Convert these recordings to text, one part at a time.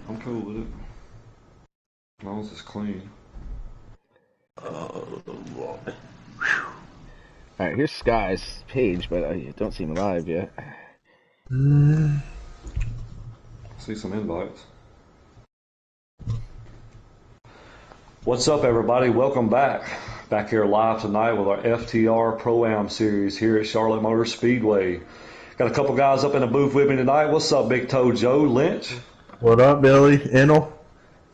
I'm cool with it. As long as it's clean. Oh, Lord. Alright, here's Sky's page, but I don't see him live yet. See some invites. What's up, everybody? Welcome back. Back here live tonight with our FTR Pro-Am series here at Charlotte Motor Speedway. Got a couple guys up in the booth with me tonight. What's up, Big Toe Joe Lynch? What up, Billy? Enel?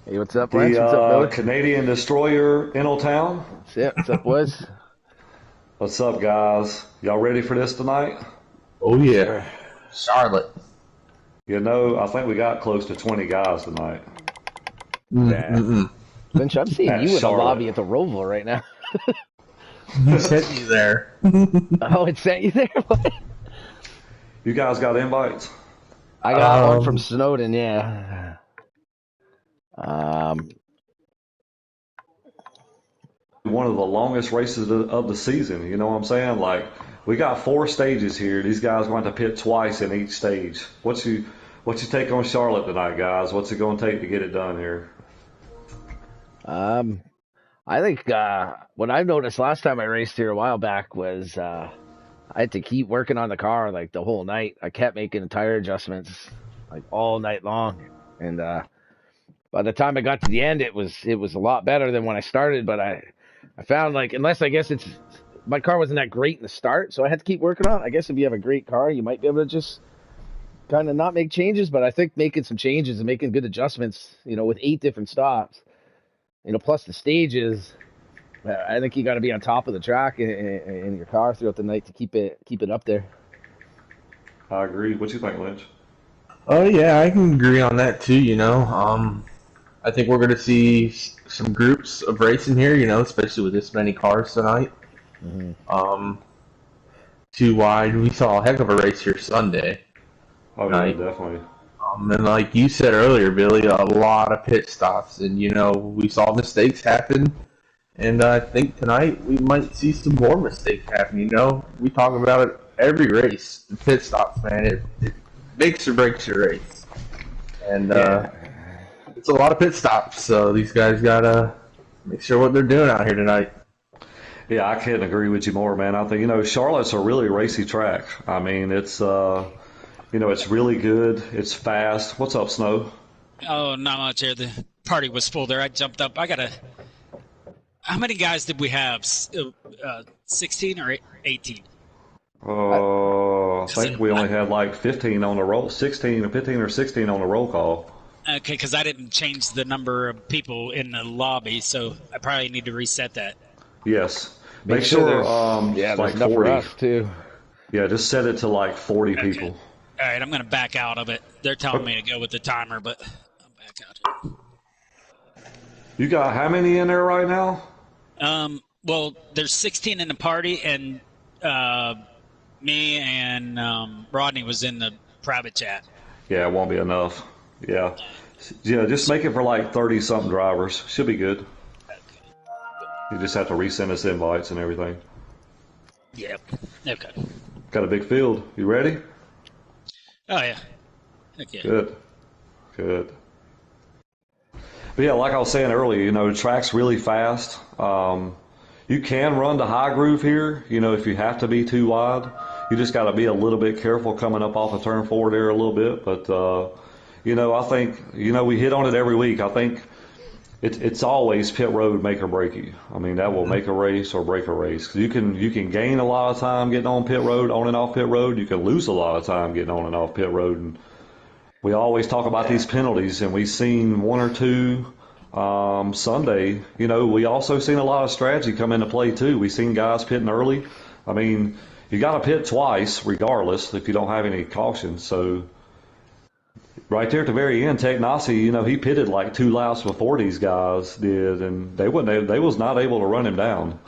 Hey, what's up, Lance? What's up, The Billy? Canadian Destroyer, Town. That's it. What's up, boys? What's up, guys? Y'all ready for this tonight? Oh, yeah. Charlotte. You know, I think we got close to 20 guys tonight. Yeah. Lynch, I'm seeing At you in the Charlotte. lobby at the Roval right now. Who sent you there? Oh, it sent you there? What? You guys got invites? I got one from Snowden, yeah. One of the longest races of the season. You know what I'm saying? Like, we got 4 stages here. These guys going to pit twice in each stage. What's your take on Charlotte tonight, guys? What's it going to take to get it done here? I think what I've noticed last time I raced here a while back was I had to keep working on the car like the whole night. I kept making tire adjustments like all night long, and by the time I got to the end, it was a lot better than when I started. But I found, like, unless I guess my car wasn't that great in the start, so I had to keep working on it. I guess if you have a great car, you might be able to just kind of not make changes. But I think making some changes and making good adjustments, with 8 different stops, plus the stages, I think you got to be on top of the track in your car throughout the night to keep it up there. I agree. What you think, Lynch? Oh, yeah, I can agree on that, too, I think we're going to see some groups of racing here, especially with this many cars tonight. Mm-hmm. 2 wide. We saw a heck of a race here Sunday. Oh, yeah, definitely. And like you said earlier, Billy, a lot of pit stops. And, we saw mistakes happen. And I think tonight we might see some more mistakes happen. We talk about it every race. The pit stops, man, it makes or breaks your race. And it's a lot of pit stops. So these guys got to make sure what they're doing out here tonight. Yeah, I can't agree with you more, man. I think, Charlotte's a really racy track. I mean, it's, it's really good. It's fast. What's up, Snow? Oh, not much here. The party was full there. I jumped up. How many guys did we have? 16 or 18? I think we only had like 15 on the roll, 15 or 16 on the roll call. Okay, because I didn't change the number of people in the lobby, so I probably need to reset that. Yes. Make sure there's like enough 40. for us too. Yeah, just set it to like 40 people. All right, I'm going to back out of it. They're telling me to go with the timer, but I'm back out here. You got how many in there right now? Well, there's 16 in the party, and me and Rodney was in the private chat. Yeah, it won't be enough. Yeah. Yeah, just make it for like 30-something drivers. Should be good. You just have to resend us invites and everything. Yep. Okay. Got a big field. You ready? Oh, yeah. Heck yeah. Good. But yeah, like I was saying earlier, the track's really fast. You can run the high groove here, if you have to be too wide. You just got to be a little bit careful coming up off of turn 4 there a little bit. But, I think, we hit on it every week. I think it's always pit road make or break you. I mean, that will make a race or break a race. 'Cause you can gain a lot of time getting on pit road, on and off pit road. You can lose a lot of time getting on and off pit road. And we always talk about these penalties, and we've seen 1 or 2 Sunday. We also seen a lot of strategy come into play too. We've seen guys pitting early. I mean, you got to pit twice regardless if you don't have any caution. So right there at the very end, Tech Nasi, he pitted like 2 laps before these guys did, and they was not able to run him down.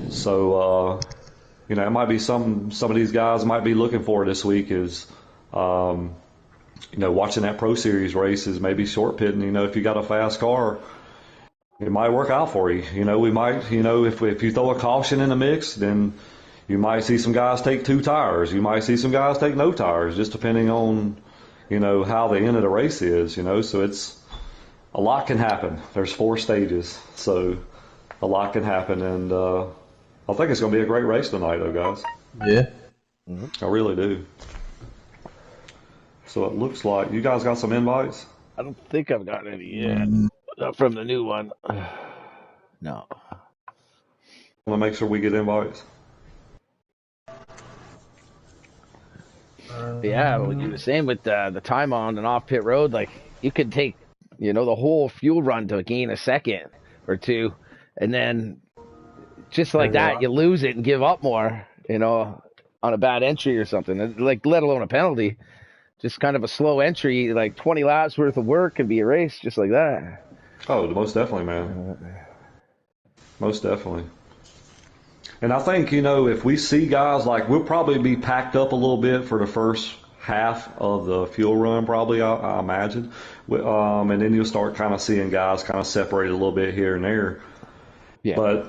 So, it might be some of these guys might be looking for this week is, watching that Pro Series race is maybe short pitting. If you got a fast car, it might work out for you. We might, if you throw a caution in the mix, then you might see some guys take 2 tires. You might see some guys take no tires, just depending on how the end of the race is, so it's a lot can happen. There's 4 stages, so a lot can happen, and I think it's going to be a great race tonight, though, guys. Yeah. I really do. So it looks like you guys got some invites. I don't think I've gotten any yet. Not from the new one. No. I want to make sure we get invites. Yeah, what you were saying with the time on and off pit road, like you could take, the whole fuel run to gain a second or two, and then just like that, you lose it and give up more, on a bad entry or something. Like, let alone a penalty. Just kind of a slow entry, like 20 laps worth of work can be erased just like that. Oh, most definitely, man. Most definitely. And I think, if we see guys, like, we'll probably be packed up a little bit for the first half of the fuel run, probably, I imagine. And then you'll start kind of seeing guys kind of separate a little bit here and there. Yeah. But,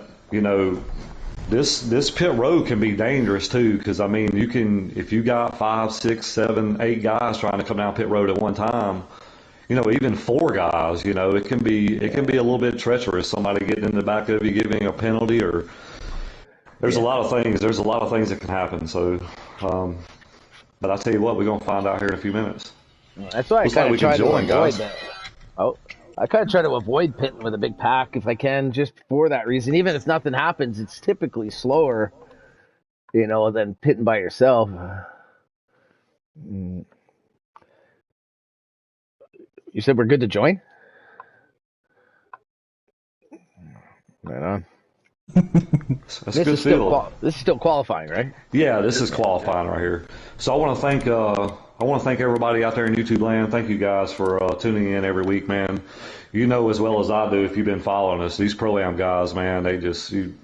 this pit road can be dangerous too, because you can, if you got 5, 6, 7, 8 guys trying to come down pit road at one time, even 4 guys, it can be a little bit treacherous. Somebody getting in the back of you, giving a penalty, or there's a lot of things. There's a lot of things that can happen. So, but I tell you what, we're gonna find out here in a few minutes. That's why Looks I like kind we of can try to join, avoid guys. that. Oh, I kind of try to avoid pitting with a big pack if I can, just for that reason. Even if nothing happens, it's typically slower, than pitting by yourself. You said we're good to join? Right on. That's a good feeling. This is still qualifying, right? Yeah, this is qualifying right here. So I want to thank everybody out there in YouTube land. Thank you guys for tuning in every week, man. You know as well as I do, if you've been following us, these Pro-Am guys, man, they just you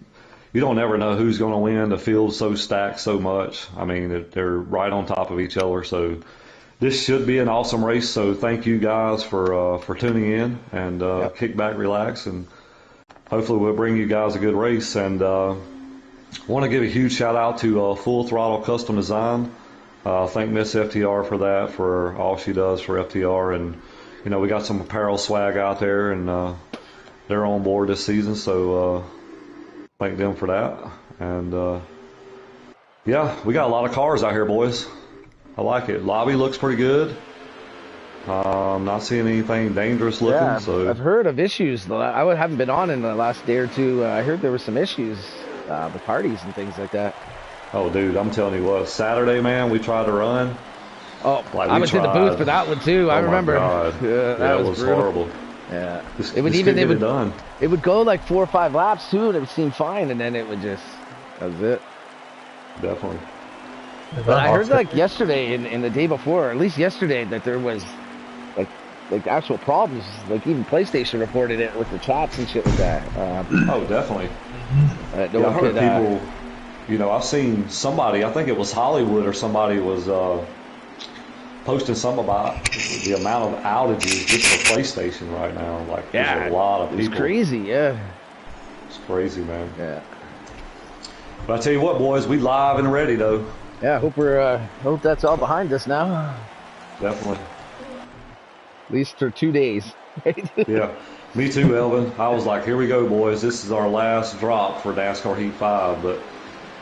don't ever know who's going to win. The field's so stacked so much. They're right on top of each other. So this should be an awesome race. So thank you guys for tuning in, and kick back, relax, and hopefully we'll bring you guys a good race. And want to give a huge shout out to Full Throttle Custom Design. Thank Miss FTR for that, for all she does for FTR. And, we got some apparel swag out there, and they're on board this season. So thank them for that. And, yeah, we got a lot of cars out here, boys. I like it. Lobby looks pretty good. Not seeing anything dangerous looking. Yeah, So I've heard of issues. I haven't been on in the last day or two. I heard there were some issues with parties and things like that. Oh, dude, I'm telling you what. Saturday, man, we tried to run. Oh, I was in the booth for that one too. I remember. My God. Yeah, that was horrible. Yeah, Just it would couldn't get it done. It would go like 4 or 5 laps too, and it would seem fine, and then it would just that was it. Definitely. But I heard like yesterday and the day before, or at least yesterday, that there was like actual problems. Like even PlayStation reported it with the chats and shit like that. Oh, definitely. No I one heard could, people. I've seen somebody. I think it was Hollywood or somebody was posting something about the amount of outages just for PlayStation right now. Like, there's a lot of people. It's crazy, yeah. It's crazy, man. Yeah. But I tell you what, boys, we live and ready though. Yeah, hope that's all behind us now. Definitely. At least for 2 days. Yeah. Me too, Elvin. I was like, here we go, boys. This is our last drop for NASCAR Heat 5, but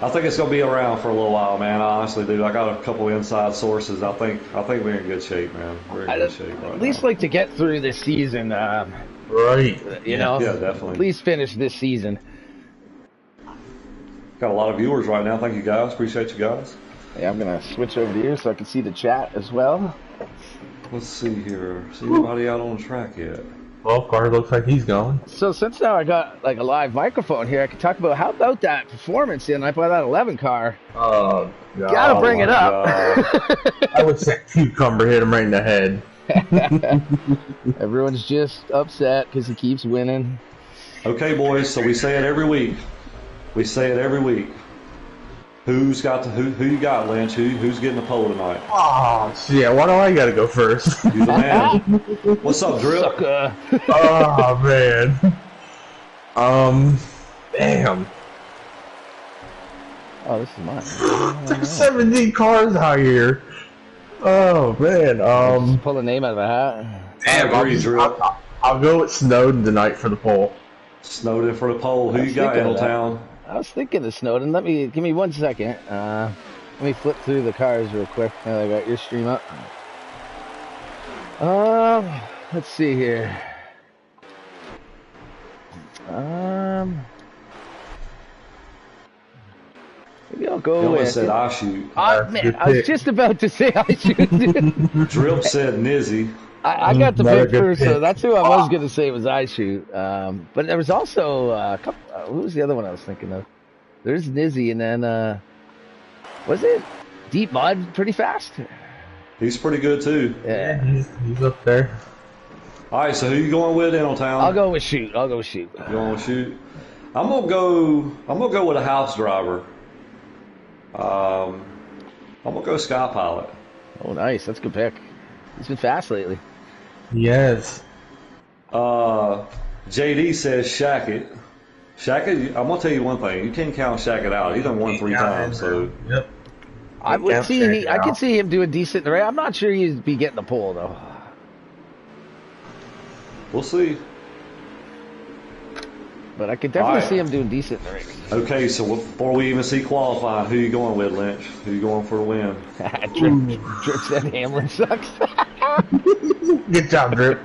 I think it's going to be around for a little while, man. I honestly do. I got a couple inside sources. I think we're in good shape, man. We're in good shape right now. At least like to get through this season. Right. You know? Yeah, definitely. At least finish this season. Got a lot of viewers right now. Thank you, guys. Appreciate you guys. Yeah, I'm going to switch over to here so I can see the chat as well. Let's see here. See anybody out on the track yet? Well, car looks like he's going. So since now I got like a live microphone here, I can talk about how about that performance in by that 11 car. Oh, God. Gotta bring it up. I wish that cucumber hit him right in the head. Everyone's just upset because he keeps winning. Okay, boys. So we say it every week. Who you got, Lynch? Who's getting the pole tonight? Oh, yeah. Why do I gotta go first? You the man. What's up, Drill? Sucker. Oh, man. Damn. Oh, this is mine. There's 17 cars out here. Oh man. Just pull a name out of a hat. Damn, agree, Drew. I'll go with Snowden tonight for the poll. Snowden for the poll. Who I you was got, thinking of that. Town? I was thinking of Snowden. Give me 1 second. Let me flip through the cars real quick. Now I got your stream up. Let's see here. Maybe I'll go He with. almost said I shoot. Man, I was just about to say I should. Drip said Nizzy. I got the Another pick good first, so pick. that's who I was going to say was I shoot. But there was also a couple. Who was the other one I was thinking of? There's Nizzy, and then was it Deep Mud? Pretty fast. He's pretty good too. Yeah. He's up there. All right, so who you going with, Town? I'll go with shoot. You going with shoot? I'm gonna go with a house driver. I'm gonna go Sky Pilot. Oh, nice. That's a good pick. He's been fast lately. Yes. JD says Shackett. Shackett, I'm gonna tell you one thing. You can't count Shackett out. He done won 3 times. So Yep. I would Can't see. check it I could out. see him doing decent in the race. I'm not sure he'd be getting the pole though. we'll see. But I could definitely All right. see him doing decent in the race. Okay, so before we even see qualifying, who you going with, Lynch? Who you going for a win? Drip said Hamlin sucks. Good job, Drip.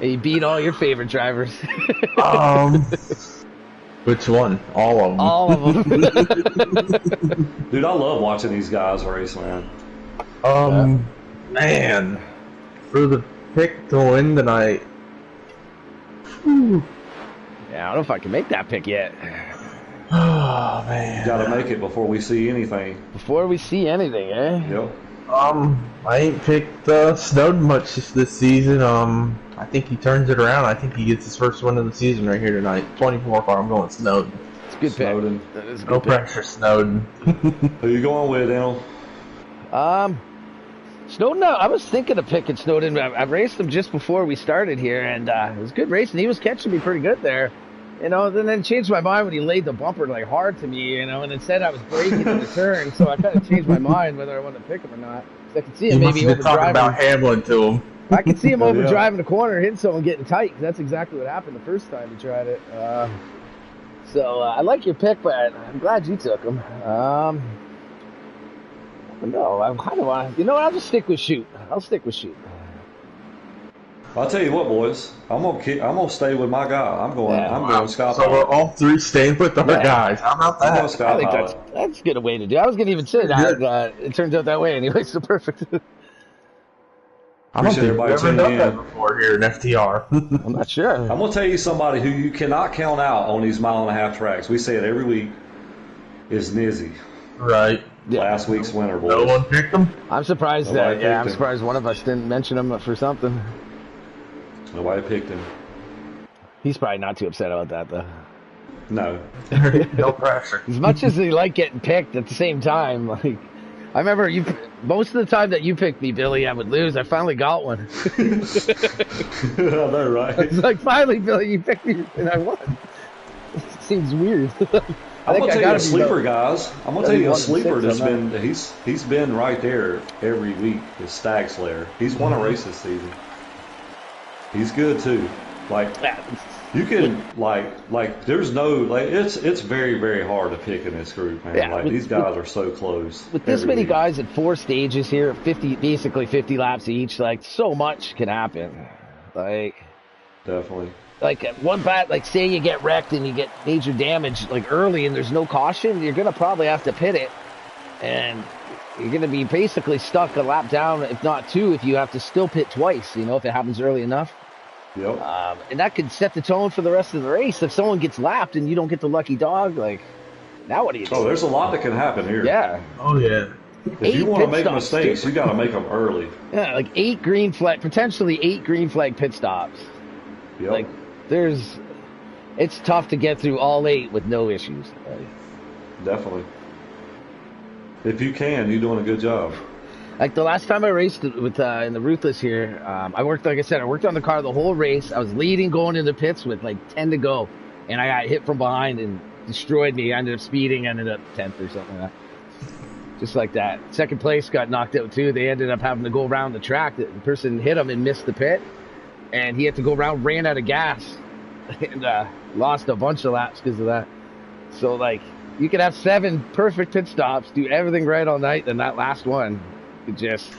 He beat all your favorite drivers. Which one? All of them. All of them. Dude, I love watching these guys race, man. Man, for the pick to win tonight. Yeah, I don't know if I can make that pick yet. Oh man. Got to make it before we see anything. Before we see anything, eh? Yep. I ain't picked Snowden much this season. I think he turns it around. I think he gets his first win of the season right here tonight. 24 car. I'm going Snowden. It's a good Snowden. pick. That is a No good pick. pressure, Snowden. Who you going with, Snowden, I was thinking of picking Snowden. I raced him just before we started here, and it was good racing. He was catching me pretty good there. You know, then changed my mind when he laid the bumper like hard to me, you know, and it said I was braking in the turn, so I kind of changed my mind whether I wanted to pick him or not. So I could see him You maybe must have been talking about overdriving. Hamlin to him. I could see him Yeah. overdriving the corner, hitting someone, getting tight. 'Cause that's exactly what happened the first time he tried it. So I like your pick, but I'm glad you took him. No, I kind of want. You know what? I'll just stick with shoot. I'll stick with shoot. I'll tell you what, boys. I'm gonna stay with my guy. I'm going. Yeah. I'm going Sky So we're Pilot. all three staying with our Yeah. guys. How about I'm going that? Sky I think Pilot. that's a good way to do it. I was going to even say that. It turns out that way anyway, so perfect. I don't Appreciate think we've everybody ever tuning done in. that before here in FTR. I'm not sure. I'm gonna tell you somebody who you cannot count out on these 1.5-mile tracks. We say it every week. Is Nizzy, Right. Yeah. last week's winner, boys. No one picked them? I'm surprised Nobody that. Yeah, I'm picked him. surprised one of us didn't mention him for something. Nobody picked him. He's probably not too upset about that though. No. No pressure. As much as he like getting picked, at the same time, like I remember you. Most of the time that you picked me, Billy, I would lose. I finally got one. I know, right? It's like finally, Billy, you picked me and I won. It seems weird. I'm gonna tell you gotta a be sleeper, about- guys. I'm gonna gotta tell be you a 1 and 6 sleeper that's on been he's been right there every week. Is Stag Slayer. He's won a race this season. He's good too. Like Yeah, you can like there's no like it's very very hard to pick in this group, man. Yeah, like these guys are so close. with this every many week. guys at 4 stages here, basically 50 laps each, like so much can happen. Definitely. Like one bad, like say you get wrecked and you get major damage like early and there's no caution, you're gonna probably have to pit it, and you're gonna be basically stuck a lap down, if not 2, if you have to still pit twice. You know, if it happens early enough. Yep. And that could set the tone for the rest of the race. If someone gets lapped and you don't get the lucky dog, like, now what do you do? Oh, there's a lot that can happen here. Yeah. Oh, yeah. If you 8 want to pit make stops, mistakes, dude. you got to make them early. Yeah, like 8 green flag, potentially 8 green flag pit stops. Yep. Like, it's tough to get through all 8 with no issues. Definitely. If you can, you're doing a good job. Like the last time I raced with in the Ruthless here, I worked, like I said, I worked on the car the whole race. I was leading going into pits with like 10 to go, and I got hit from behind and destroyed me. I ended up speeding, ended up 10th or something like that. Just like that. Second place got knocked out too. They ended up having to go around the track. The person hit him and missed the pit, and he had to go around, ran out of gas, and lost a bunch of laps because of that. So like, you could have 7 perfect pit stops, do everything right all night, then that last one could just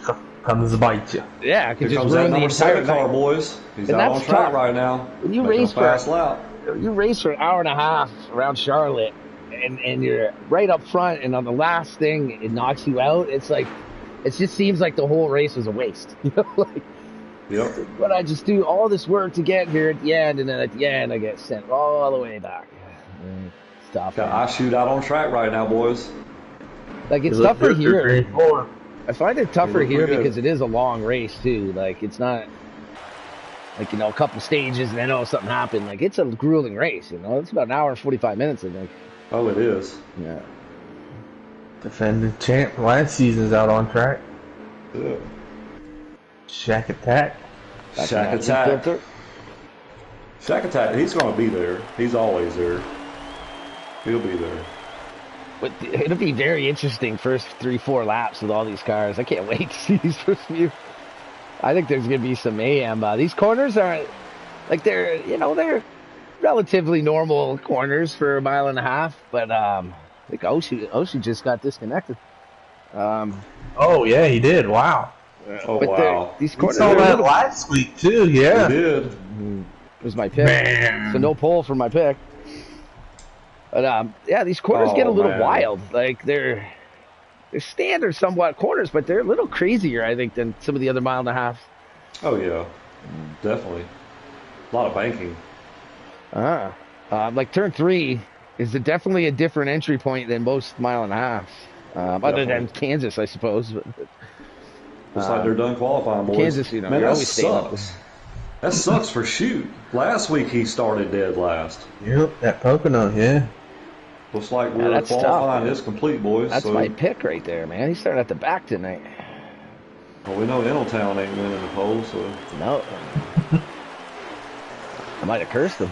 comes to bite you. Yeah, it could Here just comes that ruin the number entire 7 car, night. boys. He's And out on that's track tough. right now. When you Making race a fast lap. You race for an hour and a half around Charlotte, and you're right up front, and on the last thing it knocks you out. It's like, it just seems like the whole race was a waste. You know, like, Yep. but I just do all this work to get here at the end, and then at the end I get sent all the way back. Stop. Got I shoot out on track right now, boys. Like, it's You look tougher good for here. 3-4. I find it tougher look here pretty good. because it is a long race too. Like, it's not like, you know, a couple stages and then something happened. Like, it's a grueling race. You know, it's about an hour and 45 minutes. I think. Oh, it is. Yeah. Defending champ last season's out on track. Yeah. Shack Attack. Shack Attack. Shack Attack. He's going to be there. He's always there. He'll be there. But it'll be very interesting first 3-4 laps with all these cars. I can't wait to see these first few. I think there's going to be some mayhem. These corners are, like, they're relatively normal corners for a mile and a half. But I think Oshie just got disconnected. Oh yeah, he did. Wow. Oh, but wow. these We corners saw are a that little, last week too. Yeah. He did. it was my pick. Man. So no pole for my pick. But yeah, these corners get a little man. wild. Like, they're standard somewhat corners, but they're a little crazier, I think, than some of the other mile and a half. Oh, yeah. Definitely. A lot of banking. Like, turn 3 is definitely a different entry point than most mile and a half. Other than Definitely. Kansas, I suppose. But, Looks like they're done qualifying, boys. Kansas, you know, Man, you're that always staying up sucks. That sucks for Shoot. Last week he started dead last. Yep, that Pocono, yeah. Looks like Yeah, we're that's tough, qualifying man. is complete, boys. That's so, my pick right there, man. He's starting at the back tonight. well, we know Eneltown ain't winning the poll, so No. I might have cursed him.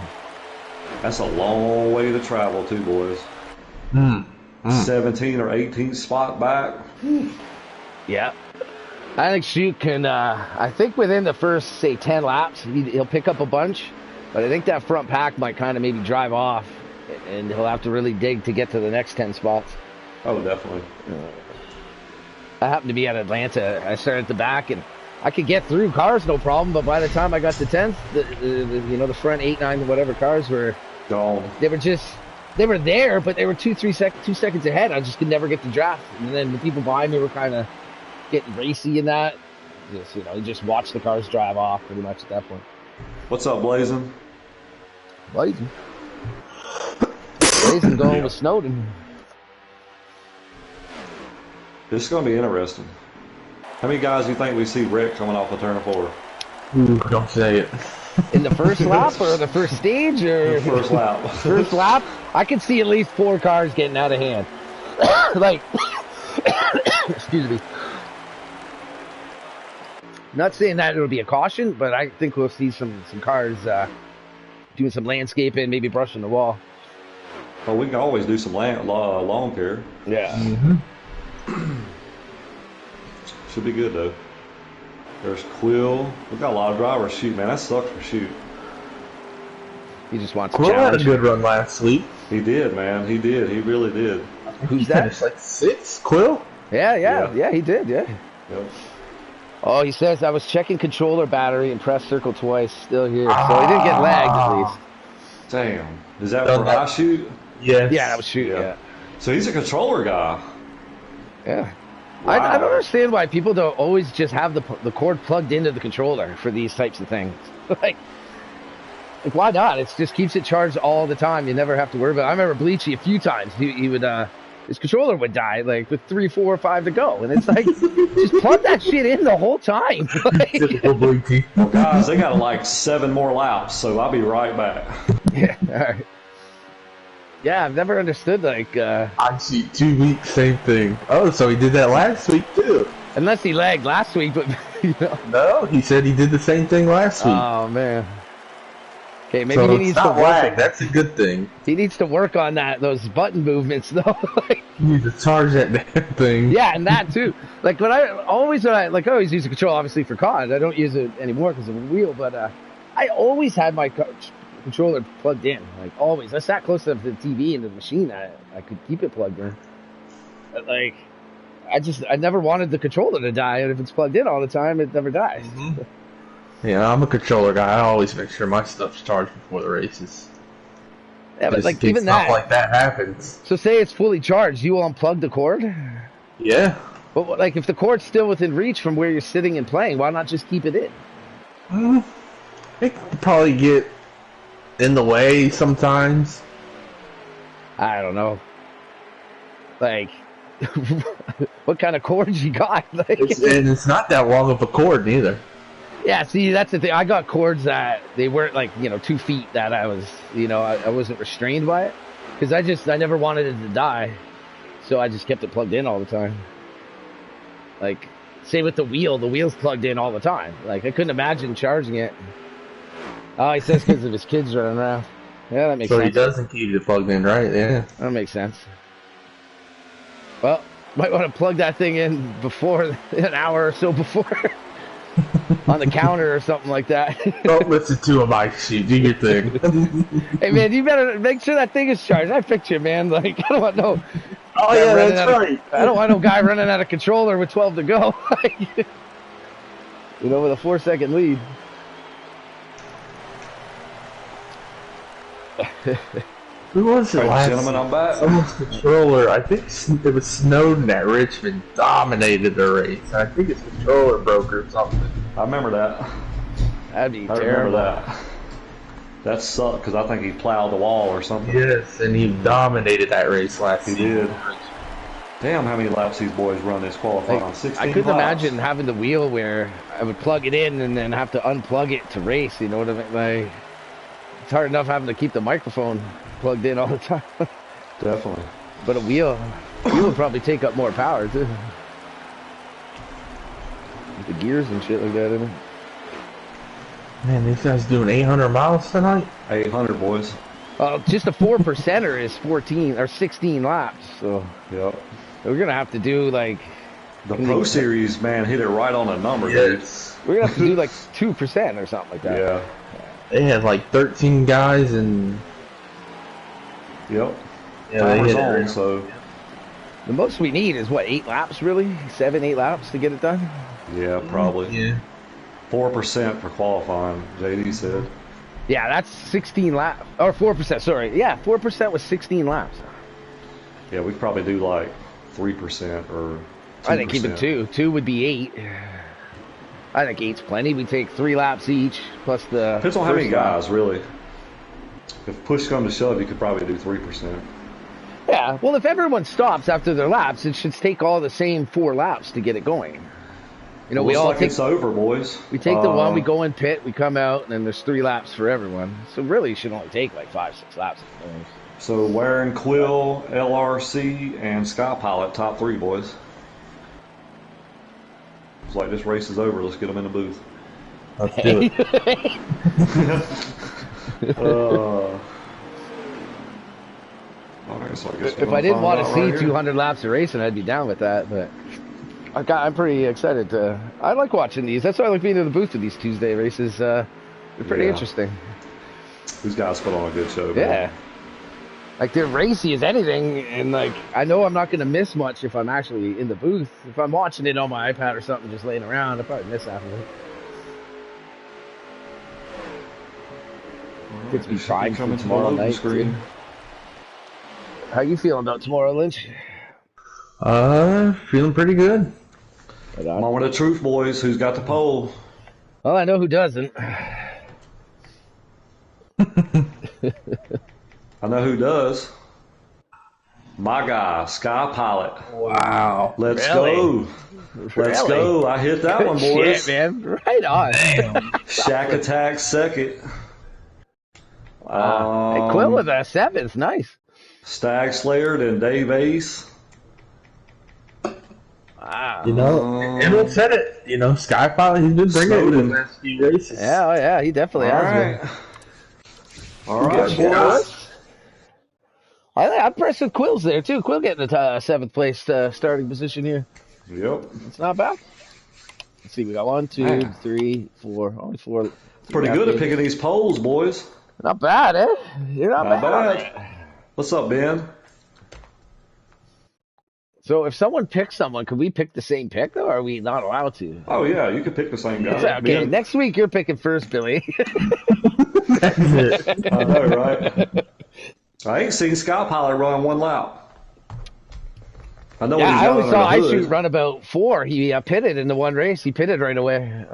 that's a long way to travel, too, boys. 17 or 18 spot back. Yeah. I think Shoot can, I think within the first, say, 10 laps, he'll pick up a bunch. But I think that front pack might kind of maybe drive off. And he'll have to really dig to get to the next 10 spots. Oh, definitely. I happened to be at Atlanta. I started at the back, and I could get through cars, no problem. But by the time I got to 10th, the front 8, 9, whatever cars were, Gone. they were there, but they were 2 seconds ahead. I just could never get the draft. And then the people behind me were kind of getting racy in that. Just watch the cars drive off pretty much at that point. What's up, Blazing? Blazing going with Snowden. This is going to be interesting. How many guys do you think we see wreck coming off of turn 4? Ooh, don't say it. In the first lap or the first stage or First lap. first lap? I could see at least 4 cars getting out of hand. Like, excuse me. Not saying that it'll be a caution, but I think we'll see some cars doing some landscaping, maybe brushing the wall. Well, we can always do some lawn care. Yeah. Should be good, though. There's Quill. We've got a lot of drivers. Shoot, man, that sucks for Shoot. He just wants a Quill had a challenge. good run last week. He did, man. He did. He really did. Who's He that? finished like 6th, Quill? Yeah, he did, yeah. Yep. Oh, he says, I was checking controller battery and pressed circle twice, still here. So he didn't get lagged at least. Damn. Is that Done for that. high Shoot? Yes. Yeah, that was Shoot, yeah. So he's a controller guy. Yeah. Wow. I don't understand why people don't always just have the cord plugged into the controller for these types of things. like why not? It just keeps it charged all the time. You never have to worry about it. I remember Bleachy a few times. He would his controller would die like with 3, 4, 5 to go, and it's like just plug that shit in the whole time. Typical Bleachy. Well, guys, they got like 7 more laps, so I'll be right back. Yeah, all right. Yeah, I've never understood I see 2 weeks, same thing. Oh, so he did that last week too. unless he lagged last week, but No, he said he did the same thing last week. Oh man. Okay, maybe So he it's needs to not work. lag. That's a good thing. He needs to work on those button movements though. You need to charge that damn thing. Yeah, and that too. Like I always use the control obviously for COD. I don't use it anymore because of the wheel, but I always had my controller plugged in. Like always, I sat close enough to the TV and the machine that I could keep it plugged in. But, like I never wanted the controller to die, and if it's plugged in all the time, it never dies. Mm-hmm. Yeah, I'm a controller guy. I always make sure my stuff's charged before the races. Yeah, but Just like in case even stuff that. like that happens. So say it's fully charged, you will unplug the cord. Yeah. But like if the cord's still within reach from where you're sitting and playing, why not just keep it in? It could probably get in the way sometimes. I don't know. Like, what kind of cords you got? Like, And it's not that long of a cord neither. yeah, see, that's the thing. I got cords that they weren't like 2 feet that I was, I wasn't restrained by it because I never wanted it to die, so I just kept it plugged in all the time. Like, same with the wheel's plugged in all the time. Like, I couldn't imagine charging it. Oh, he says because of his kids running around. Yeah, that makes sense. So he doesn't keep it plugged in, right? Yeah. That makes sense. Well, might want to plug that thing in before an hour or so before. On the counter or something like that. Don't listen to him, Ike. Do your thing. Hey man, you better make sure that thing is charged. I picture, man. Like I don't want no. Oh yeah, that's right. I don't want no guy running out of controller with 12 to go. With a 4-second lead. Who was it? Right, Last gentlemen, I'm back. Someone's controller. I think it was Snowden at Richmond dominated the race. I think his controller broke or something. I remember that. That'd be I terrible. remember that. That sucked because I think he plowed the wall or something. Yes, and he dominated that race last He season. did. Damn, how many laps these boys run this qualifying? Like, 16 I couldn't laps. imagine having the wheel where I would plug it in and then have to unplug it to race. You know what I mean? Like, it's hard enough having to keep the microphone plugged in all the time. Definitely. But a wheel would probably take up more power too. With the gears and shit like that in it. Man, these guys doing 800 miles tonight? 800 boys. Just a 4%er is 14 or 16 laps. So Yep. we're gonna have to do like The Pro Series, man, hit it right on the number. Yes. we're gonna have to do like 2% or something like Dude. that. Yeah. They had like 13 guys and Yep. yeah, they Timer's hit it on, right. so The most we need is what, 8 laps really? 7, 8 laps to get it done? yeah, probably. Yeah. 4% for qualifying, JD said. Yeah, that's 16 laps. Or 4%, sorry. Yeah, 4% was 16 laps. Yeah, we could probably do like 3% or 2%. I think keep it 2. 2 would be 8. I think 8's plenty. We take 3 laps each, plus the... Depends on how many first lap. guys, really. If push comes to shove, you could probably do 3%. Yeah, well, if everyone stops after their laps, it should take all the same 4 laps to get it going. You know, we Looks all like take... it's over, boys. We take the one, we go in pit, we come out, and then there's 3 laps for everyone. So really, it should only take like 5, 6 laps. So Warren, Quill, LRC, and Sky Pilot, top 3, boys. It's like this race is over. Let's get them in the booth. Let's do it. If I didn't want to see 200 laps of racing, I'd be down with that. But I'm pretty excited to. I like watching these. That's why I like being in the booth with these Tuesday races. They're pretty interesting. These guys put on a good show. Yeah. Man. Like they're racy as anything, and like I know I'm not going to miss much if I'm actually in the booth. If I'm watching it on my iPad or something, just laying around, I'll probably miss half of it. It's be fine for tomorrow night. Screen. How you feeling about tomorrow, Lynch? Feeling pretty good. Moment of truth, boys. Who's got the pole? Well, I know who doesn't. I know who does. My guy, Sky Pilot. Wow. Let's Really? go. Let's go. I hit that one, boys. Shit, man. Right on. Shack Attack second. Hey, Quill with a 7th. Nice. Stag Slayer and Dave Ace. Wow. You know, everyone said it. You know, Skypilot, he's been bringing it in the last few races. Yeah, oh yeah, he definitely All has right. been. All right, Good boys. shit. I'm pressed with Quill's there too. Quill getting the 7th place starting position here. Yep. It's not bad. Let's see. We got 1, 2, Man, 3, 4. Only 4. pretty good at picking these poles, boys. Not bad, eh? You're not Not bad on bad. that. What's up, Ben? So if someone picks someone, could we pick the same pick though? Or are we not allowed to? Oh yeah, you could pick the same guy. Okay, Ben, next week you're picking first, Billy. That's it. I know, right? I ain't seen Sky Pilot run one lap. I know Yeah, what he's I got always under saw the I hood. shoot run about 4. He pitted in the one race. He pitted right away.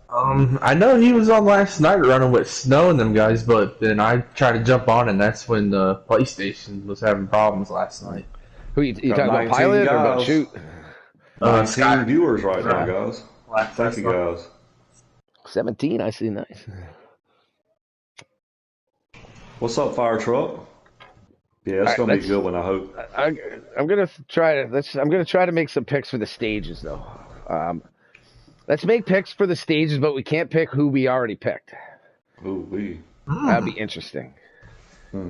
I know he was on last night running with Snow and them guys, but then I tried to jump on, and that's when the PlayStation was having problems last night. Who you Got talking about, 19 pilot or about guys. shoot? 19 Sky- viewers right now, guys. Thank you, guys. 17, I see. Nice. What's up, Fire Truck? Yeah, it's All right, gonna be a let's- good one. I hope. I'm gonna try to. I'm gonna try to make some picks for the stages though. Let's make picks for the stages, but we can't pick who we already picked. Ooh, we. That'd be interesting.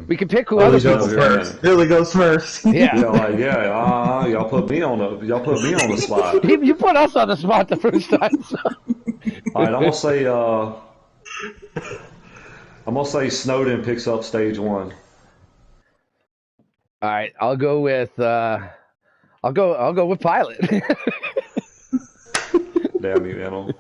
We can pick who Billy other goes people. first. Billy goes first. Yeah. Y'all put me on the spot. You put us on the spot the first time. So. All right, I'm gonna say Snowden picks up stage 1. All right, I'll go with pilot. Damn you, Animal.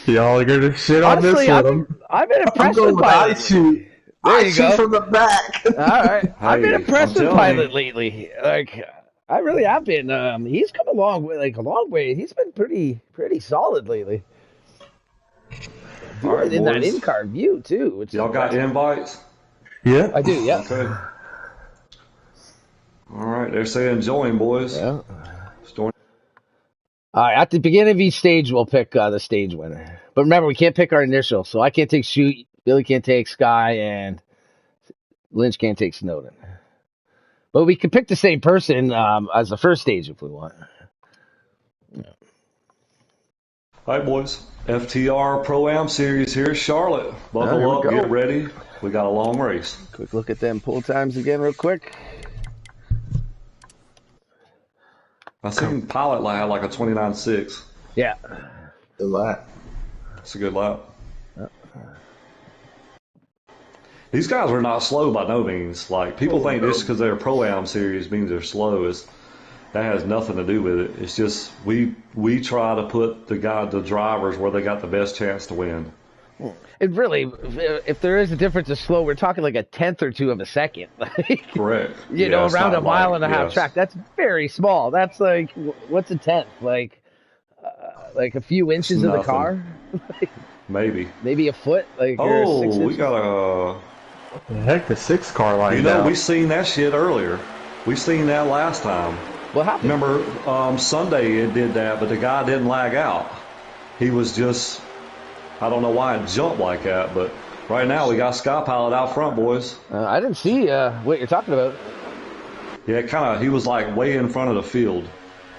Y'all are gonna shit on Honestly, this I've one. been I'm impressed going with with I pilot. shoot. There I you shoot go. from the back. All right, I've been Hey, impressed I'm with telling pilot you. lately. Like, I really have been. He's come a long way. He's been pretty solid lately. All right, in that boys. in-car view too. Which Y'all is got impressive. invites? Yeah. I do, yeah. Okay. All right, they're saying join, boys. Yeah. Join. All right, at the beginning of each stage, we'll pick the stage winner. But remember, we can't pick our initial, so I can't take Shoot, Billy can't take Sky, and Lynch can't take Snowden. But we can pick the same person as the first stage if we want. All right, boys. FTR Pro-Am Series here, Charlotte. Buckle Here we up, go. get ready. We got a long race. Quick look at them pull times again real quick. I seen Pilot had like a 29.6. Yeah. Good lap. That's a good lap. These guys are not slow by no means. Like, people think just because they're Pro-Am Series means they're slow. That has nothing to do with it. It's just we try to put the drivers where they got the best chance to win. And really, if there is a difference of slow, we're talking like a tenth or two of a second. Like, Correct. you know, it's around not a mile like- and a half yes. track. That's very small. That's like, what's a tenth? Like a few inches of the nothing. car? Maybe. Maybe a foot? Like, or 6 Oh, inches? we got a... The heck, the 6 car line. You know, we seen that shit earlier. We seen that last time. What happened? Remember, Sunday it did that, but the guy didn't lag out. He was just... I don't know why it jumped like that, but right now we got Sky Pilot out front, boys. I didn't see what you're talking about. Yeah, he was like way in front of the field.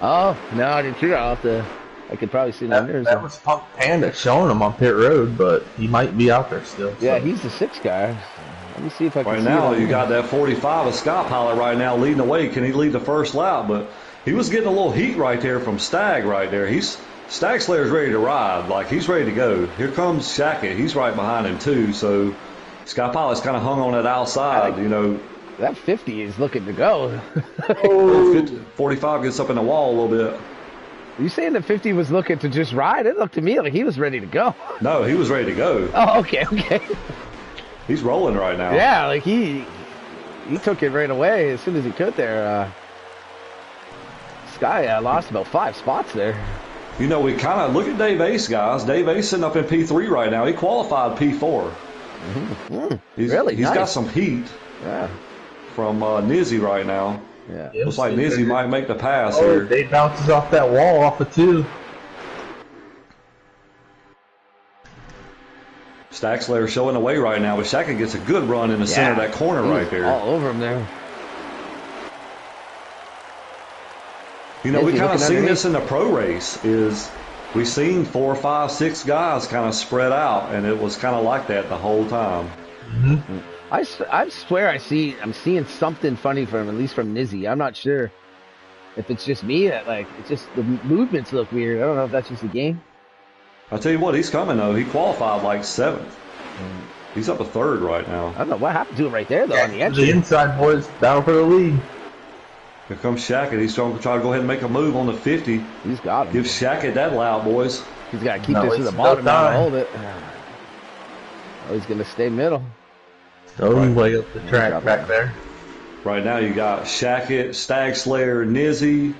Oh, no, I didn't see that. I could probably see that there. That was Punk Panda showing him on pit road, but he might be out there still. Yeah, so. he's the 6 guy. Let me see if I can Right see now, it. you got that 45 of Sky Pilot right now leading the way. Can he lead the first lap? But he was getting a little heat right there from Stag right there. Stag Slayer's ready to ride. Like, he's ready to go. Here comes Shackett. He's right behind him, too. So Sky Pilot's kind of hung on that outside, you know. That 50 is looking to go. 45 gets up in the wall a little bit. You saying that 50 was looking to just ride? It looked to me like he was ready to go. No, he was ready to go. Oh, okay. He's rolling right now. Yeah, like he took it right away as soon as he could there. Sky lost about 5 spots there. You know, we kind of look at Dave Ace, guys. Dave Ace sitting up in P3 right now. He qualified P4. Really? He's Nice. got some heat Yeah. from Nizzy right now. Yeah. Looks like Nizzy might make the pass Oh, here. they bounces off that wall off of 2. Staxler showing the way right now, but Shaka gets a good run in the center of that corner He right was there. all over him there. You know, we Nizzy kind of looking seen underneath. this in the pro race. We seen 4, 5, 6 guys kind of spread out, and it was kind of like that the whole time. Mm-hmm. I swear I'm seeing something funny from, at least from Nizzy. I'm not sure if it's just me that, like, it's just the movements look weird. I don't know if that's just the game. I'll tell you what, he's coming though. He qualified like 7th. He's up to 3rd right now. I don't know what happened to him right there though on the The entry. inside boys battle for the lead. Here comes Shackett. He's trying to go ahead and make a move on the 50. He's got him. Give Shackett that loud, boys. He's got to keep this to the bottom now to hold it. Oh, he's going to stay middle. Oh, way up the track back there. Right now you got Shackett, Stag Slayer, Nizzy,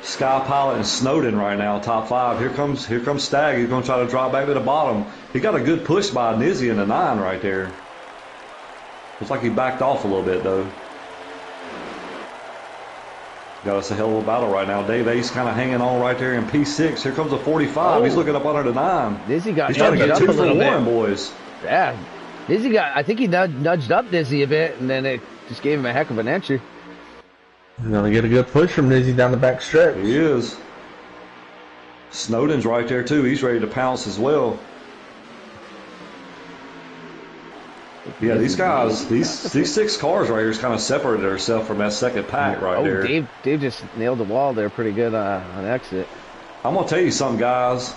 Sky Pilot, and Snowden right now, top 5. Here comes Stag. He's going to try to drop back to the bottom. He got a good push by Nizzy in the 9 right there. Looks like he backed off a little bit, though. Got us a hell of a battle right now. Dave Ace kind of hanging on right there in P6. Here comes the 45. Oh. He's looking up under the 9. Nizzy got He's trying to get up 2 a for little 1, bit. boys. Yeah. Nizzy got, I think he nudged up Nizzy a bit, and then it just gave him a heck of an entry. He's going to get a good push from Nizzy down the back stretch. He is. Snowden's right there, too. He's ready to pounce as well. Yeah, these guys, these 6 cars right here kind of separated themselves from that second pack right there. Dave just nailed the wall there pretty good on exit. I'm going to tell you something, guys.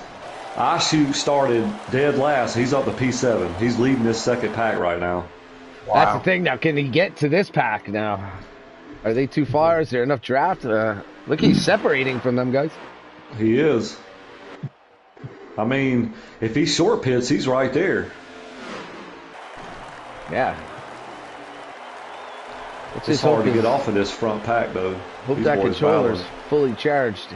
iShoot started dead last. He's up to P7. He's leading this second pack right now. Wow. That's the thing now. Can he get to this pack now? Are they too far? Is there enough draft? Look, he's separating from them guys. He is. I mean, if he short pits, he's right there. Yeah. It's hard to get off of this front pack, though. Hope These that boys controller's battling. fully charged.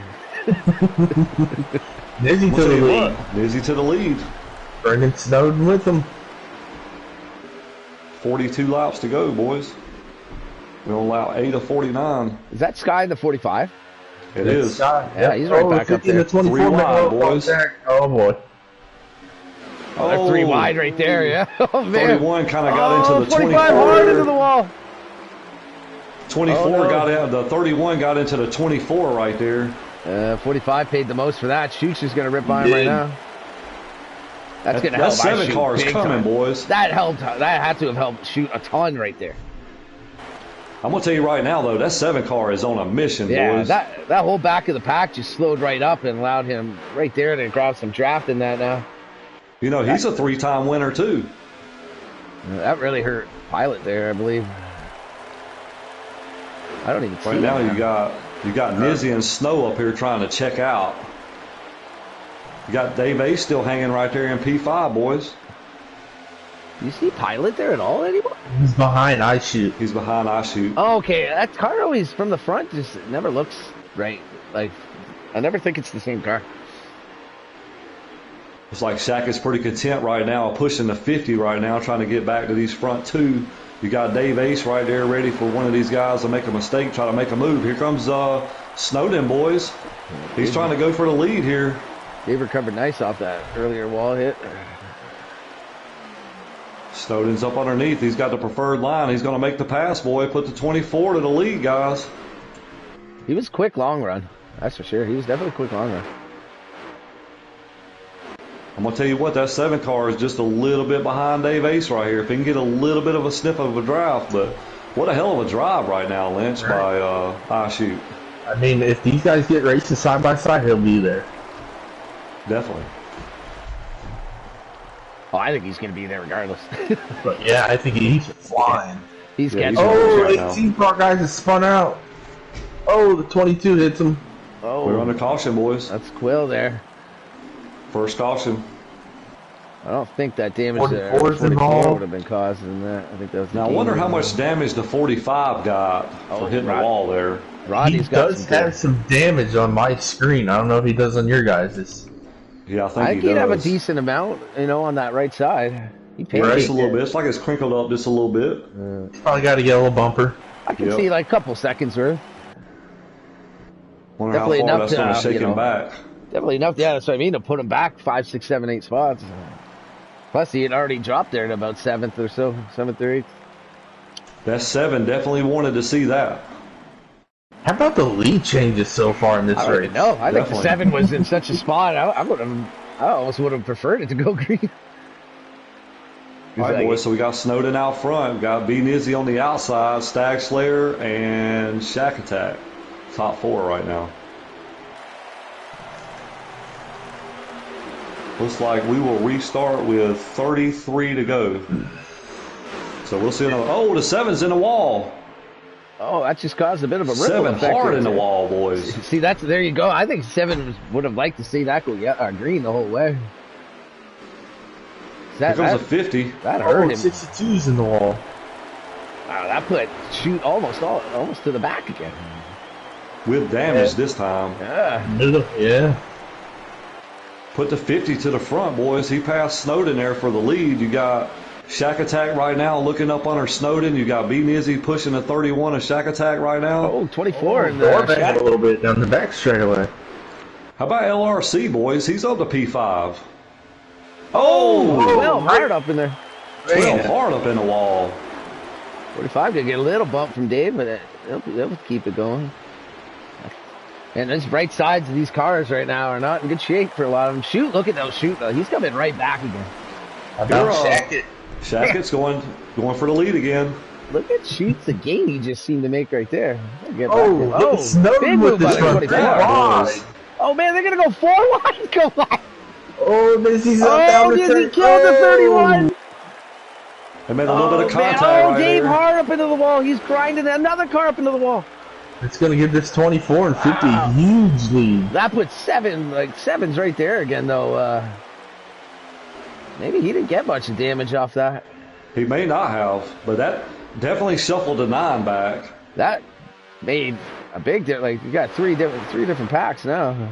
Nizzy to the lead. Nizzy to the lead. Bringing Snowden with him. 42 laps to go, boys. We'll allow 8 of 49. Is that Sky in the 45? It is. Yeah, he's right back up there. 24 3 wide, boys. Oh, boy. Oh, they're 3 wide right there, yeah. Oh, man. 31 kind of got into the 45 hard into the wall. 24 Oh, no. got out. The 31 got into the 24 right there. 45 paid the most for that. Shoot's just going to rip by him right now. That's going to help. That 7 Shoot car is big coming, time. boys. That helped. That had to have helped Shoot a ton right there. I'm going to tell you right now, though, that 7 car is on a mission, Yeah, boys. that whole back of the pack just slowed right up and allowed him right there to grab some draft in that now. You know, he's a 3-time winner, too. That really hurt Pilot there, I believe. I don't even see Right now, that. you got Nizzy and Snow up here trying to check out. You got Dave Ace still hanging right there in P5, boys. You see Pilot there at all anymore? He's behind iShoot. He's behind iShoot. Oh, okay, that car always from the front just never looks right. Like, I never think it's the same car. It's like Shaq is pretty content right now, pushing the 50 right now, trying to get back to these front 2. You got Dave Ace right there ready for one of these guys to make a mistake, try to make a move. Here comes Snowden, boys. He's trying to go for the lead here. Dave recovered nice off that earlier wall hit. Snowden's up underneath. He's got the preferred line. He's going to make the pass, boy. Put the 24 to the lead, guys. He was quick long run. That's for sure. He was definitely quick long run. I'm going to tell you what, that 7 car is just a little bit behind Dave Ace right here. If he can get a little bit of a sniff of a drive, but what a hell of a drive right now, Lynch, by iShoot. I mean, if these guys get racing side by side, he'll be there. Definitely. Oh, I think he's going to be there regardless. But yeah, I think he's flying. He's Yeah, catching. he's Oh, right now. 18 car guys has spun out. Oh, the 22 hits him. We're under caution, boys. That's Quill there. First caution. I don't think that damage there. 44's 44 involved. would have been causing that. I think that was the Now, I game wonder how winner. much damage the 45 got for hitting the wall there. He Rodney's got does some have some damage on my screen. I don't know if he does on your guys'. Yeah, I I think think he he'd have a does. decent amount, on that right side. He paid Just me. a little bit. It's like it's crinkled up just a little bit. Probably got to get a little bumper. I can Yep. see like a couple seconds worth. Wonder how Definitely far enough that's to, going to shake you know, him back. Definitely enough. Yeah, that's what I mean. To put him back 5, 6, 7, 8 spots. Plus, he had already dropped there at about 7th or so, 7th or 8th. That 7 definitely wanted to see that. How about the lead changes so far in this I don't race? even know. I think the Definitely. 7 was in such a spot. I almost would have preferred it to go green. All right, boys, so we got Snowden out front. We got B. Nizzy on the outside, Stag Slayer, and Shack Attack. Top 4 right now. Looks like we will restart with 33 to go. So we'll see another. Oh, the 7's in the wall. Oh, that just caused a bit of a ripple 7 effect. hard in the wall, boys. See, there you go. I think 7 would have liked to see that go green the whole way. Here comes a 50. That hurt him. 62's in the wall. Wow, that put shoot almost to the back again. With damage this time. Yeah. Put the 50 to the front, boys. He passed Snowden there for the lead. You got Shack Attack right now looking up under Snowden. You got B. Nizzy pushing the 31 of Shack Attack right now. Oh, 24 in the back a little bit down the back straight away. How about LRC, boys? He's up to P5. Oh, 12 hard up in there. 12 hard up in the wall. 45 did get a little bump from Dave, but they'll keep it going. And these right sides of these cars right now are not in good shape for a lot of them. Shoot, look at those shoot. He's coming right back again. Shackett's going for the lead again. Look at Shoots the gain he just seemed to make right there. Snowden with this front. Oh man, they're gonna go 4 wide. Go wide. Oh, Nizzy's up down the Nizzy killed the 31. They made a little bit of contact right Dave there. hard up into the wall. He's grinding another car up into the wall. It's going to give this 24 and 50 a huge lead. That puts 7's right there again, though. Maybe he didn't get much damage off that. He may not have, but that definitely shuffled the 9 back. That made a big difference. Like, you got three different packs now.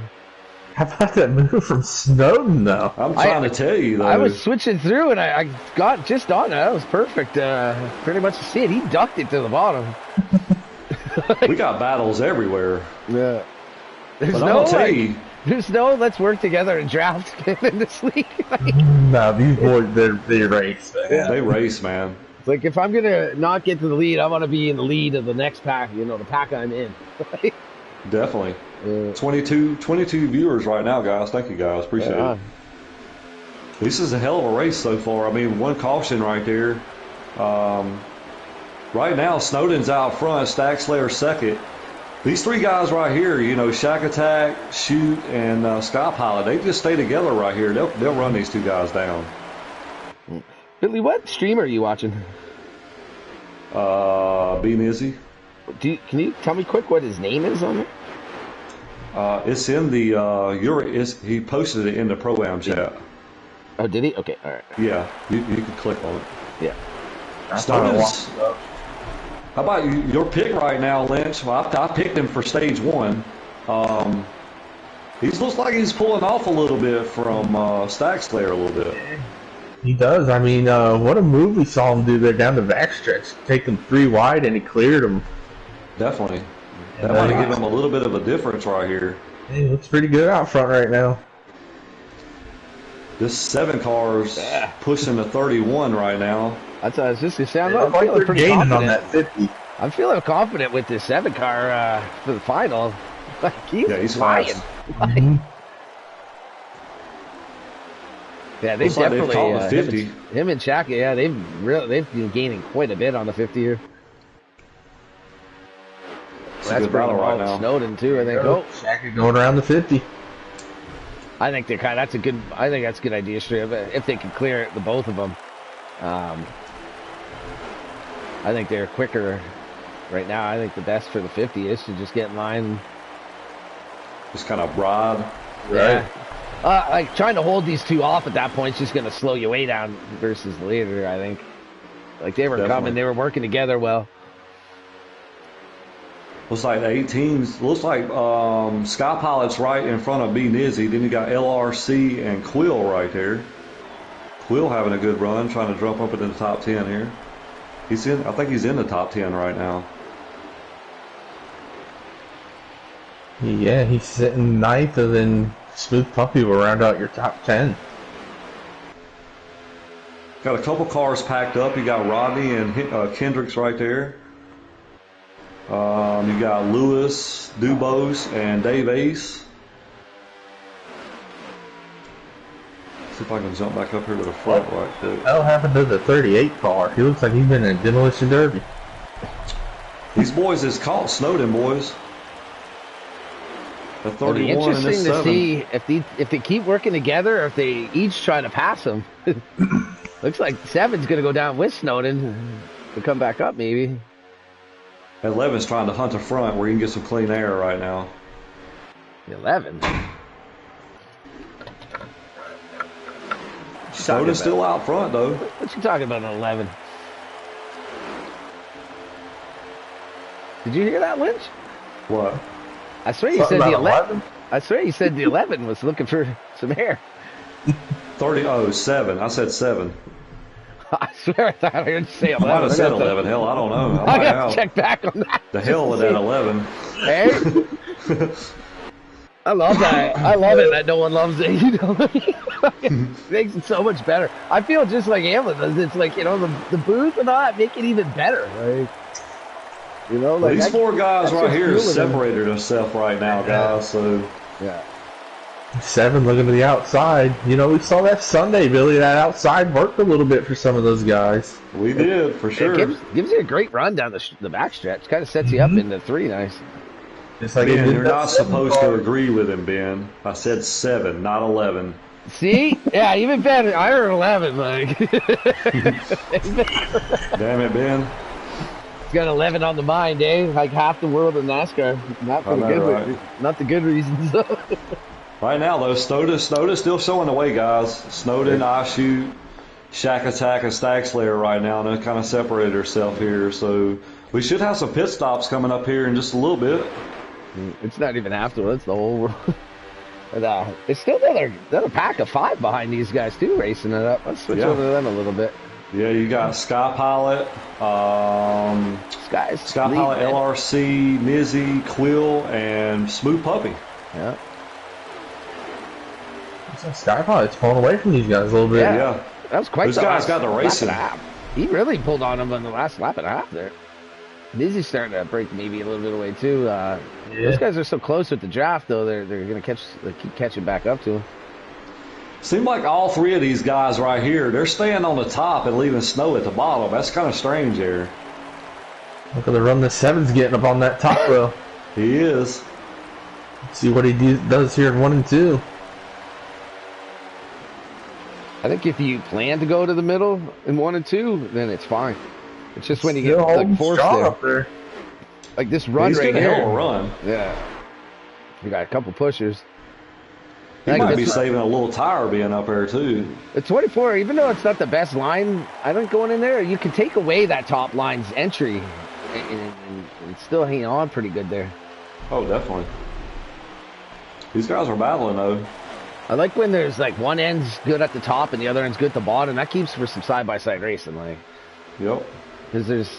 How about that move from Snowden, though? I'm trying to tell you, though. I was switching through, and I got just on it. That was perfect. Pretty much to see it. He ducked it to the bottom. We got battles everywhere. Yeah. There's no let's work together and draft in this league. No, these boys, they race. Yeah. They race, man. It's like, if I'm going to not get to the lead, I want to be in the lead of the next pack, the pack I'm in. Definitely. 22 viewers right now, guys. Thank you, guys. Appreciate it. This is a hell of a race so far. I mean, one caution right there. Right now, Snowden's out front, Stag Slayer second. These 3 guys right here, Shack Attack, Shoot, and Sky Pilot, they just stay together right here. They'll run these 2 guys down. Billy, what streamer are you watching? B. Nizzy. Can you tell me quick what his name is on there? It's in the he posted it in the Pro-Am chat. Oh, did he? Okay, all right. Yeah, you can click on it. Yeah. Snowden's. How about your pick right now, Lynch? Well, I picked him for stage 1. He looks like he's pulling off a little bit from Stag Slayer a little bit. He does. I mean, what a move we saw him do there down the backstretch. Take him 3 wide, and he cleared him. Definitely. That might have given him a little bit of a difference right here. He looks pretty good out front right now. This 7 car's pushing the 31 right now. That's what I was just going to say. I'm feeling pretty confident on that 50. I'm feeling confident with this 7 car for the final. He's flying. Mm-hmm. Yeah, they've definitely caught the 50. Him and Shaq. Yeah, they've been gaining quite a bit on the 50 here. That's a battle right now. Snowden too, I think. Shaq going around the 50. I think that's a good idea, straight up, if they can clear it, the both of them. I think they're quicker right now. I think the best for the 50 is to just get in line. Just kind of broad. Right. Like trying to hold these 2 off at that point is just going to slow you way down versus later, I think. Like they were coming, they were working together well. Looks like the 18s. Looks like Sky Pilot's right in front of B. Nizzy. Then you got LRC and Quill right there. Quill having a good run, trying to jump up into the top 10 here. I think he's in the top 10 right now. Yeah, he's sitting 9th, and then Smooth Puppy will round out your top 10. Got a couple cars packed up. You got Rodney and Kendricks right there. You got Lewis, Dubose, and Dave Ace. See if I can jump back up here to the front right quick. What happened to the 38 car? He looks like he's been in a demolition derby. These boys is caught Snowden, boys. The It'll be 31 and the interesting to 7. see if they keep working together or if they each try to pass him. Looks like 7's going to go down with Snowden to come back up, maybe. 11's trying to hunt a front where you can get some clean air right now. 11. Snowden's still out front, though. What you talking about, an 11? Did you hear that, Lynch? What? I swear you said the 11. I swear you said the 11 was looking for some air. 7. I said 7. I swear I thought I heard you say 11. I might have said 11. Hell, I don't know. I got to check back on that. The hell with that 11. Hey? I love that. I love it that no one loves it. You know, it makes it so much better. I feel just like Hamlin does. It's like, you know, the booth and all that make it even better. Like, you know, like these 4 guys right here have fueling them. separated themselves right now, guys. So Yeah. 7 looking to the outside. You know, we saw that Sunday, Billy. That outside worked a little bit for some of those guys. we did for sure. It gives you a great run down the backstretch. Kind of sets you up into 3 nice. It's like it Ben, did you're that not 7 supposed car. to agree with him, Ben. I said 7, not 11. See? Yeah, even better. I heard 11. Like, Damn it, Ben. He's got 11 on the mind, eh? Like half the world of NASCAR. Not for the I know, good, right? not the good reasons though. Right now, though, Snowden's still showing the way, guys. Snowden, iShoot, Shack Attack, and Stag Slayer right now. And they kind of separated herself here. So we should have some pit stops coming up here in just a little bit. It's not even half the world. It's the whole world. But, it's still another pack of 5 behind these guys too, racing it up. Let's switch over to them a little bit. Yeah, you got Sky Pilot, Sky Pilot, LRC, Mizzy, Quill, and Smooth Puppy. Yeah. Skypilot's pulling away from these guys a little bit. Yeah. That was quite Those the guys last got the lap racing. and a half. He really pulled on him on the last lap and a half there. Mizzy's starting to break maybe a little bit away too. Those guys are so close with the draft though. They're gonna keep catching back up to him. Seemed like all 3 of these guys right here, they're staying on the top and leaving Snow at the bottom. That's kind of strange here. Look at the run the 7's getting up on that top row. He is. Let's see what he does here in 1 and 2. I think if you plan to go to the middle in 1 and 2, then it's fine. It's just when you Still get holding like forced strong there. up there. Like this run He's right getting a here. hell of a run. Yeah. We got a couple pushers. He Like might be this- saving a little tire being up there, too. The 24, even though it's not the best line, I think going in there, you can take away that top line's entry and still hang on pretty good there. Oh, definitely. These guys are battling, though. I like when there's like one end's good at the top and the other end's good at the bottom. That keeps for some side-by-side racing, like, Yep. because there's,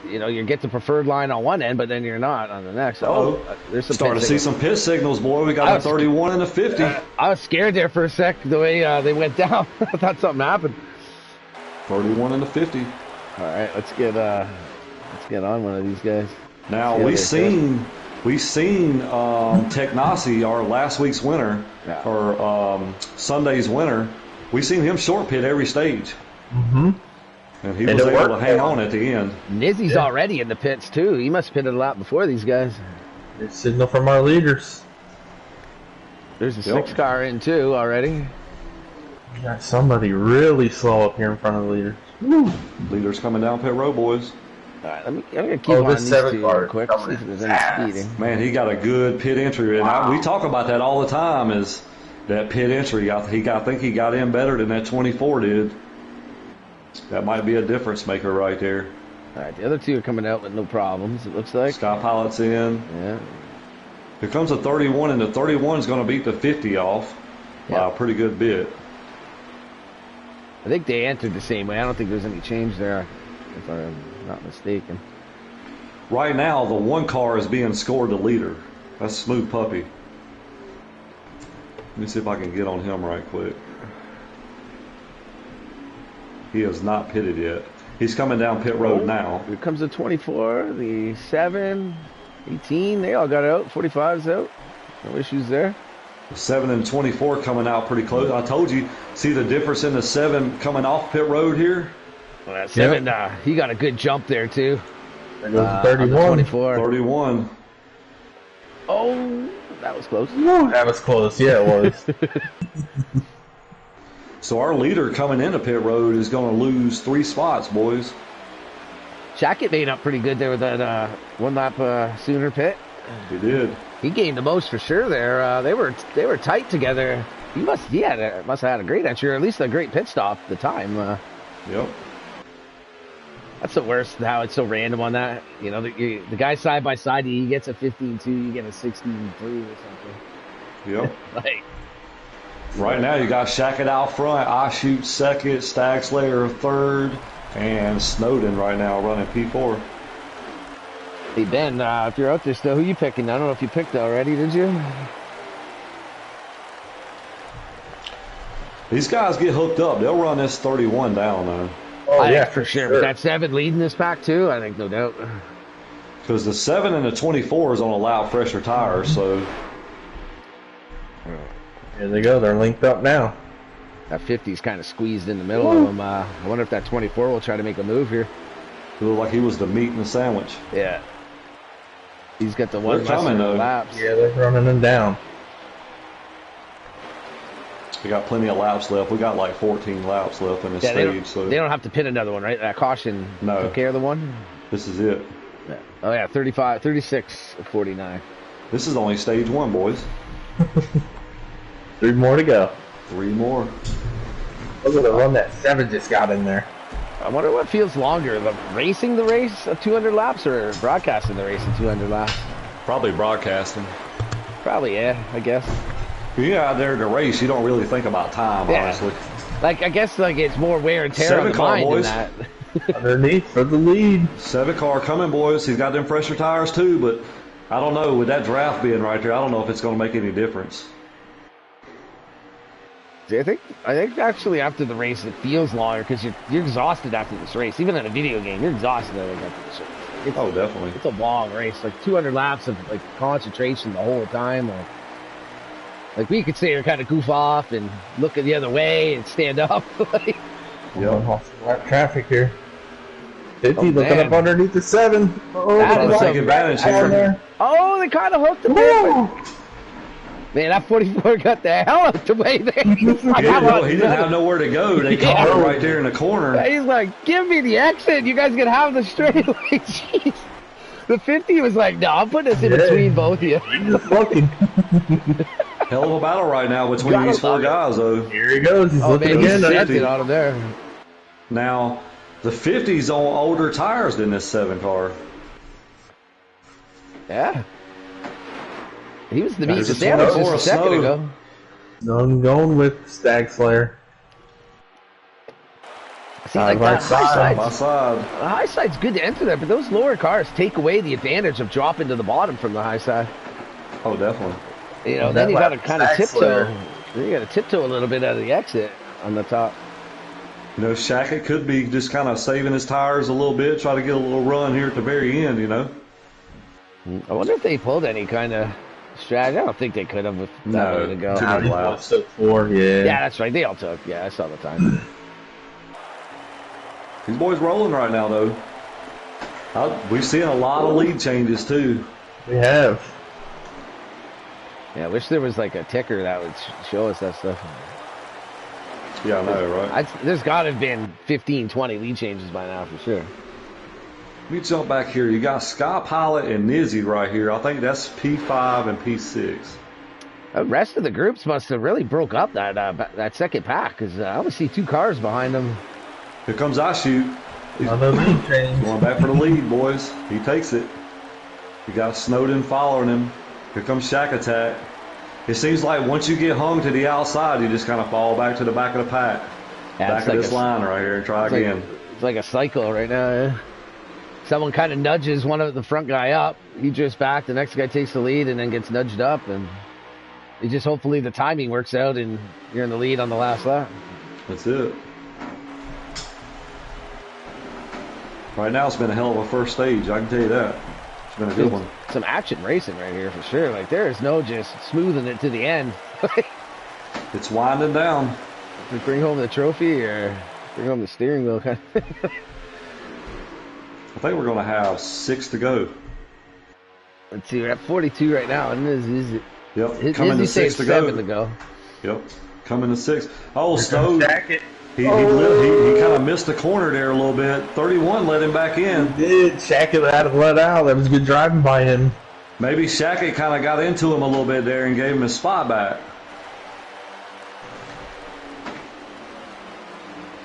you know, you get the preferred line on one end, but then you're not on the next. There's some Starting to see some pit signals, boy. We got a 31 and a 50. I was scared there for a sec the way they went down. I thought something happened. 31 and a 50. All right, let's get on one of these guys. Now we seen Technasi, our last week's winner, or Sunday's winner. We seen him short pit every stage. Mm-hmm. And he was able to hang on at the end. Nizzy's already in the pits too. He must have pitted a lot before these guys. It's signal from our leaders. There's a 6 car in too already. We got somebody really slow up here in front of the leaders. Woo. Leaders coming down pit row, boys. All right, I'm gonna keep on these 2 real quick. See if there's any speeding. Man, he got a good pit entry, and we talk about that all the time. Is that pit entry? I think he got in better than that 24 did. That might be a difference maker right there. All right, the other 2 are coming out with no problems. It looks like. Sky Pilot's in. Yeah. Here comes a 31, and the 31 is going to beat the 50 off by a pretty good bit. I think they entered the same way. I don't think there's any change there, if I'm not mistaken. Right now, the 1 car is being scored the leader. That's Smooth Puppy. Let me see if I can get on him right quick. He is not pitted yet. He's coming down pit road now. Here comes the 24, the 7, 18. They all got out. 45's out. No issues there. 7 and 24 coming out pretty close. I told you, see the difference in the 7 coming off pit road here? Well, that 7, he got a good jump there, too. There goes the 31. 24. 31. Oh, that was close. Woo, that was close. Yeah, it was. So our leader coming into pit road is going to lose 3 spots, boys. Shackett made up pretty good there with that 1 lap sooner pit. He did. He gained the most for sure there. They were tight together. He must have had a great entry, or at least a great pit stop at the time. Yep. That's the worst, how it's so random on that. You know, the guy side by side, he gets a 15-2, you get a 16-3 or something. Yep. Like, right now you got Shackett out front, I shoot second, Stag Slayer third, and Snowden right now running P4. hey, Ben, if you're out there still, who you picking? I don't know if you picked already, did you? These guys get hooked up. They'll run this 31 down, though. Oh, I yeah, think for sure. But that 7 leading this pack, too, I think, no doubt. Because the 7 and the 24 is on a loud fresher tires, so... Here they go. They're linked up now. That 50's kind of squeezed in the middle of them. I wonder if that 24 will try to make a move here. It looked like he was the meat in the sandwich. Yeah. He's got the 1 They're coming, though. laps. Yeah, they're running them down. We got plenty of laps left. We got like 14 laps left in this stage. They don't have to pit another one, right? That caution took care of the one? This is it. Yeah. Oh, yeah, 36 of 49. This is only stage 1, boys. 3 more to go. 3 more. Look at the run that 7 just got in there. I wonder what feels longer, racing the race of 200 laps or broadcasting the race of 200 laps? Probably broadcasting. Probably, yeah, I guess. When you're out there to race, you don't really think about time, honestly. Like, I guess like it's more wear and tear on the mind than that. Underneath for the lead. 7 car coming, boys. He's got them fresher tires, too, but I don't know. With that draft being right there, I don't know if it's going to make any difference. I think actually after the race it feels longer because you're exhausted after this race. Even in a video game, you're exhausted after this race. Oh, definitely. It's a long race, like 200 laps of like concentration the whole time. Like we could sit here and kind of goof off and look the other way and stand up. Like, Yeah, traffic here. 50 looking man. up underneath the 7. Oh, That is take advantage down here. there. oh, they kind of hooked him there. Man, that 44 got the hell out the way there. He's like, He didn't have nowhere to go. They caught him right there in the corner. He's like, give me the exit. You guys can have the straight. Like, jeez. The 50 was like, no, I'm putting this in between both of you. He's just looking. Hell of a battle right now between these 4 guys, though. Here he goes. He's Oh, looking man, he again. sent it out of there. Now, the 50's on older tires than this 7 car. Yeah. He was the meat There's of the a sandwich snow or just a a second snow. ago. No, I'm going with Stag Slayer. See, like right that side. My side. the high side's good to enter there, but those lower cars take away the advantage of dropping to the bottom from the high side. Oh, definitely. You know, That then you got to lap kind of Stag tiptoe. Slayer. Then you got to tiptoe a little bit out of the exit on the top. You know, Shackett could be just kind of saving his tires a little bit, try to get a little run here at the very end, you know? I wonder if they pulled any kind of strategy. I don't think they could have with that way to go. too many laps. So 4, yeah. Yeah, that's right. They all took. Yeah, I saw the time. These boys rolling right now, though. We've seen a lot of lead changes, too. We have. Yeah, I wish there was like a ticker that would show us that stuff. Yeah, I know, right? There's got to have been 15, 20 lead changes by now for sure. Let me jump back here. You got Sky Pilot and Nizzy right here. I think that's P5 and P6. The rest of the groups must have really broke up that second pack because I only see 2 cars behind them. Here comes I shoot. Another lead change. Going back for the lead, boys. He takes it. You got Snowden following him. Here comes Shack Attack. It seems like once you get hung to the outside, you just kind of fall back to the back of the pack. Yeah, Back of this line right here and try again. It's like a cycle right now. Yeah. Someone kind of nudges one of the front guy up. He drifts back. The next guy takes the lead and then gets nudged up. And it just hopefully the timing works out and you're in the lead on the last lap. That's it. Right now, it's been a hell of a first stage. I can tell you that. It's been a good one. some action racing right here for sure. Like there is no just smoothing it to the end. It's winding down. To bring home the trophy or bring home the steering wheel kind of thing. I think we're going to have 6 to go. Let's see, we're at 42 right now, and Yep, coming to 6 to go. 7 to go. Yep, coming to 6. Oh, Snow. Jacket. He kind of missed the corner there a little bit. 31 let him back in. He did. Shackett had to let out. That was good driving by him. Maybe Shackett kind of got into him a little bit there and gave him his spot back.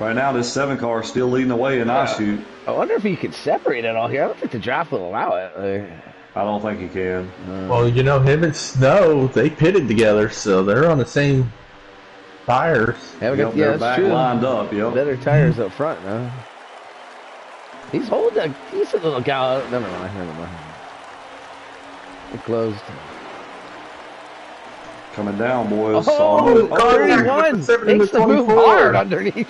Right now, this 7 car is still leading the way in shoot. I wonder if he could separate it all here. I don't think the draft will allow it. I don't think he can. Well, you know, him and Snow, they pitted together, so they're on the same tires. Yeah, They're back true. lined up. Yep. Better tires up front now. He's holding a decent little gal. Never mind. It closed. Coming down, boys. Oh, 31 With the 7 takes and the the move 24. hard underneath.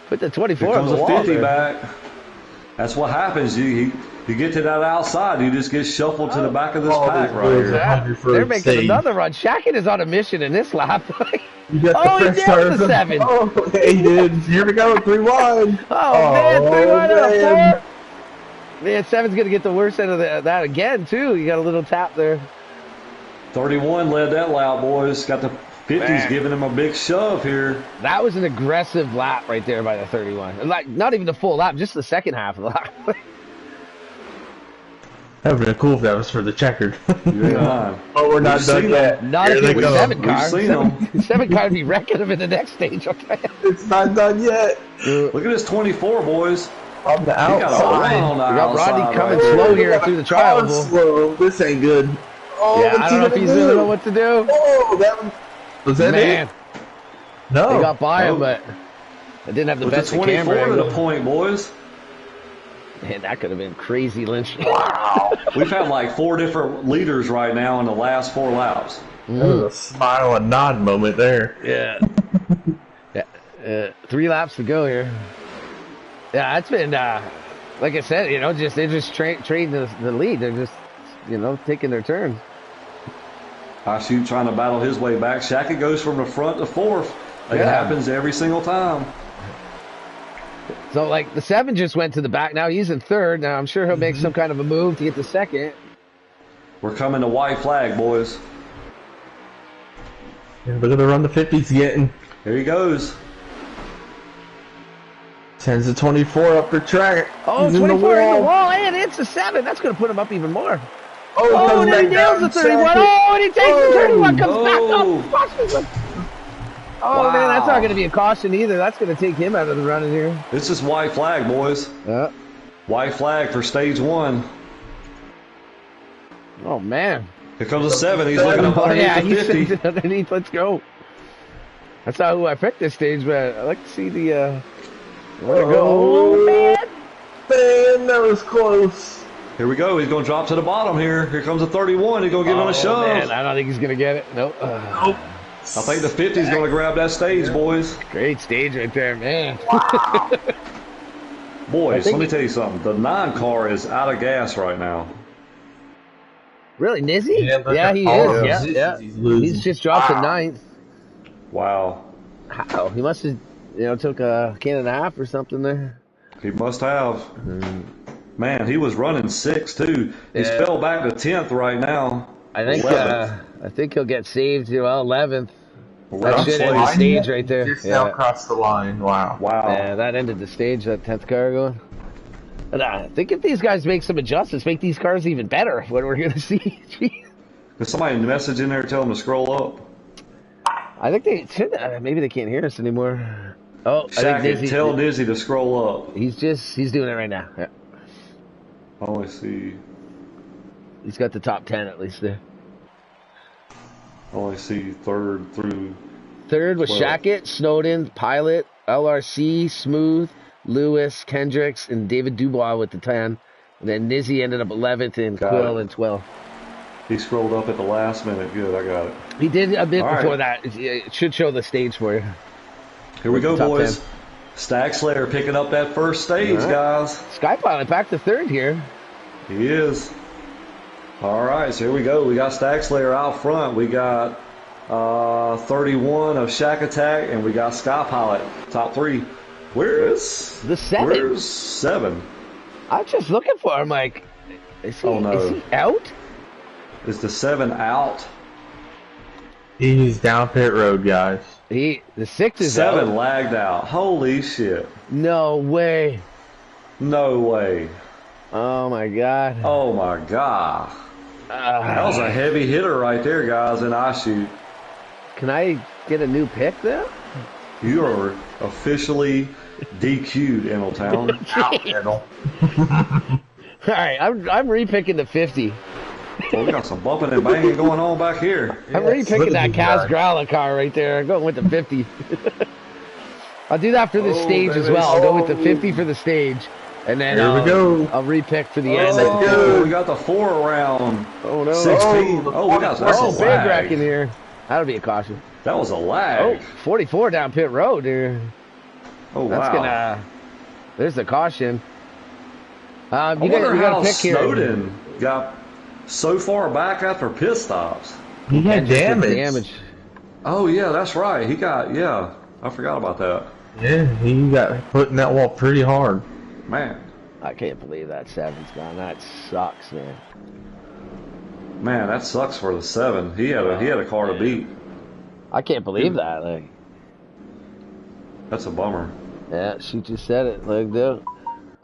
Put the 24 Here on comes the a wall 50 there. back. That's what happens. You get to that outside, you just get shuffled to the back of this pack right here. They're making another run. Shackett is on a mission in this lap. You got he the fresh nailed tires. the 7. Oh, yeah, he did. Here we go, 3 wide. Oh, man, 3 wide out of man. 4. Man, 7's going to get the worst end of that again, too. You got a little tap there. 31 led that lap, boys. Got the 50s Man. giving him a big shove here. That was an aggressive lap right there by the 31. Like, not even the full lap, just the second half of the lap. That would have been cool if that was for the checkered. Yeah. Oh, we're not We've done seen yet. Not Here if they it was go. 7 car. We've seen them. 7 car would be wrecking him in the next stage. Okay. It's not done yet. Look at this 24, boys. On the He got a outside. run on the We got outside Rodney coming right there. slow here through the trial. Car slow. This ain't good. Oh, Yeah, what's I he don't know if gonna he's do? going to know what to do. Oh, that was that Man, it? No. they got by him, Oh. but I didn't have the With the best 24 camera to the angle. point, boys. Man, that could have been crazy lynch. We've had like 4 different leaders right now in the last 4 laps. That was a smile and nod moment there. Yeah. 3 laps to go here. Yeah, it's been, like I said, they're just trading the lead. They're just, taking their turn. Shoot trying to battle his way back. Shackett goes from the front to 4th. It happens every single time. So, like, the 7 just went to the back. Now he's in 3rd. Now I'm sure he'll make some kind of a move to get the 2nd. We're coming to white flag, boys. Yeah, look at the run the 50's getting. Here he goes. Sends the 24 up the track. Oh, He's 24 in the wall, and it's a 7. That's going to put him up even more. Oh, And then he nails the 31. Oh, and he takes the 31, comes back up. Oh, man, that's not going to be a caution either. That's going to take him out of the running here. This is white flag, boys. Yeah. White flag for stage 1. Oh, man. Here comes a 7. He's looking up underneath the he's 50. sitting underneath. Let's go. That's not who I picked this stage, but I like to see the... Where to go? Oh, man. Man, that was close. Here we go. He's going to drop to the bottom here. Here comes a 31. He's going to give him a shove. Man, I don't think he's going to get it. Nope. Nope. I think the 50's going to grab that stage, boys. Great stage right there, man. Boys, let me tell you something. The 9 car is out of gas right now. Really, Nizzy? Yeah, he all is. the Yeah, positions yeah. he's losing. He's just dropped to 9th. Wow. How? He must have, took a can and a half or something there. He must have. Man, he was running 6th, too. He's Yeah. fell back to 10th right now. I think 11th. I think he'll get saved. 11th. That 11th should end the place. stage right there. Just now crossed the line. Wow. Wow. Yeah, that ended the stage. That 10th car going. And I think if these guys make some adjustments, make these cars even better, what we're going to see. Jeez. There's somebody message in there tell him to scroll up. I think they should. Maybe they can't hear us anymore. Oh, I think Shackett, tell Dizzy to scroll up. he's doing it right now. Yeah. I only see He's got the top 10 at least there. 3rd through. 3rd was 12. Shackett, Snowden, Pilot, LRC, Smooth, Lewis, Kendricks, and David Dubois with the 10. And then Nizzy ended up 11th and Got Quill it. in 12th. He scrolled up at the last minute. Good, I got it. He did a bit All right. before that. It should show the stage for you. Here we go, Top boys. 10. Stack Slayer picking up that first stage, All right. guys. Sky Pilot back to 3rd here. He is. All right, so here we go. We got Stack Slayer out front. We got 31 of Shack Attack, and we got Sky Pilot top 3. Where's the 7? Where's 7? I'm just looking for him. Like, is he, Oh, no. is he out? Is the 7 out? He's down pit road, guys. The 6 is 7 out. lagged out. Holy shit. No way. No way. Oh my god. Oh my god. That was a heavy hitter right there, guys, in I shoot. Can I get a new pick there? You are officially DQ'd, Ennelltown. Out, Ennell. All right, I'm repicking the 50. Well, we got some bumping and banging going on back here. I'm look repicking at that these Kaz guys. Growler car right there. I'm going with the 50. I'll do that for the Oh, stage as baby. well. I'll go with the 50 for the stage. And then Here we go. I'll repick for the end. Oh, we got the 4 around Oh, no. 16. Oh, we got that's Oh, a big lag. wreck in here. That'll be a caution. That was a Oh, lag. 44 down pit road, dude. Oh, That's wow. gonna. There's the caution. I You wonder got how a pick here. Snowden got so far back after pit stops. He got And just the damage. Oh, yeah, that's right. He got, yeah. I forgot about that. Yeah, he got put in that wall pretty hard. Man. I can't believe that 7's gone. That sucks, man. Man, that sucks for the 7. He had a car to beat. I can't believe that. Like, That's a bummer. yeah, she just said it. Like, dude.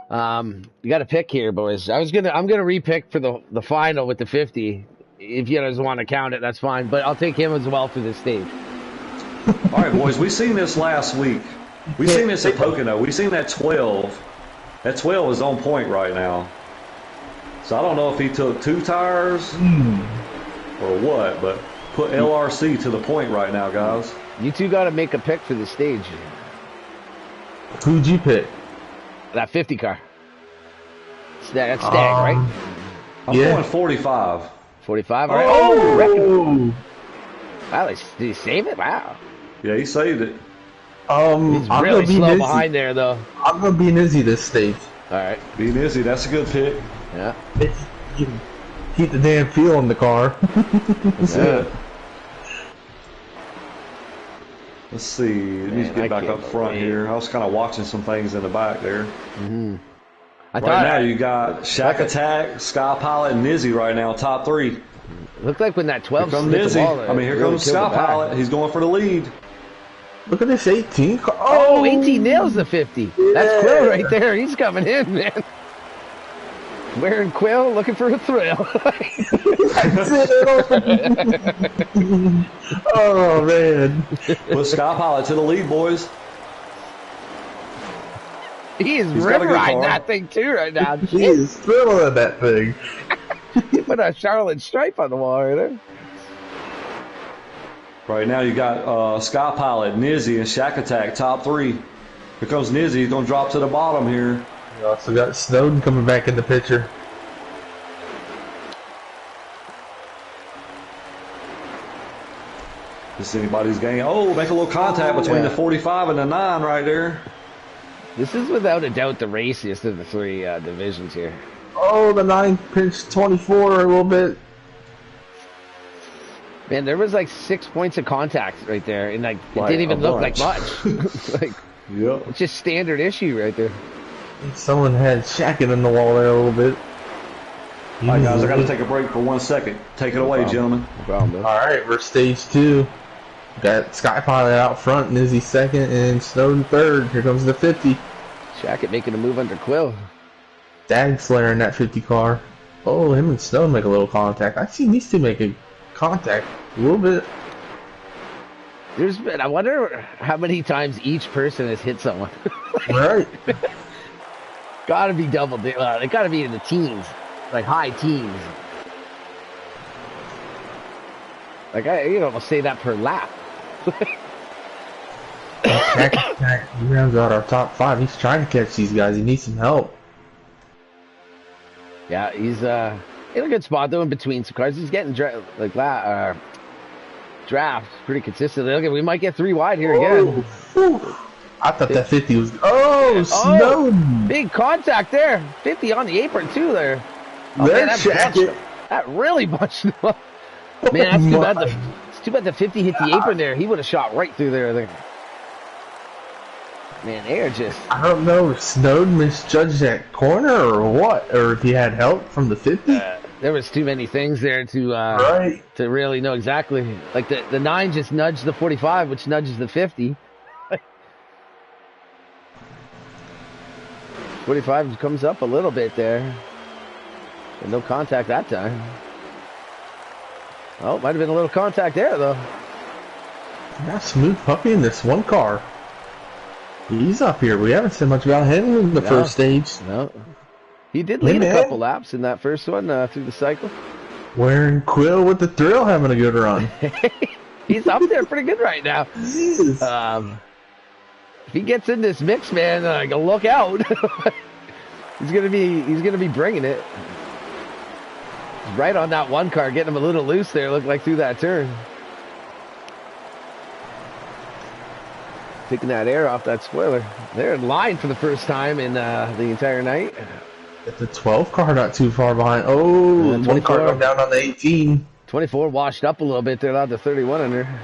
You got to pick here, boys. I'm gonna repick for the final with the 50. If you guys want to count it, that's fine. But I'll take him as well for this stage. All right, boys, we seen this last week. We seen this at Pocono. We seen that 12. That 12 is on point right now. So I don't know if he took 2 tires or what, but put LRC to the point right now, guys. You two got to make a pick for the stage. Who'd you pick? That 50 car. That's Stag, right? I'm Yeah. going 45. 45. All right. Oh, wrecking. Oh! Wow, did he save it? Wow. Yeah, he saved it. He's I'm really gonna be slow Nizzy. behind there, though. I'm gonna be Nizzy this stage. All right. Being Izzy, that's a good pick. Yeah. You can keep the damn feel in the car. That's Yeah. it. Let's see. Let me Man, get I back can't up front believe- here. I was kind of watching some things in the back there. I Right thought now, you got Shack Attack, Sky Pilot, and Nizzy right now, top 3. it looked like when that Here 12 comes hit the Nizzy. ball, I mean, here really comes killed Sky the back. Pilot. He's going for the lead. Look at this 18 car. Oh, 18 nails the 50. That's Quill right there. He's coming in, man. Wearing Quill, looking for a thrill. That's it. Oh man. Put Sky Pilot to the lead, boys. He is He's got a rip good riding car. that thing too right now. He is thrilling at that thing. He put a Charlotte stripe on the wall right there. Right now, you got Sky Pilot, Nizzy, and Shack Attack, top 3. Here comes Nizzy. He's going to drop to the bottom here. We also got Snowden coming back in the picture. This is anybody's game. Oh, make a little contact between yeah. the 45 and the 9 right there. This is without a doubt the raciest of the 3 divisions here. Oh, the 9 pinched 24 a little bit. Man, there was like 6 points of contact right there, and like it Like didn't even a look like bunch. much. Like Yep. it's just standard issue right there. Someone had Shacking in the wall there a little bit. All right, guys, I got to take a break for 1 second. Take it away, problem. gentlemen. No problem, man. Alright, we're stage 2. Got Sky Pilot out front, Nizzy second, and Snowden third. Here comes the 50. Shackett making a move under Quill. Dag Slayer in that 50 car. Oh, him and Snowden make a little contact. I've seen these two make a contact a little bit. There's been, I wonder how many times each person has hit someone. Right. Gotta be double. It gotta be in the teens, like high teens. Like you don't say that per lap. He rounds out our top 5. He's trying to catch these guys. He needs some help. Yeah, he's in a good spot though in between some cars. He's getting drafts pretty consistently. Look, we might get 3 wide here again. I thought that 50 was. Oh, Snowden! Big contact there. 50 on the apron too there. Oh, There's man, that Shackett. That really bunched him up. Man, that's too bad. It's too bad the 50 hit the apron there. He would have shot right through there. Man, they are just... I don't know if Snowd misjudged that corner or what, or if he had help from the 50. There was too many things there to really know exactly. Like the 9 just nudged the 45, which nudges the 50. 45 comes up a little bit there. And no contact that time. Oh, might have been a little contact there, though. Now Smooth Puppy in this one car. He's up here. We haven't said much about him in the first stage. No. He did lead a couple laps in that first one through the cycle. Wearing Quill with the Thrill having a good run. He's up there pretty good right now. Jesus. If he gets in this mix, man, look out. he's gonna be bringing it. He's right on that one car, getting him a little loose there. Looked like through that turn, taking that air off that spoiler. They're in line for the first time in the entire night. It's the 12 car not too far behind. Oh, one car come down on the 18. 24 washed up a little bit. They're allowed the 31 in there.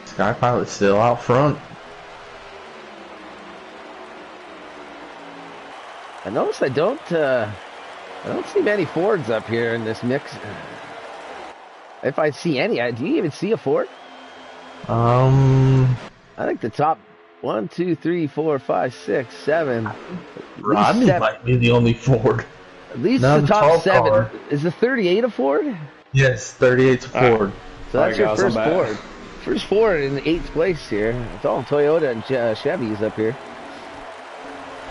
Sky Pilot's still out front. I noticed I don't see many Fords up here in this mix. If I see any, do you even see a Ford? I think the top 1, 2, 3, 4, 5, 6, 7. Rodney might be the only Ford. At least the top 7. Car. Is the 38 a Ford? Yes, 38's a Ford. So that's your first Ford. First Ford in 8th place here. It's all Toyota and Chevys up here.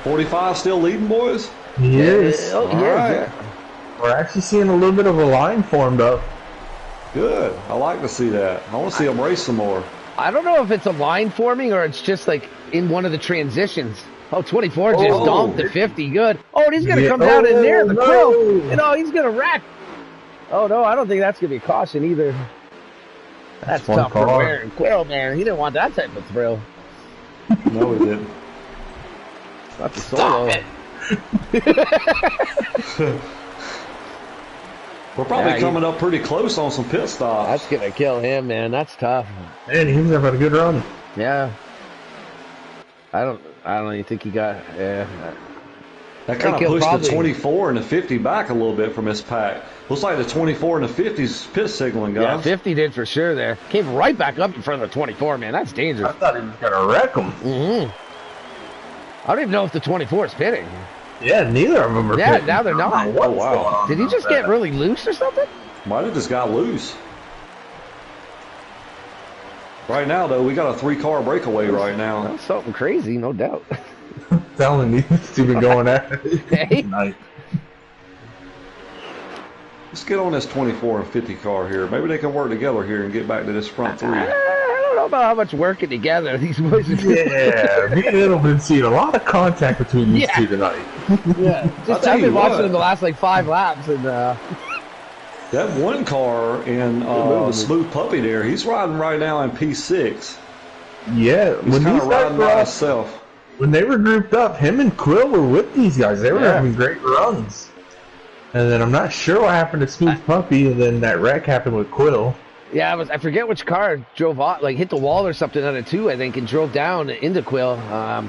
45 still leading, boys? He is. Oh, he is, yeah. We're actually seeing a little bit of a line formed up. Good. I like to see that. I want to see them race some more. I don't know if it's a line forming or it's just like in one of the transitions. Oh, 24 just donked the 50. Good. Oh, and he's going to come down in there. The Quill. You know, he's going to wreck. Oh, no, I don't think that's going to be a caution either. That's tough for wearing Quill, man. He didn't want that type of thrill. No, he didn't. Not the solo. We're probably coming up pretty close on some pit stops. That's going to kill him, man. That's tough. And he was having a good run. Yeah. I don't even think he got... That kind of pushed the 24 and the 50 back a little bit from his pack. Looks like the 24 and the 50's pit signaling, guys. Yeah, 50 did for sure there. Came right back up in front of the 24, man. That's dangerous. I thought he was going to wreck him. I don't even know if the 24 is pitting. Yeah, neither of them are pitting. Now they're not. Oh, wow. Did he just get really loose or something? Might have just got loose. Right now, though, we got a 3-car breakaway right now. That's something crazy, no doubt. Telling me he's been going at it. Hey. Let's get on this 24 and 50 car here. Maybe they can work together here and get back to this front 3. I don't know about how much working together these boys are doing. Yeah, me and Ed have been seeing a lot of contact between these two tonight. Yeah, I've been watching them the last like 5 laps, and that one car in Smooth Puppy there, he's riding right now in P6. Yeah, he's kind of riding by himself. When they were grouped up, him and Quill were with these guys. They were having great runs. And then I'm not sure what happened to Smooth Puppy, and then that wreck happened with Quill. Yeah, I forget which car drove off, like hit the wall or something on it too, I think, and drove down into Quill. I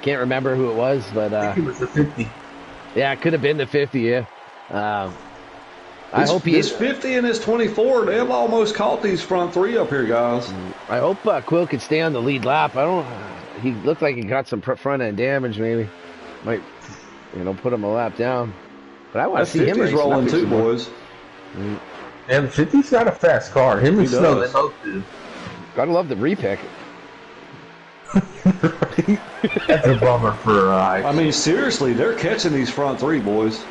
can't remember who it was, but I think it was the 50. Yeah, it could have been the 50. Yeah. I hope his 50 and his 24. They've almost caught these front 3 up here, guys. I hope Quill could stay on the lead lap. He looked like he got some front end damage. Maybe might, put him a lap down. But I want to see him rolling too, boys. And 50's got a fast car. Him and Snow, they both do. Gotta love the repick. That's a bummer for I mean, seriously, they're catching these front 3, boys.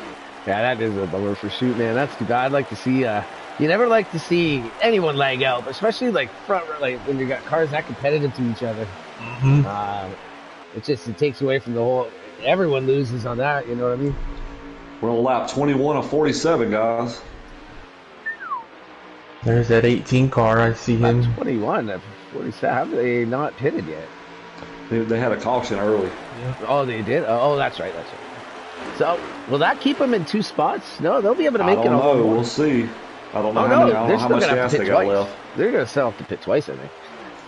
Yeah, that is a bummer for Shoot, man. That's too bad. I'd like to see. You never like to see anyone lag out, especially like when you got cars that competitive to each other. It takes away from the whole. Everyone loses on that. You know what I mean? We're on lap 21 of 47, guys. There's that 18 car. I see him. 21 of 47. Have they not pitted yet? They had a caution early. Oh, they did? Oh, that's right. That's right. So, will that keep them in 2 spots? No, they'll be able to make I it don't all know. one. We'll see. I don't know Oh, how, no, many, I don't they're know how still much going to have gas to they pit got twice. left. They're going to sell off the pit twice, I think.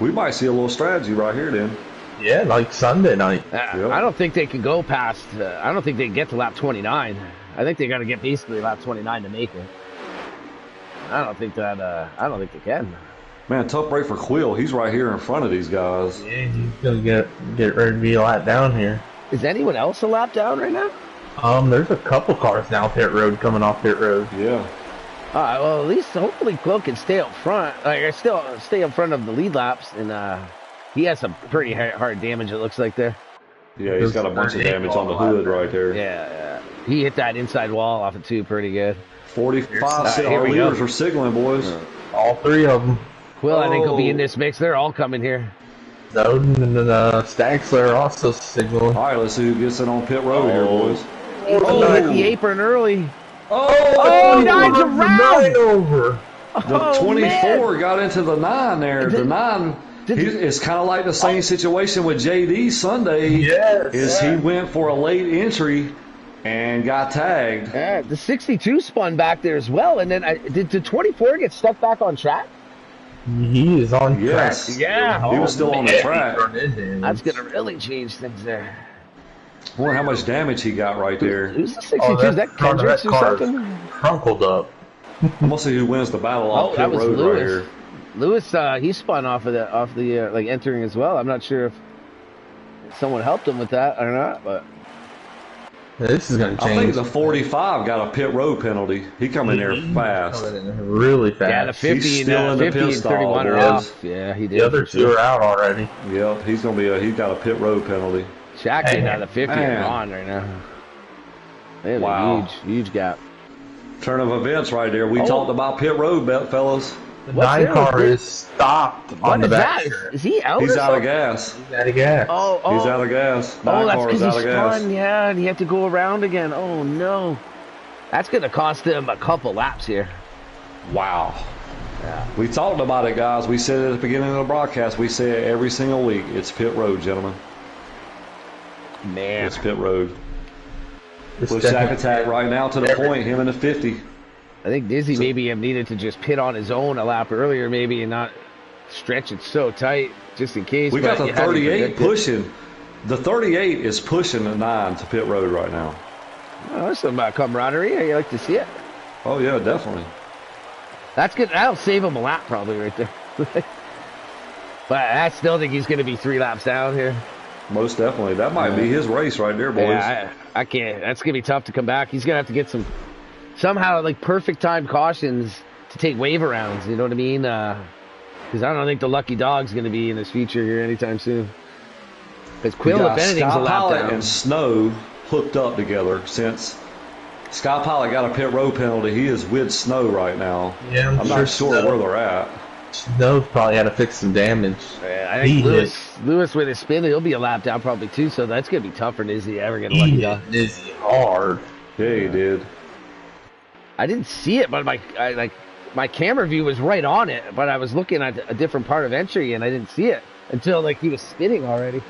We might see a little strategy right here then. Yeah, like Sunday night. Yep. I don't think they can go past. I don't think they can get to lap 29. I think they got to get basically lap 29 to make it. I don't think that. I don't think they can. Man, tough break for Quill. He's right here in front of these guys. Yeah, he's gonna get ready to be a lap down here. Is anyone else a lap down right now? There's a couple cars now pit road coming off pit road. Yeah. Well, at least hopefully Quill can stay up front. Like, I still stay up front of the lead laps, and he has some pretty hard damage. It looks like there. Yeah, he's got a bunch of damage on the hood right there. Yeah. He hit that inside wall off of 2 pretty good. 45. Here Our we leaders go. are signaling, boys. All 3 of them. Quill, I think, will be in this mix. They're all coming here. Snowden and Stagsler are also signaling. All right, let's see who gets in on pit road here, boys. Oh, hit the apron early. Oh, nine's around. 9 over. The 24 got into the 9 there. The 9, it's kind of like the same situation with JD Sunday. Yes. Is he went for a late entry and got tagged. Yeah, the 62 spun back there as well. And then did the 24 get stuck back on track? He is on Yes. track. Yeah. He was still on the track. That's going to really change things there. I wonder how much damage he got right there. Who's the 62? Is that Kendricks or something? Crunkled up. I'm gonna see who wins the battle off that pit was road Lewis. right here. Lewis, he spun off the like entering as well. I'm not sure if someone helped him with that or not, but This is going to I think change. the 45 got a pit road penalty. He come in there fast. Coming in really fast. yeah, the 50 He's still in the 50 pit and stall, 31 are boys. off. Yeah, he did. The other for 2 sure. are out already. Yep, he's got a pit road penalty. Shaq getting out of 50 Man. and on right now. They have Wow. a huge gap. Turn of events right there. We Oh. talked about pit road, fellas. The What's 9 there? car is stopped What on the is back. that? Is he out? He's or out of something? gas. He's out of gas. Oh, He's out of gas. Oh, that's NASCAR because is he out of gas. spun. Yeah, and he had to go around again. Oh no, that's gonna cost him a couple laps here. Wow. Yeah. We talked about it, guys. We said it at the beginning of the broadcast. We say it every single week. It's pit road, gentlemen. Man, It's pit road. It's With Shack definitely- Attack right now to the point, him in the 50. I think Dizzy maybe have needed to just pit on his own a lap earlier, maybe, and not stretch it so tight just in case. We got but the you hadn't 38 predicted. pushing. The 38 is pushing the 9 to pit road right now. Oh, that's some camaraderie. You like to see it. Oh, yeah, definitely. That's good. That'll save him a lap probably right there. But I still think he's going to be 3 laps down here. Most definitely. That might be his race right there, boys. Yeah, I can't. That's going to be tough to come back. He's going to have to get somehow like perfect time cautions to take wave arounds. You know what I mean? Because I don't think the lucky dog's going to be in his future here anytime soon. Because Quill, if anything's a lap Pilot down. and Snow hooked up together since Sky Pilot got a pit road penalty. He is with Snow right now. Yeah, I'm not sure Snow- where they're at. Snow probably had to fix some damage. Yeah, I think Lewis with his spin, he'll be a lap down probably too. So that's going to be tough for Nizzy to ever get a lucky He dog. hit Nizzy hard. Yeah, he did. I didn't see it, but my camera view was right on it. But I was looking at a different part of entry, and I didn't see it until like he was spinning already.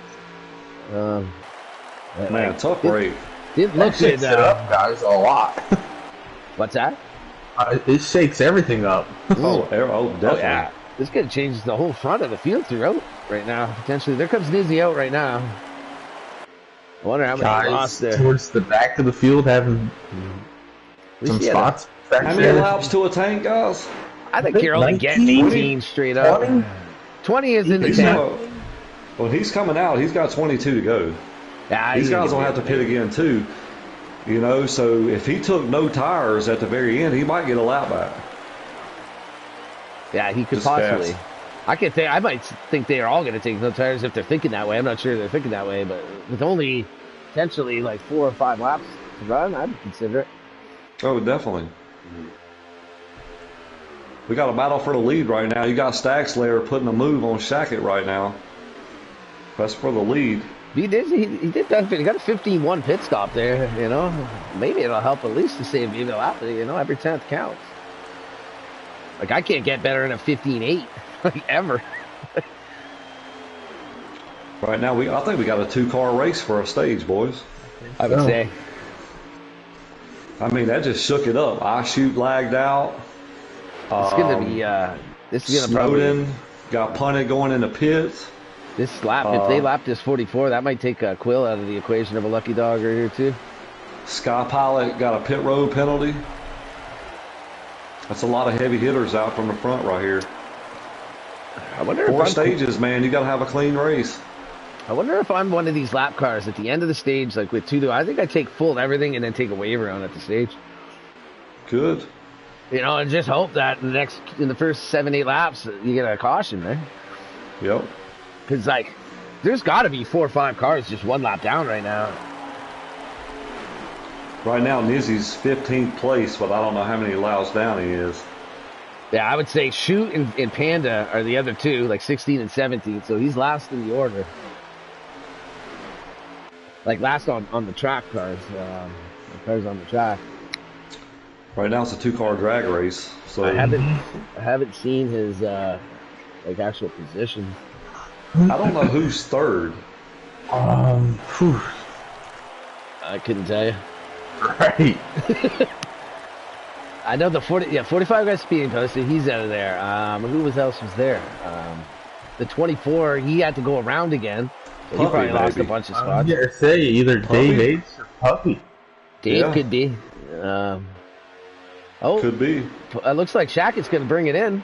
Man, tough break. Didn't look That good. shakes it up, guys, a lot. What's that? It shakes everything up. Oh, definitely. Oh, yeah. This could change the whole front of the field throughout right now, potentially. There comes Nizzy out right now. I wonder how many Guys lost there. towards the back of the field having At least some he had spots. How many laps to a tank, guys? I think you're only getting 19, 18 straight up. 20? 20 is in the He's tank. not- When he's coming out, he's got 22 to go. Yeah, These he's guys gonna will have to get pit it. again too. You know, so if he took no tires at the very end, he might get a lap back. Yeah, he could Just possibly. fast. I might think they are all going to take no tires if they're thinking that way. I'm not sure they're thinking that way, but with only potentially like 4 or 5 laps to run, I'd consider it. Oh, definitely. We got a battle for the lead right now. You got Stagslayer putting a move on Shackett right now. That's for the lead. He did benefit. He got a 15-1 pit stop there, you know. Maybe it'll help at least to save maybe a lap, you know. Every 10th counts. Like, I can't get better than a 15-8, like, ever. Right now, I think we got a 2-car race for a stage, boys. I would say. I mean, that just shook it up. I shoot lagged out. It's going to be, this is going to Snowden got punted going into pits. This lap, if they lap this 44, that might take Quill out of the equation of a lucky dog right here, too. Sky Pilot got a pit road penalty. That's a lot of heavy hitters out from the front right here. I wonder 4 stages, man. You got to have a clean race. I wonder if I'm one of these lap cars at the end of the stage, like with 2 I think I take full everything and then take a waiver on at the stage. Good. You know, and just hope that in the first 7-8 laps you get a caution, right? Yep. Because like, there's got to be 4 or 5 cars just 1 lap down right now. Right now, Nizzy's 15th place, but I don't know how many laps down he is. Yeah, I would say Shoot and Panda are the other 2, like 16 and 17. So he's last in the order. Like last on the track cars, the cars on the track. Right now it's a 2-car drag race. So I haven't seen his like actual position. I don't know who's third. Whew. I couldn't tell you. Right. I know the 45 got speeding posted. He's out of there. Who else was there? The 24, he had to go around again. So he probably lost a bunch of spots. I say either Dave Ace or Puppy. Dave could be. Could be. It looks like Shackett's going to bring it in.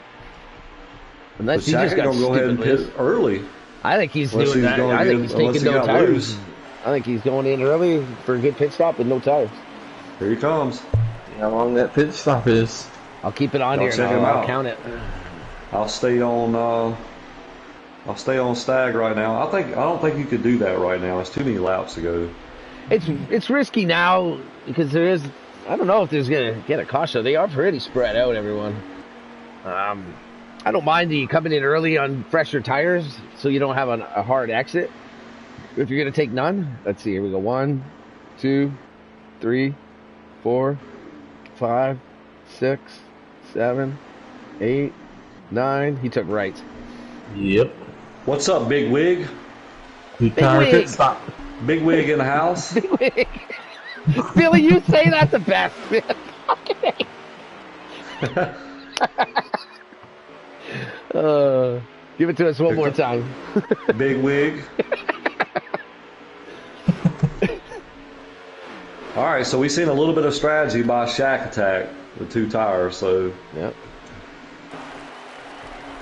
Unless he just got gonna go ahead and pit early. I think he's doing that. I think he's taking no tires. Loose. I think he's going in early for a good pit stop with no tires. Here he comes. See how long that pit stop is. I'll keep it on here. Check him I'll out. count it. I'll stay on Stag right now. I don't think you could do that right now. It's too many laps to go. It's risky now because there is. I don't know if there's gonna get a caution. They are pretty spread out, everyone. I don't mind the coming in early on fresher tires, so you don't have a hard exit. If you're gonna take none, let's see. Here we go. 1, 2, 3, 4, 5, 6, 7, 8, 9. He took right. Yep. What's up, Big Wig? Big pit stop. Big Wig in the house. Big Wig. Billy, you say that the best. Okay. Give it to us one more time. Big Wig. All right, so we've seen a little bit of strategy by Shack Attack with 2 tires. So Yep.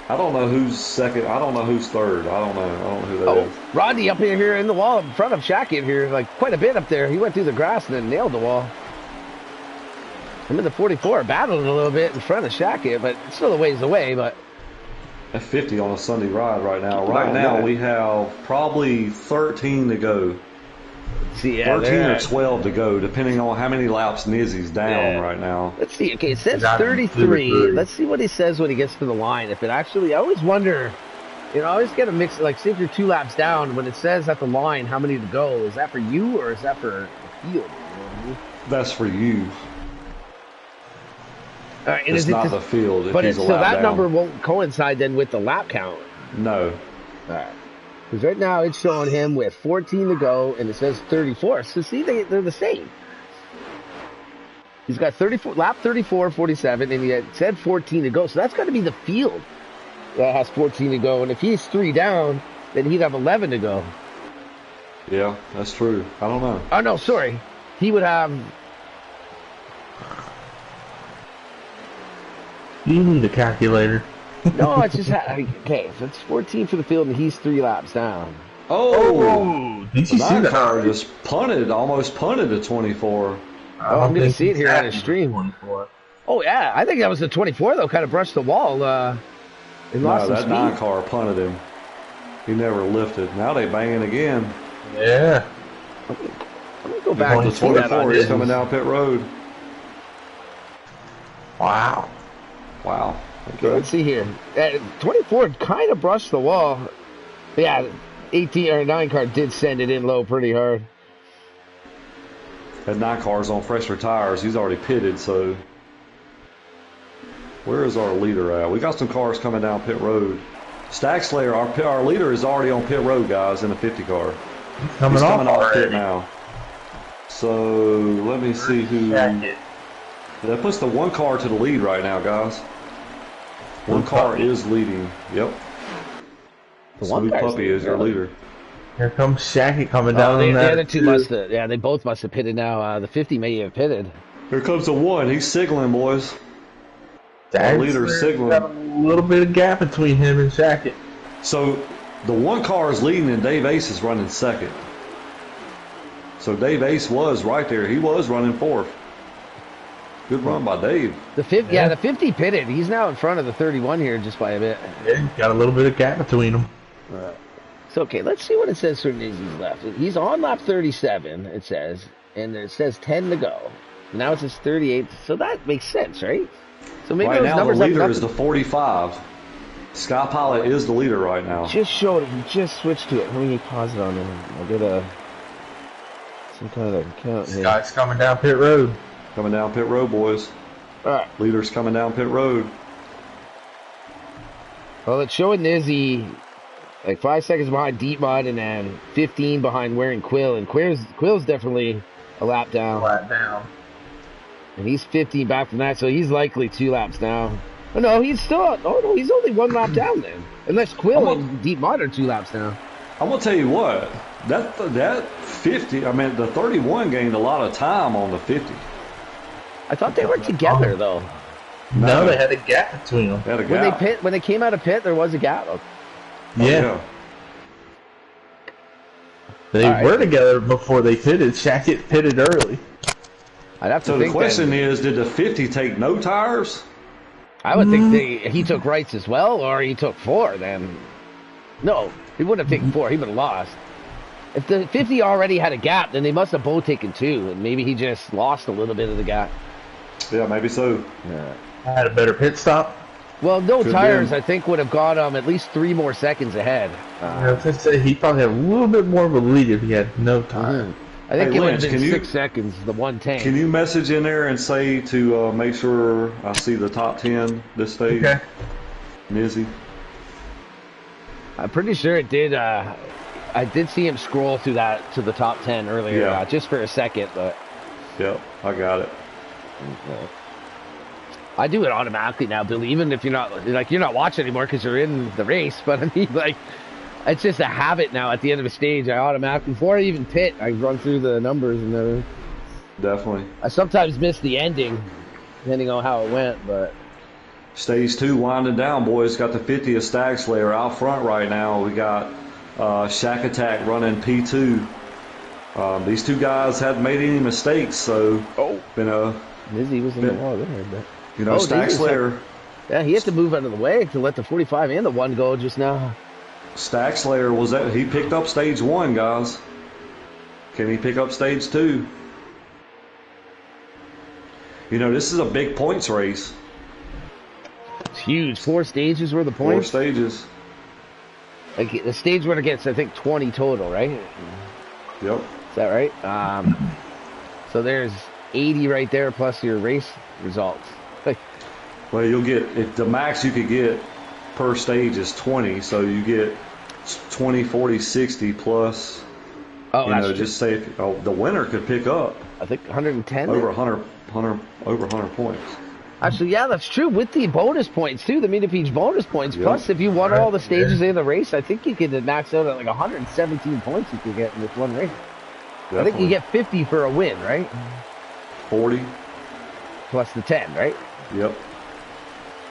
I don't know who's second. I don't know who's third. I don't know who that is. Rodney up here in the wall in front of Shack in here, like quite a bit up there. He went through the grass and then nailed the wall. I'm in the 44, battling a little bit in front of Shack here, but it's still a ways away. But F50 on a Sunday ride right now. Right now we have probably 13 to go. see, 13 or 12 to go, depending on how many laps Nizzy's down right now. Let's see. Okay, it says 33. Let's see what he says when he gets to the line. If it actually, I always wonder, I always get a mix. Like, see if you're 2 laps down, when it says at the line how many to go, is that for you or is that for the field? You know what I mean? That's for you. All right, and it's not the field. If but he's a so lap that down. number won't coincide then with the lap count. No. All right. Because right now it's showing him with 14 to go, and it says 34. So see, they're the same. He's got 34, lap 34, 47, and he said 14 to go. So that's got to be the field that has 14 to go. And if he's 3 down, then he'd have 11 to go. Yeah, that's true. I don't know. Oh, no, sorry. He would have... You need a calculator. No, it's just... okay, so it's 14 for the field, and he's 3 laps down. Oh! Did you see that? Car just almost punted a 24. Oh, I'm going to see it here on the stream. 24. Oh, yeah. I think that was the 24, though. Kind of brushed the wall. And lost some that speed. 9 car punted him. He never lifted. Now they banging again. Yeah. Let me go back The and see that 24 on is this. coming down pit road. Wow. Wow. Okay, let's see here. 24 kind of brushed the wall. Yeah, 18 or 9 car did send it in low pretty hard. That 9 car's on fresher tires. He's already pitted, so where is our leader at? We got some cars coming down pit road. Stack Slayer, our leader is already on pit road, guys, in the 50 car. He's coming He's off coming off already. pit now. So let me see who. Jacket. That puts the one car to the lead right now, guys. One car is leading. Yep. The one Smooth guy's Puppy is your leader. Here comes Shackett coming down. The that other two must have. Yeah, they both must have pitted now. The 50 may have pitted. Here comes the one. He's signaling, boys. Our leader's signaling. Got a little bit of gap between him and Shackett. So the one car is leading and Dave Ace is running second. So Dave Ace was right there. He was running fourth. Good run by Dave. The 50, yeah, the 50 pitted. He's now in front of the 31 here just by a bit. Yeah, got a little bit of gap between them. So, okay, let's see what it says for Nizzy's left. He's on lap 37, it says, and it says 10 to go. Now it says 38, so that makes sense, right? So maybe Right those now the numbers leader have is the 45. Sky Pilot is the leader right now. just showed it. He just switched to it. Let me pause it on him. I'll get some kind of count This here. guy's coming down pit road. Coming down pit road, boys. All right. Leader's coming down pit road. Well, it's showing Nizzy like 5 seconds behind Deep Mud and then 15 behind Wearing Quill. And Quill's definitely a lap down. Flat down. And he's 15 back from that, so he's likely 2 laps now. Oh, no, he's still. Oh, no, he's only 1 lap down then. Unless Quill and Deep Mud are 2 laps down. I'm going to tell you what. That 50, I mean, the 31 gained a lot of time on the 50. I thought they were together, though. No, they had a gap between them. They had a gap. When they came out of pit, there was a gap. Yeah. They were together before they pitted. Shackett pitted early. I'd have to So think the question then, is, did the 50 take no tires? I would think he took rights as well, or he took 4 then. No, he wouldn't have taken 4. He would have lost. If the 50 already had a gap, then they must have both taken 2, and maybe he just lost a little bit of the gap. Yeah, maybe so. Yeah. Had a better pit stop. Well, no Could tires, be. I think, would have got him at least 3 more seconds ahead. I was going to say, he probably had a little bit more of a lead if he had no time. I think Hey, it would have Lynch, been can you- 6 seconds, the 110. Can you message in there and say to make sure I see the top 10 this stage? Okay. Nizzy? I'm pretty sure it did. I did see him scroll through that to the top 10 earlier, Yeah. just for a second, but Yep, I got it. I do it automatically now, Billy. Even if you're not watching anymore because you're in the race, but I mean, like, it's just a habit now. At the end of a stage, I automatically, before I even pit, I run through the numbers and everything. Definitely. I sometimes miss the ending, depending on how it went, but. Stage 2 winding down, boys. Got the 50 of Stag Slayer out front right now. We got Shack Attack running P2. These two guys hadn't made any mistakes, so been a Nizzy was in the wall there, but. Stag Nizzy, Slayer. Yeah, he had to move out of the way to let the 45 and the 1 go just now. Stag Slayer he picked up stage 1, guys. Can he pick up stage 2? This is a big points race. It's huge. 4 stages worth of 4 points. stages. Like the stage winner gets, I think, 20 total, right? Yep. Is that right? So there's 80 right there plus your race results. Well, you'll get, if the max you could get per stage is 20, so you get 20, 40, 60 plus. Oh, that's true. Just say the winner could pick up I think 110. over 100 points. Actually, yeah, that's true. With the bonus points too, the meet up each bonus points. Plus, if you won all the stages in the race, I think you could max out at like 117 points you could get in this one race. Definitely. I think you get 50 for a win, right? 40. Plus the 10, right? Yep.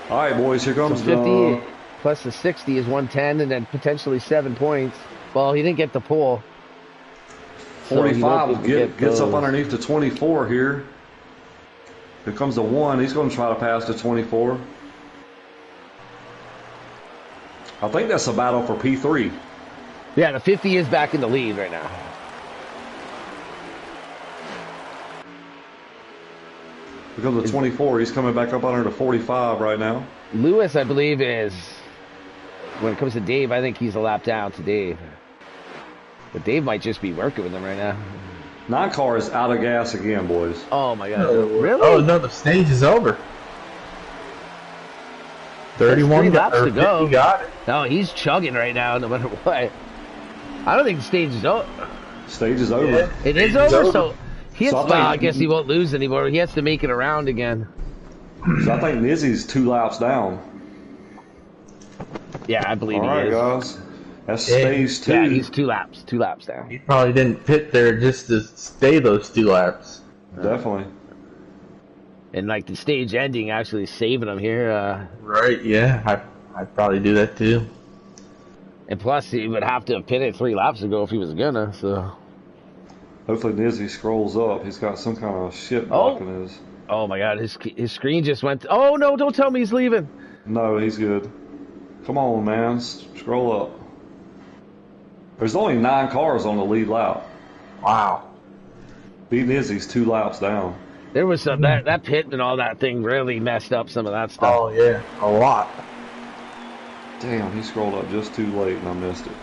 All right, boys, here comes So 50 plus the 60 is 110, and then potentially 7 points. Well, he didn't get the pole. So he 45 won't gets up those. underneath the 24 here. Here comes the 1. He's going to try to pass the 24. I think that's a battle for P3. Yeah, the 50 is back in the lead right now. Here comes the 24. He's coming back up under the 45 right now. Lewis, I believe, is, when it comes to Dave, I think he's a lap down to Dave. But Dave might just be working with him right now. 9 car is out of gas again, boys. Oh, my God. Really? Oh, no, the stage is over. 31 3 laps to go. He got it. No, he's chugging right now, no matter what. I don't think the stage is over. Stage is over. Yeah. It is over, so I guess he won't lose anymore. He has to make it around again. So I think Nizzy's 2 laps down. Yeah, I believe All right, he is. guys. That's stage 2. Yeah, he's 2 laps down. He probably didn't pit there just to stay those 2 laps. Definitely. And like the stage ending actually saving him here. Right, yeah. I'd probably do that too. And plus, he would have to have pitted 3 laps ago if he was gonna, so. Hopefully Nizzy scrolls up. He's got some kind of shit blocking his. Oh my god, his screen just went. Oh no, don't tell me he's leaving. No, he's good. Come on, man. Scroll up. There's only 9 cars on the lead lap. Wow. B Nizzy's 2 laps down. There was some that pit and all that thing really messed up some of that stuff. Oh yeah, a lot. Damn, he scrolled up just too late and I missed it.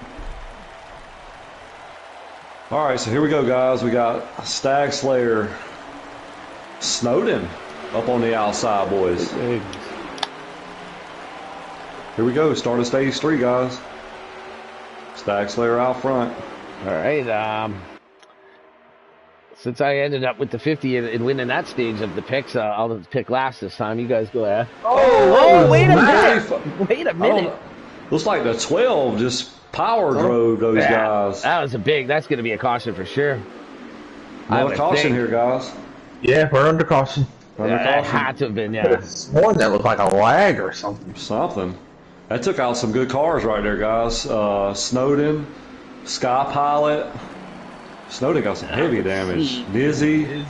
Alright, so here we go, guys. We got Stag Slayer Snowden up on the outside, boys. Here we go. Start of stage 3, guys. Stag Slayer out front. All right. Since I ended up with the 50 and winning that stage of the picks, I'll pick last this time. You guys go ahead. Oh, wait a minute. Wait a minute. Looks like the 12 just power drove those guys. That's going to be a caution for sure. No caution here, guys. Yeah, we're under caution. That had to have been, yeah. One that looked like a lag or something. Something. That took out some good cars right there, guys. Snowden, Sky Pilot. Snowden got some heavy damage. Nizzy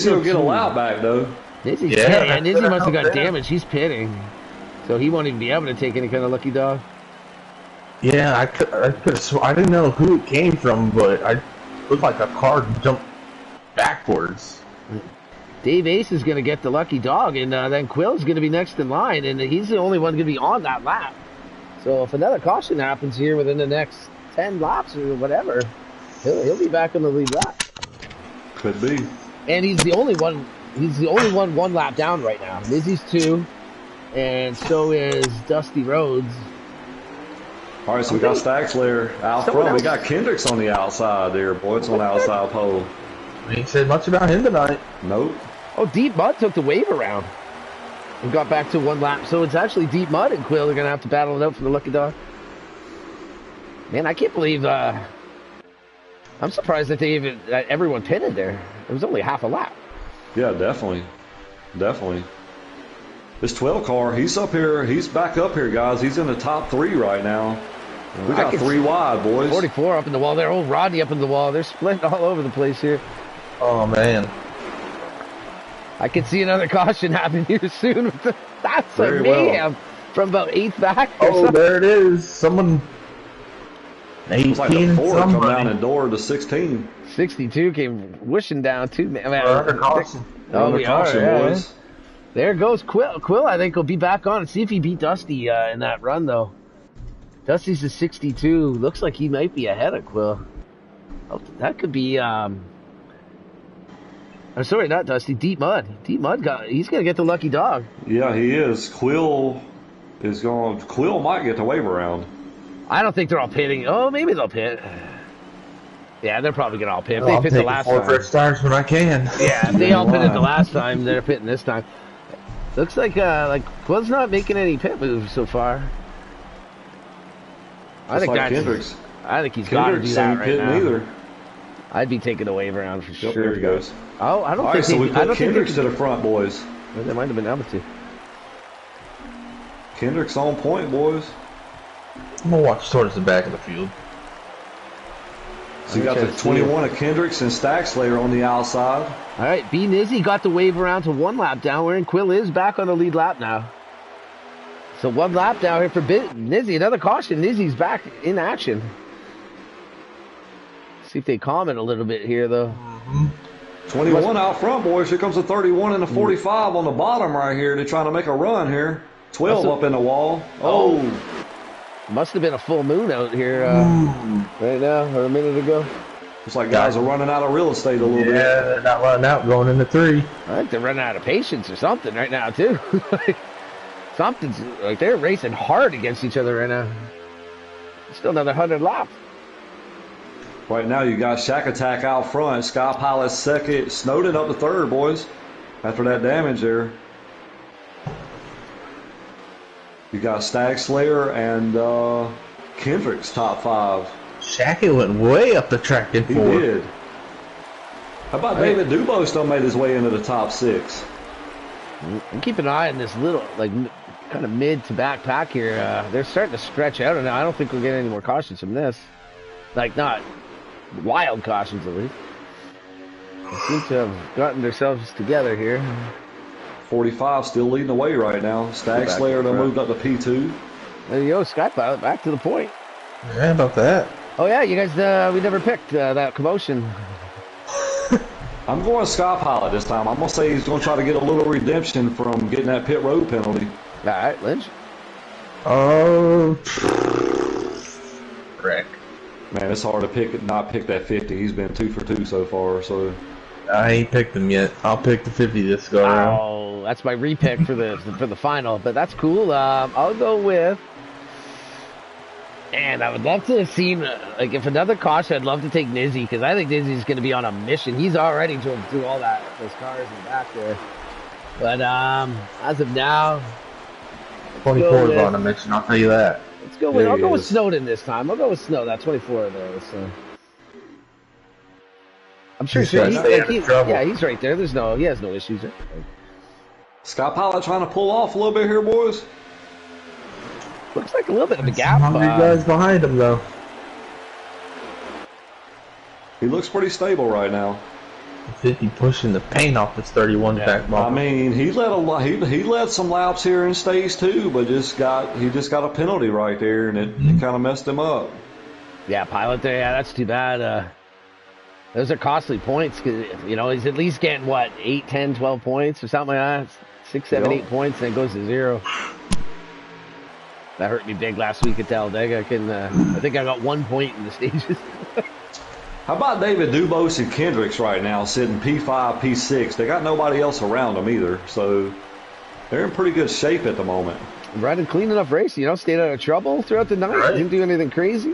will get a lap back, though. Nizzy must have got damaged. He's pitting. So he won't even be able to take any kind of lucky dog. Yeah, I didn't know who it came from, but it looked like a car jumped backwards. Dave Ace is going to get the lucky dog, and then Quill's going to be next in line, and he's the only one going to be on that lap. So if another caution happens here within the next 10 laps or whatever, he'll be back on the lead lap. Could be. And he's the only one. He's the only one lap down right now. Nizzy's 2, and so is Dusty Rhodes. All right, so we got Stag Slayer out front. We got Kendricks on the outside there, boy. It's on the outside pole. We ain't said much about him tonight. Nope. Oh, Deep Mud took the wave around and got back to 1 lap. So it's actually Deep Mud and Quill are going to have to battle it out for the lucky dog. Man, I can't believe. I'm surprised that everyone pitted there. It was only half a lap. Yeah, definitely. This 12 car, he's up here. He's back up here, guys. He's in the top 3 right now. We got 3 wide, boys. 44 up in the wall there. Oh, Rodney up in the wall. They're splitting all over the place here. Oh, man. I can see another caution happen here soon. That's a mayhem from about 8th back. Oh, there it is. Someone. 18. It's like the 4 come down and door to 16. 62 came whooshing down too. Man, under caution. Oh, we are, boys. Yeah. There goes Quill. Quill, I think, will be back on and see if he beat Dusty in that run, though. Dusty's a 62. Looks like he might be ahead of Quill. Oh, that could be. I'm sorry, not Dusty. Deep Mud. He's gonna get the lucky dog. Yeah, he is. Quill might get the wave around. I don't think they're all pitting. Oh, maybe they'll pit. Yeah, they're probably gonna all pit. If they pit the last time. 4 first stars when I can. Yeah, if they all pitted the last time, they're pitting this time. Looks like Quill's not making any pit moves so far. I think he's got to do that right now. Either. I'd be taking the wave around for sure. There he goes. Oh, I don't think so we put Kendricks to the front, boys. Well, they might have been able to. Kendricks on point, boys. I'm going to watch towards the back of the field. So you got the 21 of Kendricks and Stag Slayer on the outside. All right, B Nizzy got the wave around to 1 lap down, where Quill is back on the lead lap now. So 1 lap down here for Nizzy. Another caution. Nizzy's back in action. See if they comment a little bit here, though. 21 out front, boys. Here comes the 31 and the 45 on the bottom right here. They're trying to make a run here. 12 up in the wall. Oh. Must have been a full moon out here right now, or a minute ago. Looks like guys are running out of real estate a little bit. Yeah, they're not running out, going into 3. I think they're running out of patience or something right now, too. something's like they're racing hard against each other right now. Still another 100 laps. Right now, you got Shack Attack out front. Sky Pilot second. Snowden up to third, boys. After that damage there. You got Stag Slayer and Kendrick's top 5. Shackett went way up the track in He fourth. did. How about David Dubose still made his way into the top 6? And keep an eye on this little, like, kind of mid to back pack here. They're starting to stretch out, and I don't think we'll get any more cautions from this. Like, not wild cautions, at least. They seem to have gotten themselves together here. 45 still leading the way right now. Stag Slayer done moved up to P2. There you go, Skypilot, back to the point. Yeah, about that. Oh, yeah, you guys, we never picked that commotion. I'm going Sky Pilot this time. I'm going to say he's going to try to get a little redemption from getting that pit road penalty. All right, Lynch. Oh, Rick. Man, it's hard to not pick that 50. He's been 2 for 2 so far. So I ain't picked him yet. I'll pick the 50 this go around. Oh, that's my repick for the final, but that's cool. I'll go with. And I would love to have seen, like, if another caution, I'd love to take Nizzy, because I think Nizzy's going to be on a mission. He's already drove through all those cars in the back there. But as of now, 24 is on a mission, I'll tell you that. Let's go with. I'll go with Snowden this time. I'll go with Snow. That 24 there. So I'm sure he's right there. He has no issues there. Sky Pilot trying to pull off a little bit here, boys. Looks like a little bit of a gap. 100 guys behind him, though. He looks pretty stable right now. 50 pushing the paint off this 31 back bumper. I mean, he led some laps here in stage 2, but he just got a penalty right there, and it kind of messed him up. Yeah, Pilot there. Yeah, that's too bad. Those are costly points, because he's at least getting what 8, 10, 12 points or something like that. 6, 7, 8 points, and it goes to 0. That hurt me big last week at Talladega. I think I got 1 point in the stages. How about David Dubose and Kendricks right now sitting P5, P6? They got nobody else around them either, so they're in pretty good shape at the moment. Riding clean enough race, stayed out of trouble throughout the night. Right. Didn't do anything crazy.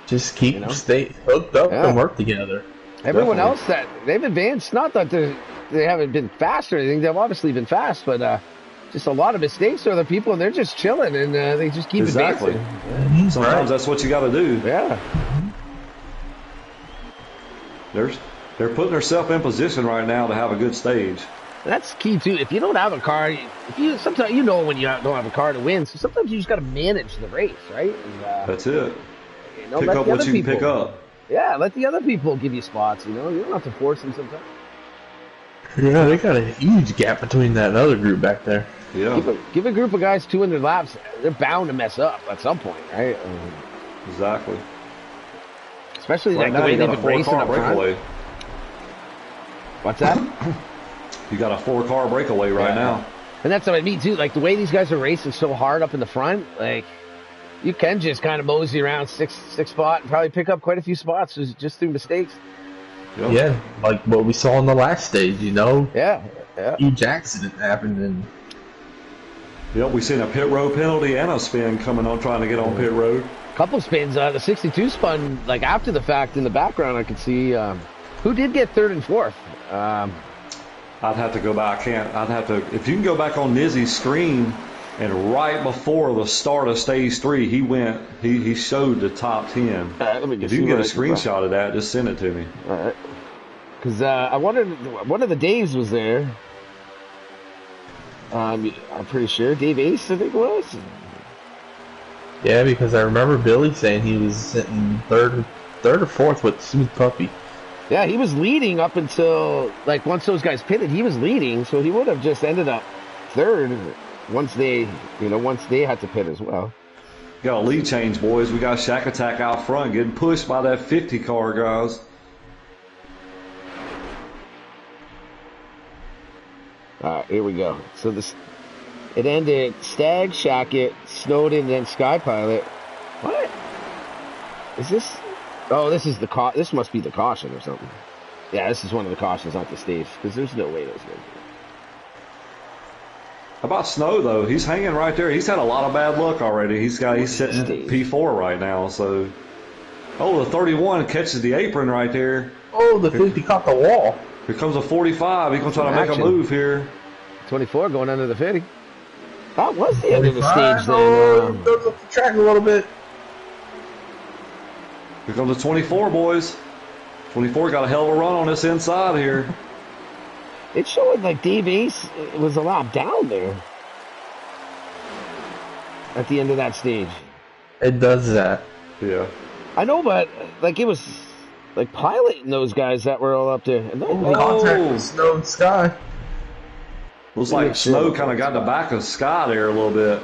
Just keep stay hooked up and work together. Everyone else that they've advanced, not that they haven't been fast or anything. They've obviously been fast, but just a lot of mistakes to other people, and they're just chilling, and they just keep advancing. Yeah. Sometimes that's what you got to do. Yeah. They're putting themselves in position right now to have a good stage. That's key too. If you don't have a car, sometimes when you don't have a car to win. So sometimes you just got to manage the race, right? And, that's it. Pick up what you can pick up. Yeah, let the other people give you spots. You don't have to force them sometimes. Yeah, they got a huge gap between that and other group back there. Yeah. Give a group of guys 200 laps. They're bound to mess up at some point, right? Exactly. Especially like the way they've been racing up front. What's that? You got a 4-car breakaway right now. And that's what I mean too. Like the way these guys are racing so hard up in the front, like you can just kind of mosey around six spot and probably pick up quite a few spots just through mistakes. Yep. Yeah, like what we saw in the last stage, Yeah. Huge accident happened, and we seen a pit road penalty and a spin coming on trying to get on pit road. Couple spins. The 62 spun like after the fact in the background. I could see who did get 3rd and 4th. I'd have to go back. If you can go back on Nizzy's screen, and right before the start of stage 3, he showed the top 10. If you can get a screenshot of that, just send it to me. All right. Because I wondered, one of the Daves was there. I'm pretty sure Dave Ace, I think it was. Yeah, because I remember Billy saying he was sitting third or 4th with Smooth Puppy. Yeah, he was leading up until once those guys pitted, he was leading, so he would have just ended up 3rd once they had to pit as well. Got a lead change, boys. We got Shack Attack out front getting pushed by that 50 car, guys. All right, here we go. So it ended Stag, Shackett, Snowden, and then Sky Pilot. What? Is this? Oh, this is this must be the caution or something. Yeah, this is one of the cautions, not the stage, because there's no way those guys. How about Snow though? He's hanging right there. He's had a lot of bad luck already. He's sitting at P4 right now. So, oh, the 31 catches the apron right there. Oh, the 50 caught the wall. Here comes a 45. He's gonna try to make a move here. 24 going under the 50. That was the end of the stage then. then. Goes up the track a little bit. Here comes the 24, boys. 24 got a hell of a run on this inside here. It showed like Dave Ace was a lap down there at the end of that stage. It does that. Yeah. I know, but like it was like piloting those guys that were all up there. And contact with Snow and Sky. Looks like Snow kind of got the back of Sky there a little bit.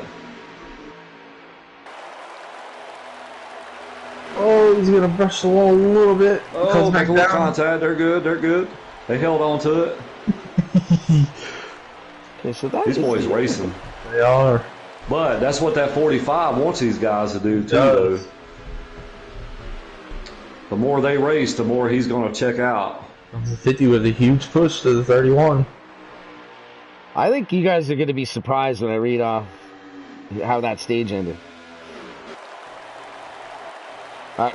Oh, he's going to brush the wall a little bit. Oh, make a little contact. They're good. They're good. They held on to it. Okay, so these boys racing. They are. But that's what that 45 wants these guys to do, too, though. The more they race, the more he's going to check out. The 50 with a huge push to the 31. I think you guys are going to be surprised when I read off how that stage ended.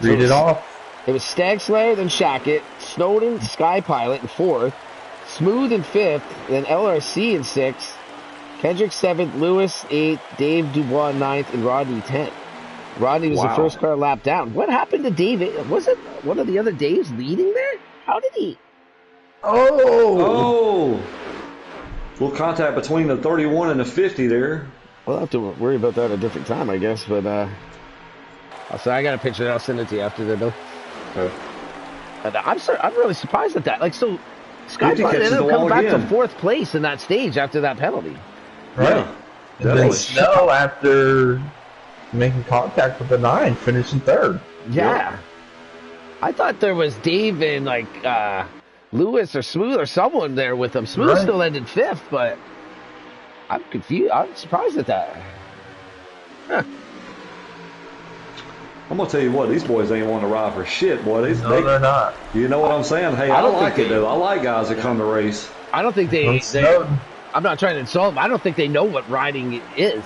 Read it off. It was Stag Slayer, then Shackett, Snowden, Sky Pilot in 4th, Smooth in 5th, then LRC in 6th, Kendrick 7th, Lewis 8th, Dave Dubois 9th, and Rodney 10th. Rodney was the first car lap down. What happened to Dave? Was it one of the other Daves leading there? How did he? Oh! Little contact between the 31 and the 50 there. We'll have to worry about that a different time, I guess. But so I got a picture. I'll send it to you after the bill. Okay. And I'm really surprised at that. Like, so Sky Pilot ended up coming back to 4th place in that stage after that penalty. Right. Yeah, and then Snow, after making contact with the 9, finishing 3rd. Yeah. Yep. I thought there was Dave and like Lewis or Smooth or someone there with him. Smooth still ended 5th, but I'm confused. I'm surprised at that. Huh. I'm going to tell you what, these boys ain't want to ride for shit, boy. They're not. You know what I'm saying? Hey, I like it, though. I like guys that come to race. I don't think they I'm not trying to insult them. I don't think they know what riding is.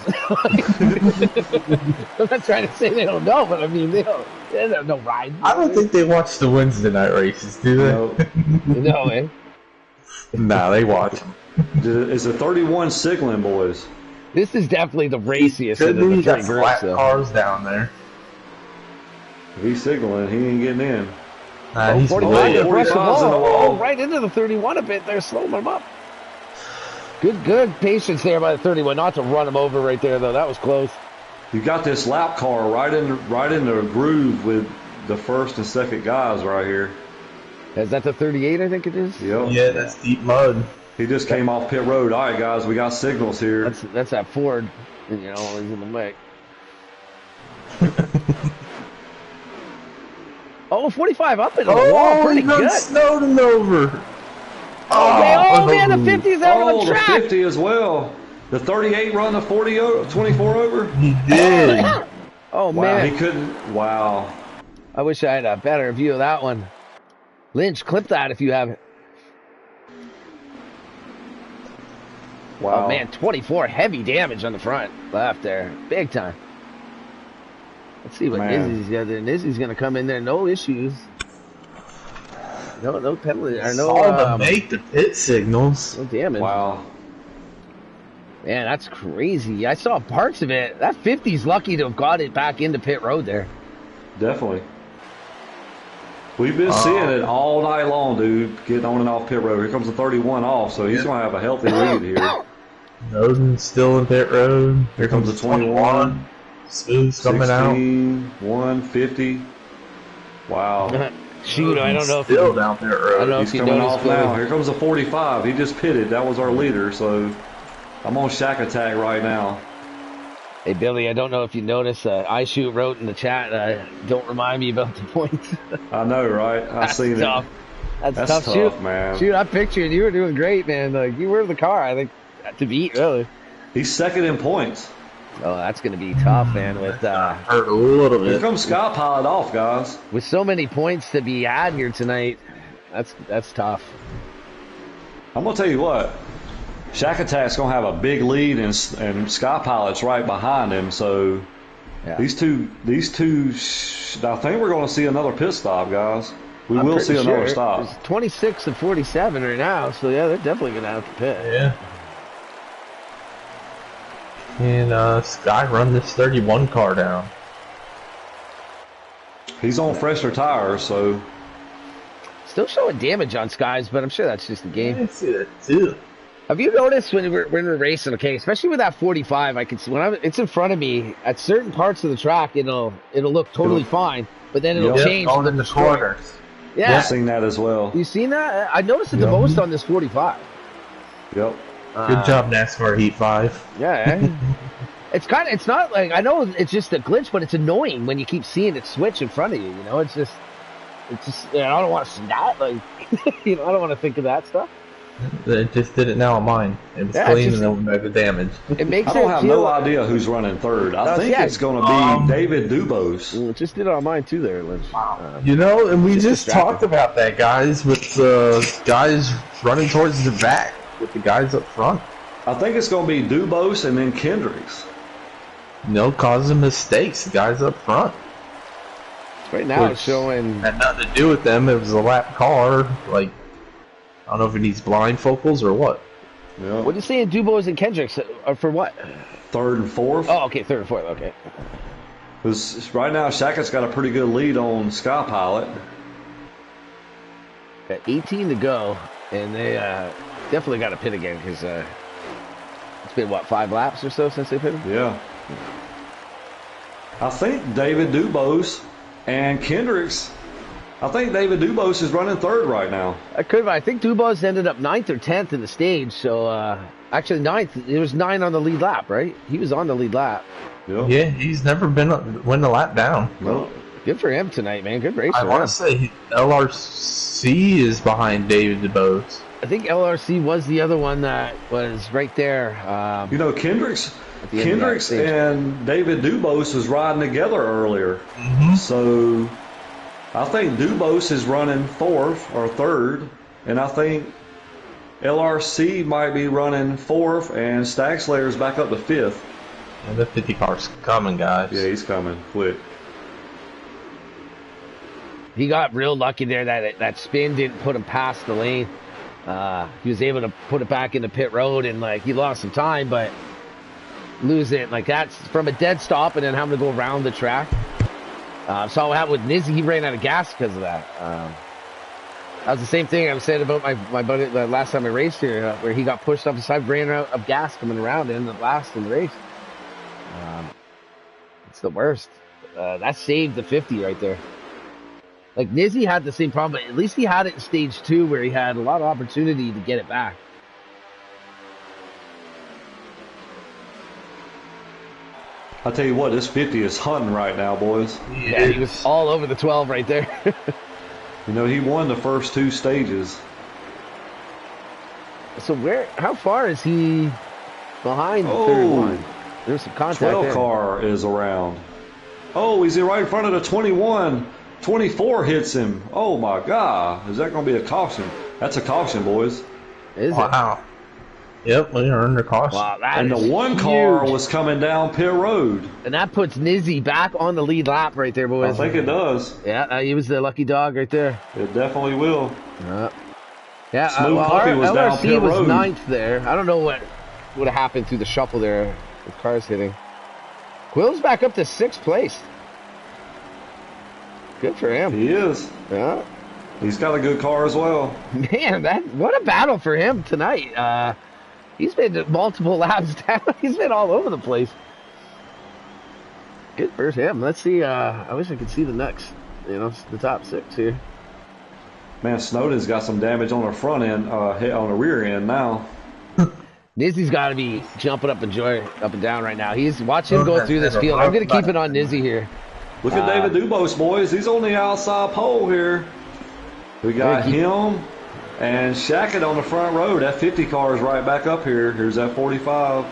I'm not trying to say they don't know, but I mean, they don't know riding. I don't think they watch the Wednesday night races, do they? No, man. Nah, they watch them. It's a 31 signaling, boys. This is definitely the raciest of the 3 groups. Flat cars down there. If he's signaling, he ain't getting in. Nah, he's 45 to brush the wall. Oh, right into the 31 a bit. They're slowing them up. Good patience there by the 31. Not to run him over right there, though. That was close. You got this lap car right in the groove with the first and second guys right here. Is that the 38, I think it is? Yep. Yeah, that's deep mud. He just came off pit road. All right, guys, we got signals here. That's that Ford. You know, he's in the way. Oh, 45 up into the wall. Pretty good. Snowden over. Oh, man, the 50's out on the track. The 50 as well. The 38 run the 24 over? He did. Oh, man. He couldn't. Wow. I wish I had a better view of that one. Lynch, clip that if you have it. Wow. Oh, man, 24 heavy damage on the front left there. Big time. Let's see what Izzy's got there. Izzy's going to come in there. No issues. No penalty. Or no, all to make the pit signals. No damage. Wow. Man, that's crazy. I saw parts of it. That 50's lucky to have got it back into pit road there. Definitely. We've been seeing it all night long, dude, getting on and off pit road. Here comes the 31 off, so he's going to have a healthy lead here. Noden's still in pit road. Here comes the 21. Smooth's coming out. 150. Wow. Shoot, I don't know if still down pit road. I don't know he's if you coming noticed off now. Here comes the 45. He just pitted. That was our leader, so I'm on Shack Attack right now. Hey, Billy, I don't know if you noticed, iShoot wrote in the chat, don't remind me about the points. I know, right? I've seen tough. it. That's tough. Shoot, man. Shoot, I pictured you were doing great, man. Like, you were in the car, I think, to beat, really. He's second in points. Oh, that's going to be tough, man. With hurt a little bit. Here comes Sky Pilot off, guys. With so many points to be had here tonight, that's tough. I'm gonna tell you what. Shack Attack's gonna have a big lead, and Sky Pilot's right behind him. So Yeah. these two. I think we're gonna see another pit stop, guys. We will see another stop. It's 26 and 47 right now, so yeah, they're definitely gonna have to pit. Yeah. And Sky run this 31 car down. He's on fresher tires, so Still showing damage on Skies, but I'm sure that's just the game. I see that too. Have you noticed when we're racing? Okay, especially with that 45, I can see when it's in front of me at certain parts of the track, it'll look totally fine, but then it'll change going in the corners. Yeah, I've seen that as well. you seen that? I noticed it the most on this 45. Yep. Good job, NASCAR Heat 5. Yeah. It's not like, I know it's just a glitch, but it's annoying when you keep seeing it switch in front of you. You know, it's just I don't want to see that. Like, I don't want to think of that stuff. It just did it now on mine. It was clean and it would make the damage. It makes I don't have no like, idea who's running third. I think it's going to be David Dubose. It just did it on mine too there, Lynch. And we just talked about that, guys, with the guys running towards the back with the guys up front. I think it's going to be Dubose and then Kendricks. Causing mistakes, the guys up front. Right now it's showing... Had nothing to do with them. It was a lap car. Like, I don't know if it needs blindfolders or what. Yeah. What are you saying, Dubose and Kendricks? For what? Third and fourth. Oh, okay, third and fourth, okay. Because right now, Shackett's got a pretty good lead on Sky Pilot. Got 18 to go, and they definitely got to pit again because it's been, 5 laps or so since they pitted? Yeah. I think David Dubose and Kendricks, I think David Dubose is running third right now. I think Dubose ended up 9th or 10th in the stage, so actually 9th. It was 9 on the lead lap, right? He was on the lead lap. Yeah, he's never win the lap down. No. Good for him tonight, man. Good race. I want to say LRC is behind David DeBose. I think LRC was the other one that was right there. Kendricks and David Dubose was riding together earlier. Mm-hmm. So I think Dubose is running fourth or third, and I think LRC might be running fourth, and Stackslayer's back up to fifth. And the 50 car's coming, guys. Yeah, he's coming quick. He got real lucky there that spin didn't put him past the lane. He was able to put it back into pit road, and he lost some time, but lose it that's from a dead stop and then having to go around the track. Saw what happened with Nizzy. He ran out of gas because of that. That was the same thing I was saying about my buddy the last time I raced here, where he got pushed off the side, ran out of gas coming around, and ended up last in the race. It's the worst. That saved the 50 right there. Like, Nizzy had the same problem, but at least he had it in stage 2 where he had a lot of opportunity to get it back. I'll tell you what, this 50 is hunting right now, boys. Yeah, he was all over the 12 right there. He won the first 2 stages. So how far is he behind the third one? There's some contact 12 there. car is around. Oh, he's right in front of the 21. 24 hits him. Oh, my God. Is that going to be a caution? That's a caution, boys. Is it? Wow. Yep, we are under caution. Wow, and the one car was coming down pit road. And that puts Nizzy back on the lead lap right there, boys. I think it does. Yeah, he was the lucky dog right there. It definitely will. Yeah, Smooth Puppy was down LRC pit was road. 9th there. I don't know what would have happened through the shuffle there with cars hitting. Quill's back up to 6th place. Good for him. He is. Yeah. He's got a good car as well. Man, what a battle for him tonight. He's been multiple laps down. He's been all over the place. Good for him. Let's see. I wish I could see the next, the top 6 here. Man, Snowden's got some damage on the front end, on the rear end now. Nizzy's got to be jumping up and down right now. Watch him go through this field. I'm going to keep it on Nizzy here. Look at David Dubose, boys. He's on the outside pole here. We got him and Shackett on the front row. That 50 car is right back up here. Here's that 45.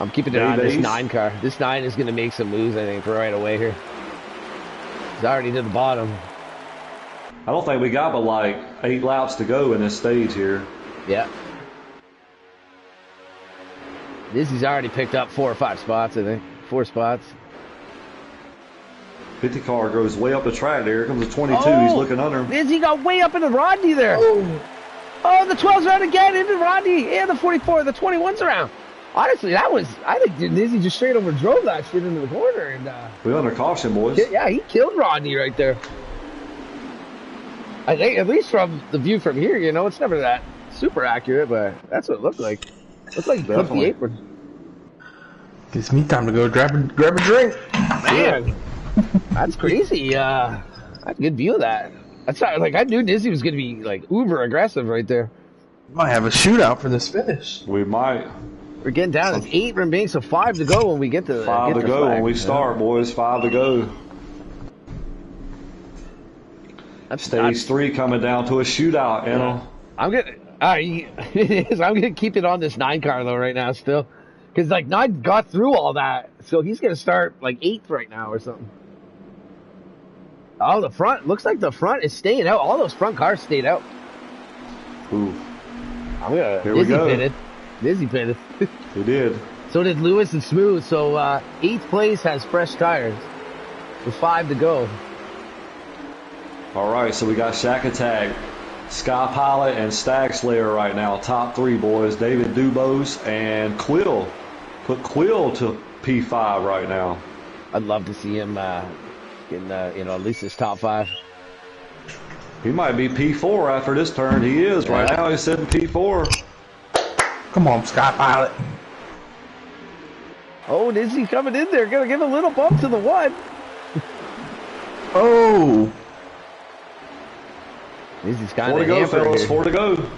I'm keeping it on this 9 car. This 9 is going to make some moves, I think, right away here. He's already to the bottom. I don't think we got but 8 laps to go in this stage here. Yeah. Dizzy's already picked up 4 or 5 spots, I think. 4 spots. 50 car goes way up the track there. Here comes the 22. Oh, He's looking under him. Dizzy got way up into Rodney there. Oh, the 12's around again into Rodney. And the 44. The 21's around. Honestly, I think Dizzy just straight over drove that shit into the corner. And We're under caution, boys. yeah, he killed Rodney right there. I think, at least from the view from here, you know, it's never that super accurate, but that's what it looked like. Looked like he flipped the apron. Gives me time to go grab a drink. Man, that's crazy. That's a good view of that. That's not, like, I knew Dizzy was going to be, like, uber aggressive right there. Might have a shootout for this finish. We might. We're getting down. It's 8 remaining, so 5 to go when we get to 5 to go when we start, boys. 5 to go. Stage 3 coming down to a shootout, you know. I'm gonna keep it on this 9 car though right now still, because like 9 got through all that, so he's gonna start like 8th right now or something. Oh, the front looks like the front is staying out. All those front cars stayed out. Ooh. Here we go. Dizzy pitted. He did. So did Lewis and Smooth. So 8th place has fresh tires with 5 to go. All right, so we got Shack Attack, Sky Pilot, and Stag Slayer right now. Top 3, boys. David Dubose and Quill. Put Quill to P5 right now. I'd love to see him in at least his top 5. He might be P4 after this turn. He is right now. He's sitting P4. Come on, Sky Pilot. Oh, Dizzy coming in there. Gonna give a little bump to the 1. Oh. Dizzy's kind 4 of to go, fellas. here. 4 to go.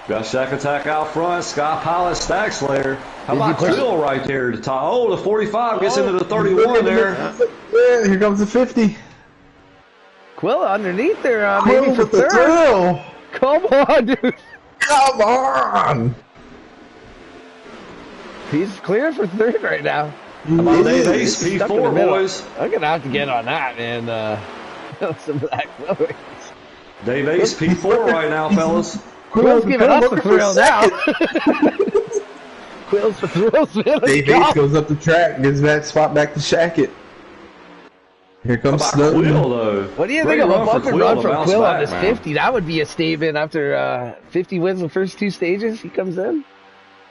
Got Shack Attack out front. Sky Pilot, Stag Slayer. How about Quill right there to top? Oh, the 45 gets into the 31 there. Yeah, here comes the 50. Quill underneath there, Quill maybe for with the 3rd. thrill. Come on, dude. Come on. He's clear for 3rd right now. How about Dave Ace, P4, boys? I'm going to have to get on that, man. Some of that Quill. Dave Ace, P4 right now, fellas. Quill's giving us the thrill now. Quill's for thrills, man. Dave Ace goes up the track, gives that spot back to Shackett. Here comes Snowden. Quill, though. What do you think of a bump and run from Quill on this 50? That would be a statement after 50 wins the first 2 stages. He comes in.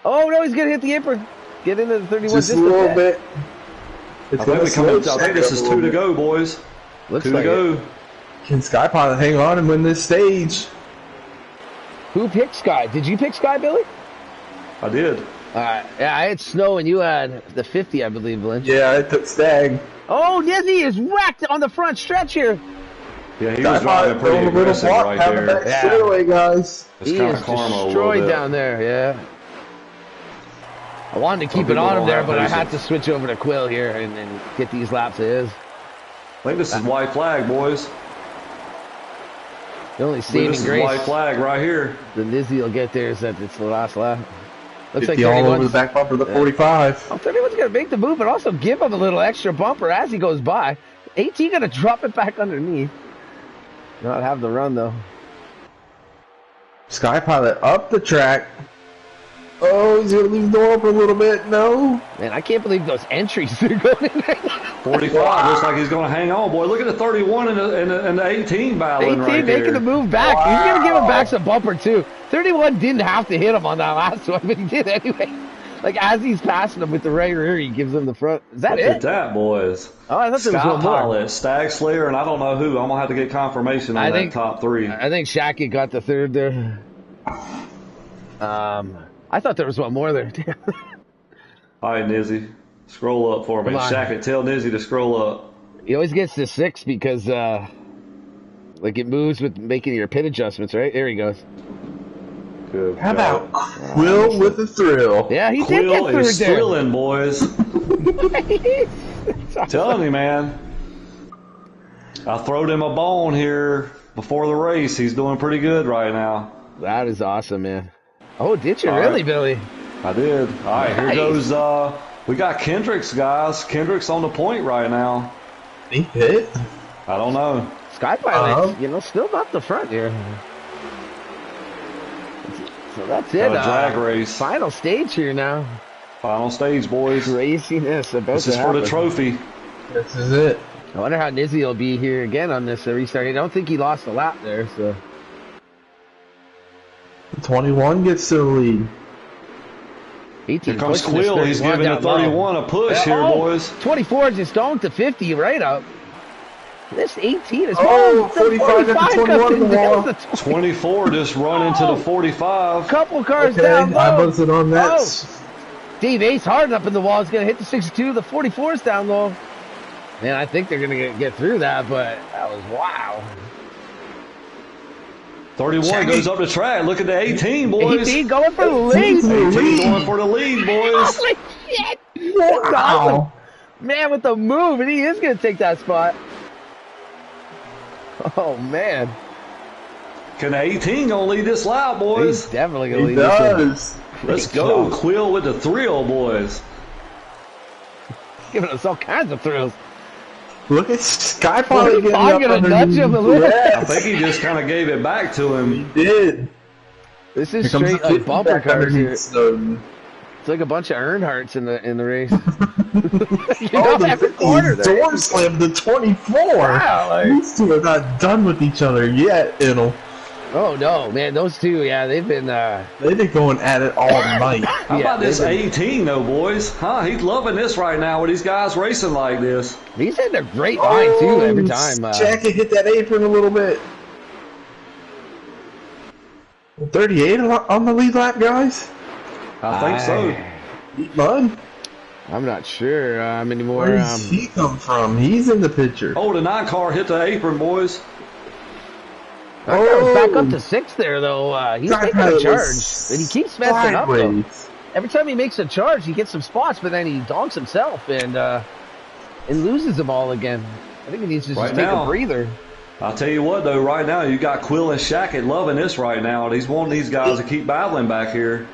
Oh, no, he's going to hit the apron. Get into the 31 just a little bit. I think this is 2 to go, boys. Looks 2 like to go. it. Can Sky Pilot hang on and win this stage? Who picked Sky? Did you pick Sky, Billy? I did. Yeah, I had Snow and you had the 50, I believe, Lynch. Yeah, I took Stag. Oh, Dizzy is wrecked on the front stretch here. Yeah, he was driving pretty aggressive right there. Yeah. Straightaway, guys. He is destroyed down there, yeah. I wanted to keep it on him there, but I had to switch over to Quill here and get these laps of his. I think this is white flag, boys. The only saving this is grace. white flag right here. The Dizzy will get there is that it's the last lap. Looks 50 like all over the back bumper, the 45. Oh, 31's going to make the move, but also give him a little extra bumper as he goes by. 18 going to drop it back underneath. Not have the run, though. Sky Pilot up the track. Oh, he's going to leave the door open a little bit. No. Man, I can't believe those entries are going in there. 45 looks like he's going to hang on, boy. Look at the 31 and the 18 battling right there. 18 making the move back. Wow. He's going to give him back some bumper, too. 31 didn't have to hit him on that last one, but he did anyway. Like, as he's passing him with the right rear, he gives him the front. Is that it? Look at that, boys. Oh, I thought there was one more. Pilot, Stag Slayer, and I don't know who. I'm going to have to get confirmation on that top 3. I think Shackett got the 3rd there. I thought there was one more there. All right, Nizzy. Scroll up for me. Shackett, tell Nizzy to scroll up. He always gets to 6 because, like, it moves with making your pit adjustments, right? There he goes. Good. How about Quill with the thrill? Yeah, he Quill did get through is there. thrilling, boys. Telling you, man. I throwed him a bone here before the race. He's doing pretty good right now. That is awesome, man. Oh, did you really, Billy? I did. All right, here goes, we got Kendricks, guys. Kendricks on the point right now. He hit? I don't know. Sky Pilot, still not the front here. So that's it. Got a drag race. Final stage here now. Final stage, boys. Craziness about This is for the trophy. This is it. I wonder how Nizzy will be here again on this restart. I don't think he lost a lap there, so. 21 gets to the lead. 18 Here comes pushing the Quill. He's 31 giving the down 31 low. a push here, boys. 24 just going to 50 right up. This 18 is 45 got the 21 in the wall. 24 just run into the 45. Couple cars Okay, down low. I wasn't on that. Dave Ace hard up in the wall. He's going to hit the 62. The 44 is down low. Man, I think they're going to get through that, but that was wow. 31 goes up the track. Look at the 18, boys. 18 going for the lead. 18 going for the lead, boys. Holy shit. That's Wow. awesome. Man, with the move, and he is going to take that spot. Oh, man. Can the 18 gonna lead this lap, boys? He's definitely going to He lead this one. does. Let's go, Quill with the thrill, boys. Giving us all kinds of thrills. Look at Sky finally getting I'm up gonna underneath. nudge him a little. Yes. I think he just kind of gave it back to him. He did. This is Here comes straight the like 50 bumper back cars here. underneath Snowden. It's like a bunch of Earnhardts in the race. The every corner there. door slammed the 24. Wow, like- These two are not done with each other yet, It'll. Oh no, man, those two, yeah, they've been. They've been going at it all night. How about this 18, though, boys? Huh? He's loving this right now with these guys racing like this. He's hitting a great line too every time. Jackie hit that apron a little bit. 38 on the lead lap, guys. I think so. Eat mud. I'm not sure anymore. Where does he come from? He's in the picture. Oh, the 9 car hit the apron, boys. Oh, back up to 6 there though. He's Guy making a was charge, and he keeps messing up though. sideways. Every time he makes a charge, he gets some spots, but then he donks himself and loses them all again. I think he needs to just Right take now. a breather. I'll tell you what, though, right now, you got Quill and Shackett loving this right now. He's wanting these guys to keep battling back here.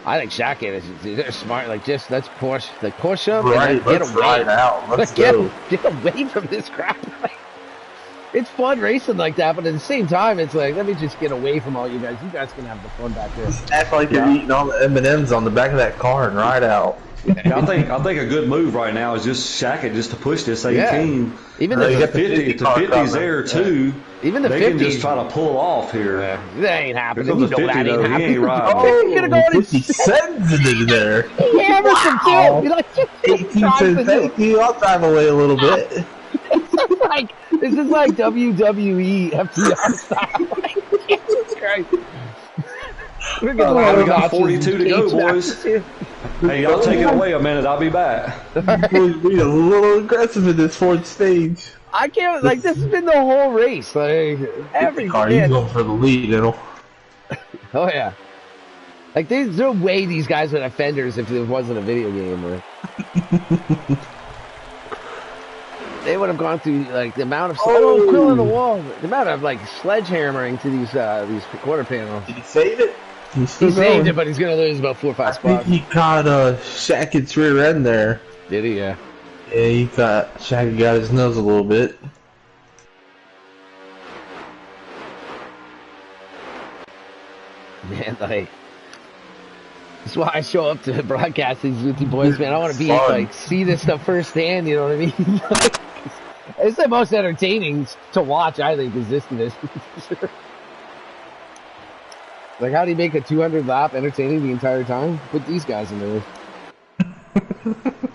I think Shackett they're smart. Like, just let's push him Right, and then let's ride out. Let's go. Get away from this crap. Like, it's fun racing like that, but at the same time, it's like, let me just get away from all you guys. You guys can have the fun back there. Act like you're eating all the M&Ms on the back of that car and ride out. Yeah, I think a good move right now is just Shackett just to push this 18. Even No, the you The got the 50, 50 the car 50's coming. there, too. Even the They 50 can just try to pull off here. That ain't happening. Here You comes know the 50, that ain't though. He happening. ain't riding. Oh, he's gonna go in 50 cents into there. He hammers him too. Wow. He like just 18 tries to says, do thank you, I'll drive away a little bit. this is like WWE FTR style. Like, Jesus Christ. We're gonna Oh, have we got matches 42 to and go, cage boys. matches here. Hey, y'all take it away a minute. I'll be back. We're being a little aggressive in this fourth stage. I can't, like, this has been the whole race. Like, every Car, man. you going for the lead, It'll. Oh, yeah. Like, there's no way these guys would have fenders if it wasn't a video game. Or... they would have gone through, like, the amount of... Oh, Quill in the wall. The amount of, like, sledgehammering to these quarter panels. Did he save it? He saved it, but he's going to lose about 4 or 5 I spots. think he caught Shackett's rear end there. Did he? Yeah. Yeah, he got Shackett got his nose a little bit. Man, like... That's why I show up to broadcast these with you boys, man. I want to be, Fun. like, see this stuff firsthand, you know what I mean? It's the most entertaining to watch, I think, is this division. Like, how do you make a 200 lap entertaining the entire time? Put these guys in there.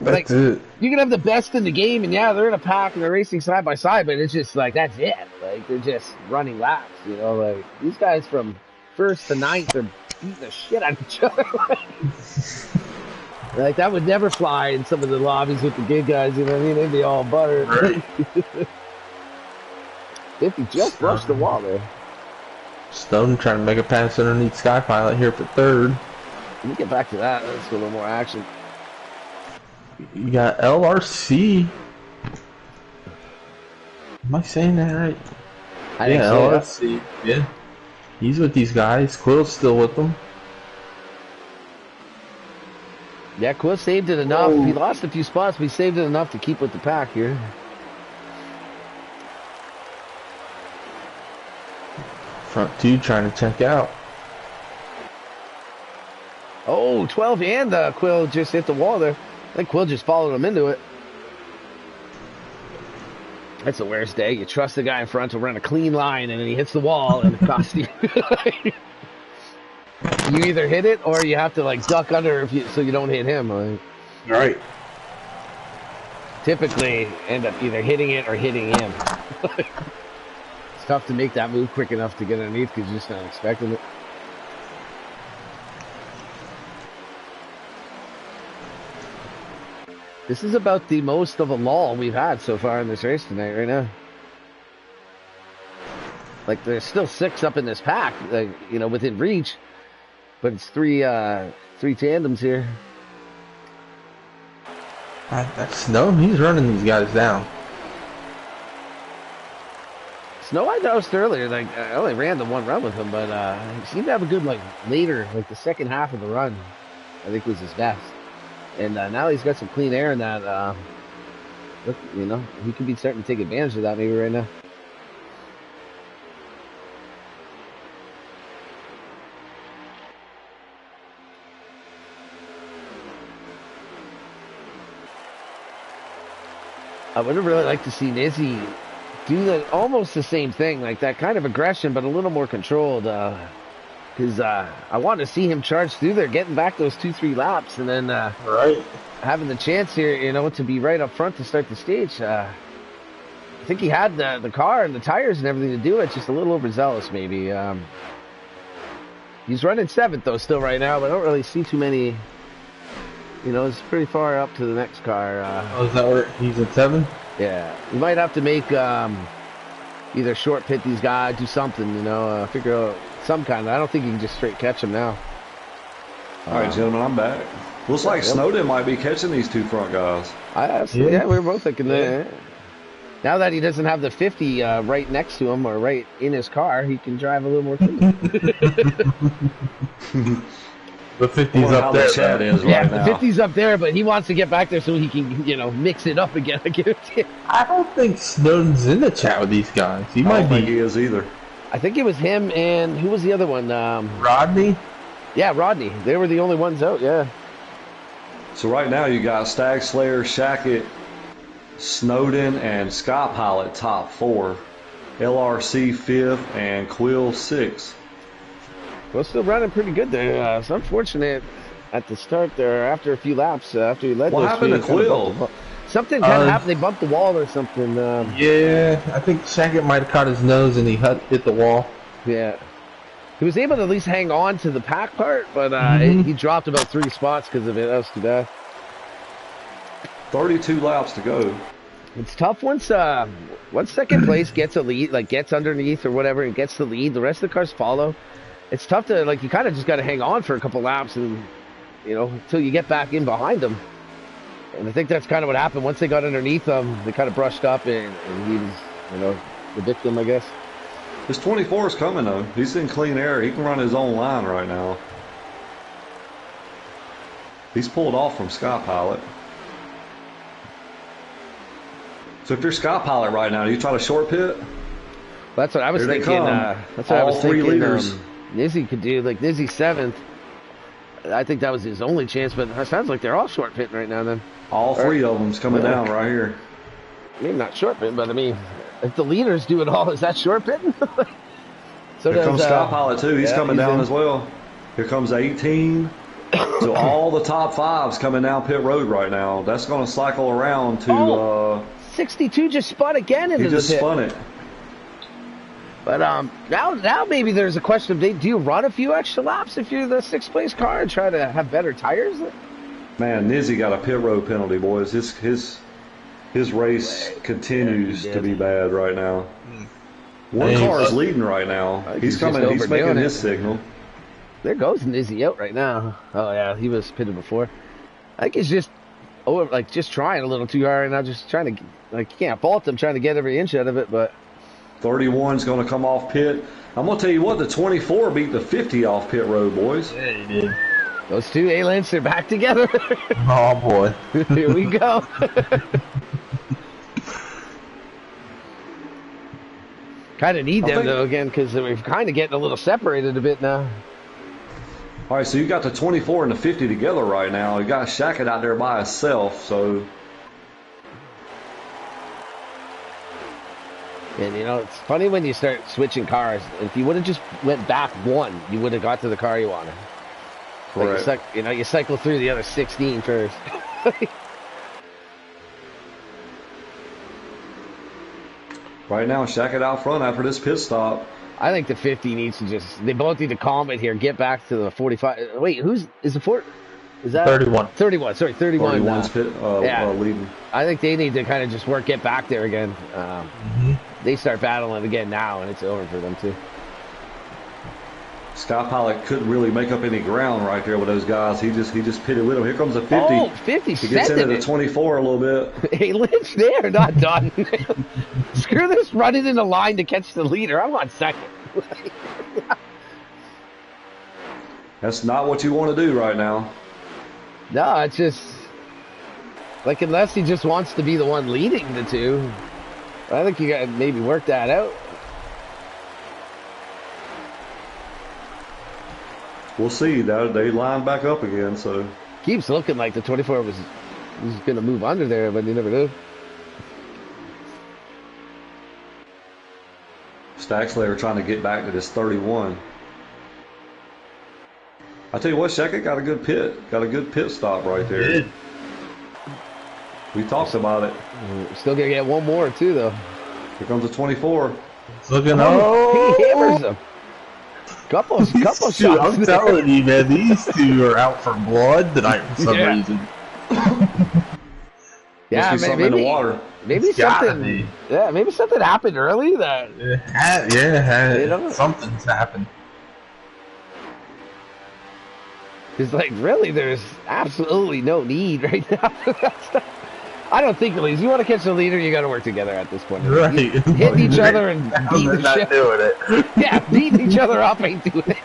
Like, That's it. you can have the best in the game, and yeah, they're in a pack and they're racing side by side, but it's just like, that's it. Like, they're just running laps, you know? Like, these guys from first to ninth are beating the shit out of each other. Like, that would never fly in some of the lobbies with the good guys, you know what I mean? They'd be all buttered. Right. 50 just brushed the wall there. Stone trying to make a pass underneath Skypilot here for third. Let me get back to that. Let's get a little more action. You got LRC. Am I saying that right? I think Yeah, so. LRC. Yeah. He's with these guys. Quill's still with them. Yeah, Quill saved it enough. Oh. He lost a few spots, but he saved it enough to keep with the pack here. Front two trying to check out. Oh, 12 and Quill just hit the wall there. I think Quill just followed him into it. That's the worst day. You trust the guy in front to run a clean line, and then he hits the wall, and it costs you. You either hit it, or you have to like duck under so you don't hit him. Like, Right. typically, end up either hitting it or hitting him. It's tough to make that move quick enough to get underneath because you're just not expecting it. This is about the most of a lull we've had so far in this race tonight, right now. Like, there's still 6 up in this pack, like, you know, within reach, but it's three tandems here. That's Snow. He's running these guys down. Snow, I noticed earlier, like, I only ran the one run with him, but he seemed to have a good, like, later, like, the second half of the run, I think was his best. And now he's got some clean air in that, look, you know, he could be starting to take advantage of that maybe right now. I would have really liked to see Nizzy do almost the same thing, like that kind of aggression, but a little more controlled. Because I want to see him charge through there, getting back those 2-3 laps, and then Right. having the chance here, you know, to be right up front to start the stage. I think he had the car and the tires and everything to do it, just a little overzealous maybe. He's running 7th though still right now, but I don't really see too many. You know, it's pretty far up to the next car. Oh, is that where he's at 7? Yeah, you might have to make either short pit these guys, do something, you know, figure out some kind of. I don't think you can just straight catch them now. All right, gentlemen, I'm back. Looks like Snowden might be catching these 2 front guys. Yeah, we were both thinking that. Now that he doesn't have the 50 right next to him or right in his car, he can drive a little more freely. The 50's up there. Chat is Yeah, right the now. 50's up there, but he wants to get back there so he can, you know, mix it up again. I guarantee it. I don't think Snowden's in the chat with these guys. He I might don't think be. he is either. I think it was him and who was the other one? Rodney? Yeah, Rodney. They were the only ones out, yeah. So right now you got Stag Slayer, Shackett, Snowden, and Sky Pilot top 4. LRC 5th, and Quill 6th. Well, still running pretty good there. It's unfortunate at the start there, after a few laps, after he led What those happened three, to kind of Quill? bumped something kind of happened. They bumped the wall or something. Yeah, I think Shackett might have caught his nose and he hit the wall. Yeah. He was able to at least hang on to the pack part, but he dropped about 3 spots because of it. That was too bad. 32 laps to go. It's tough once second place gets a lead, like gets underneath or whatever, and gets the lead. The rest of the cars follow. It's tough to, like, you kind of just got to hang on for a couple laps and, you know, until you get back in behind them. And I think that's kind of what happened. Once they got underneath them, they kind of brushed up, and he was, you know, the victim, I guess. This 24 is coming, though. He's in clean air. He can run his own line right now. He's pulled off from Sky Pilot. So if you're Sky Pilot right now, do you try to short pit? That's what I was Here they thinking. come. That's what I All was 3 thinking. leaders. Nizzy could do, like, Nizzy 7th. I think that was his only chance, but it sounds like they're all short pitting right now then. All 3 of them's coming down right here. Maybe not short pitting, but I mean, if the leaders do it all, is that short pitting? So Here comes Sky Pilot, too. He's coming down in. as well. Here comes 18. So all the top 5s coming down pit road right now. That's going to cycle around to... 62 just spun again into he just the pit. spun it. But now maybe there's a question of, do you run a few extra laps if you're the 6th place car and try to have better tires? Man, Nizzy got a pit road penalty, boys. His race continues to be bad right now. One car is leading right now. He's coming. He's making his signal. There goes Nizzy out right now. Oh yeah, he was pitted before. I think he's just just trying a little too hard, and I'm just trying to, like, you can't fault him trying to get every inch out of it, but 31's going to come off pit. I'm going to tell you what, the 24 beat the 50 off pit road, boys. Yeah, he did. those 2 A-Lens are back together. Oh, boy. Here we go. Kind of need I them, think- though, again, because we're kind of getting a little separated a bit now. All right, so you got the 24 and the 50 together right now. You got Shackett out there by himself, so And, you know, it's funny when you start switching cars. If you would have just went back one, you would have got to the car you wanted. correct. Like you cycle through the other 16 first. Right now, Shackett out front after this pit stop. I think the 50 needs to they both need to calm it here, get back to the 45. Wait, is the Ford? Is that 31. 31, sorry, 31. 31's pit yeah. leading. I think they need to kind of just get back there again. They start battling again now, and it's over for them, too. Sky Pilot couldn't really make up any ground right there with those guys. He just pitted with them. Here comes a 50. Oh, 50 He gets into sending the 24 a little bit. Hey, Lynch there, not done. Screw this running in the line to catch the leader. I'm on second. That's not what you want to do right now. No, it's just like unless he just wants to be the one leading the two. I think you got to maybe work that out. We'll see. They line back up again, so Keeps looking like the 24 was going to move under there, but he never did. Staxley trying to get back to this 31. I tell you what, Shackett got a good pit stop right there. Did. We talked about it. Still going to get one more, too, though. Here comes the 24. It's looking He hammers him. Couple shots. Dude, I'm telling you, man, these two are out for blood tonight for some reason. Yeah, Must be something in the water. Maybe It's gotta something. be. Yeah, maybe something happened early that. You know? Something's happened. It's like really, there's absolutely no need right now for that stuff. I don't think, Elise, you want to catch the leader, you got to work together at this point. Right. Hitting each other and beating the not shit. doing it. Yeah, beating each other up ain't doing it.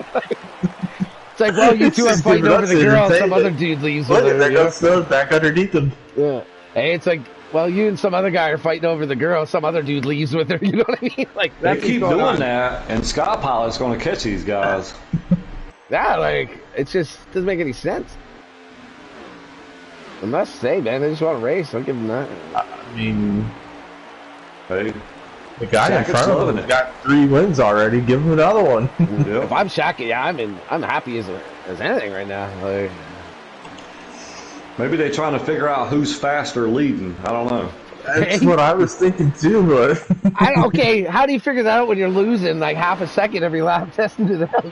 It's like, well, you two are Just fighting giving over us the girl, some entertainment. other dude leaves with Look her. at that you know? goes Stone back underneath them. Yeah. Hey, it's like, well, you and some other guy are fighting over the girl, some other dude leaves with her. You know what I mean? Like They that's keep what's going doing on. that, and Sky Pilot's going to catch these guys. Yeah, like it just doesn't make any sense. I must say, man, they just want to race. I'll give them that. I mean, Hey, the guy in Shackett's front of loving him it. got 3 wins already. Give him another one. yeah. If I'm Shackett, yeah, I'm happy as anything right now. Like, Maybe they're trying to figure out who's faster leading. I don't know. That's what I was thinking too, but okay, how do you figure that out when you're losing like half a second every lap testing it out?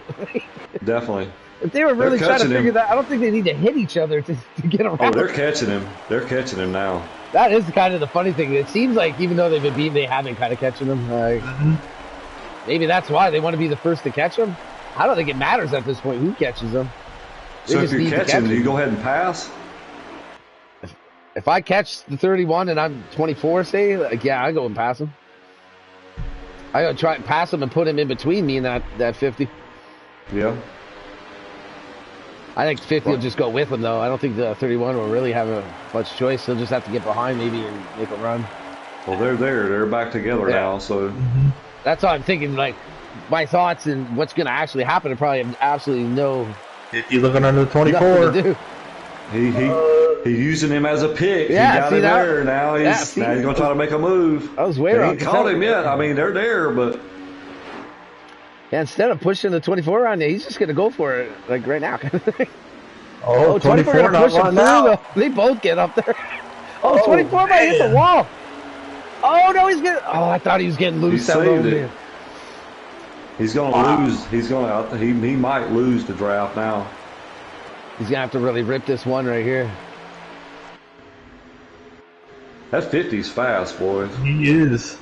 Definitely. If they were really They're trying to catching figure him. that, I don't think they need to hit each other to get around. Oh, they're catching him. They're catching him now. That is kind of the funny thing. It seems like even though they've been beaten, they haven't kind of catching them. Like, maybe that's why they want to be the first to catch them. I don't think it matters at this point who catches them. They So if just you're need to catching, catch do you him. go ahead and pass? If I catch the 31 and I'm 24, say, like, yeah, I go and pass him. I go try and pass him and put him in between me and that 50. Yeah. I think 50 will just go with him, though. I don't think the 31 will really have a much choice. He'll just have to get behind maybe and make a run. Well, they're there. They're back together Yeah. now. So That's all I'm thinking. Like, my thoughts and what's going to actually happen, I probably have absolutely no if you're looking under the 24, nothing to do. he using him as a pick. Yeah, he got see him that? there. Now Yeah, he's see? going to try to make a move. I was way They wrong. ain't caught him yet. I mean, they're there, but Yeah, instead of pushing the 24 on you, he's just going to go for it, like, right now. oh, 24 gonna not push him run through, out. though. They both get up there. Oh, Oh, 24 might hit the man. wall. Oh, no, he's getting... Oh, I thought he was getting loose. He that saved little it. man. he's going to lose. He's going to. He might lose the draft now. He's going to have to really rip this one right here. That 50's fast, boys. He is.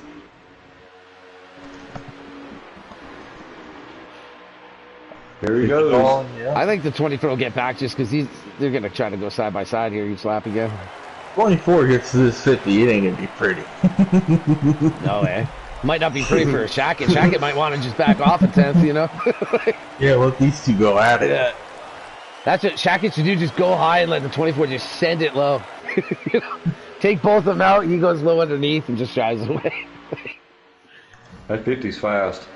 Here he goes. Oh, yeah. I think the 24 will get back just because they're going to try to go side by side here each lap again. 24 gets to this 50, it ain't gonna be pretty. No way. Might not be pretty for Shackett. Shackett might want to just back off a 10th, you know? Yeah, let these two go at it. Yeah. That's what Shackett should do, just go high and let the 24 just send it low. You know? Take both of them out, he goes low underneath and just drives away. That 50's fast.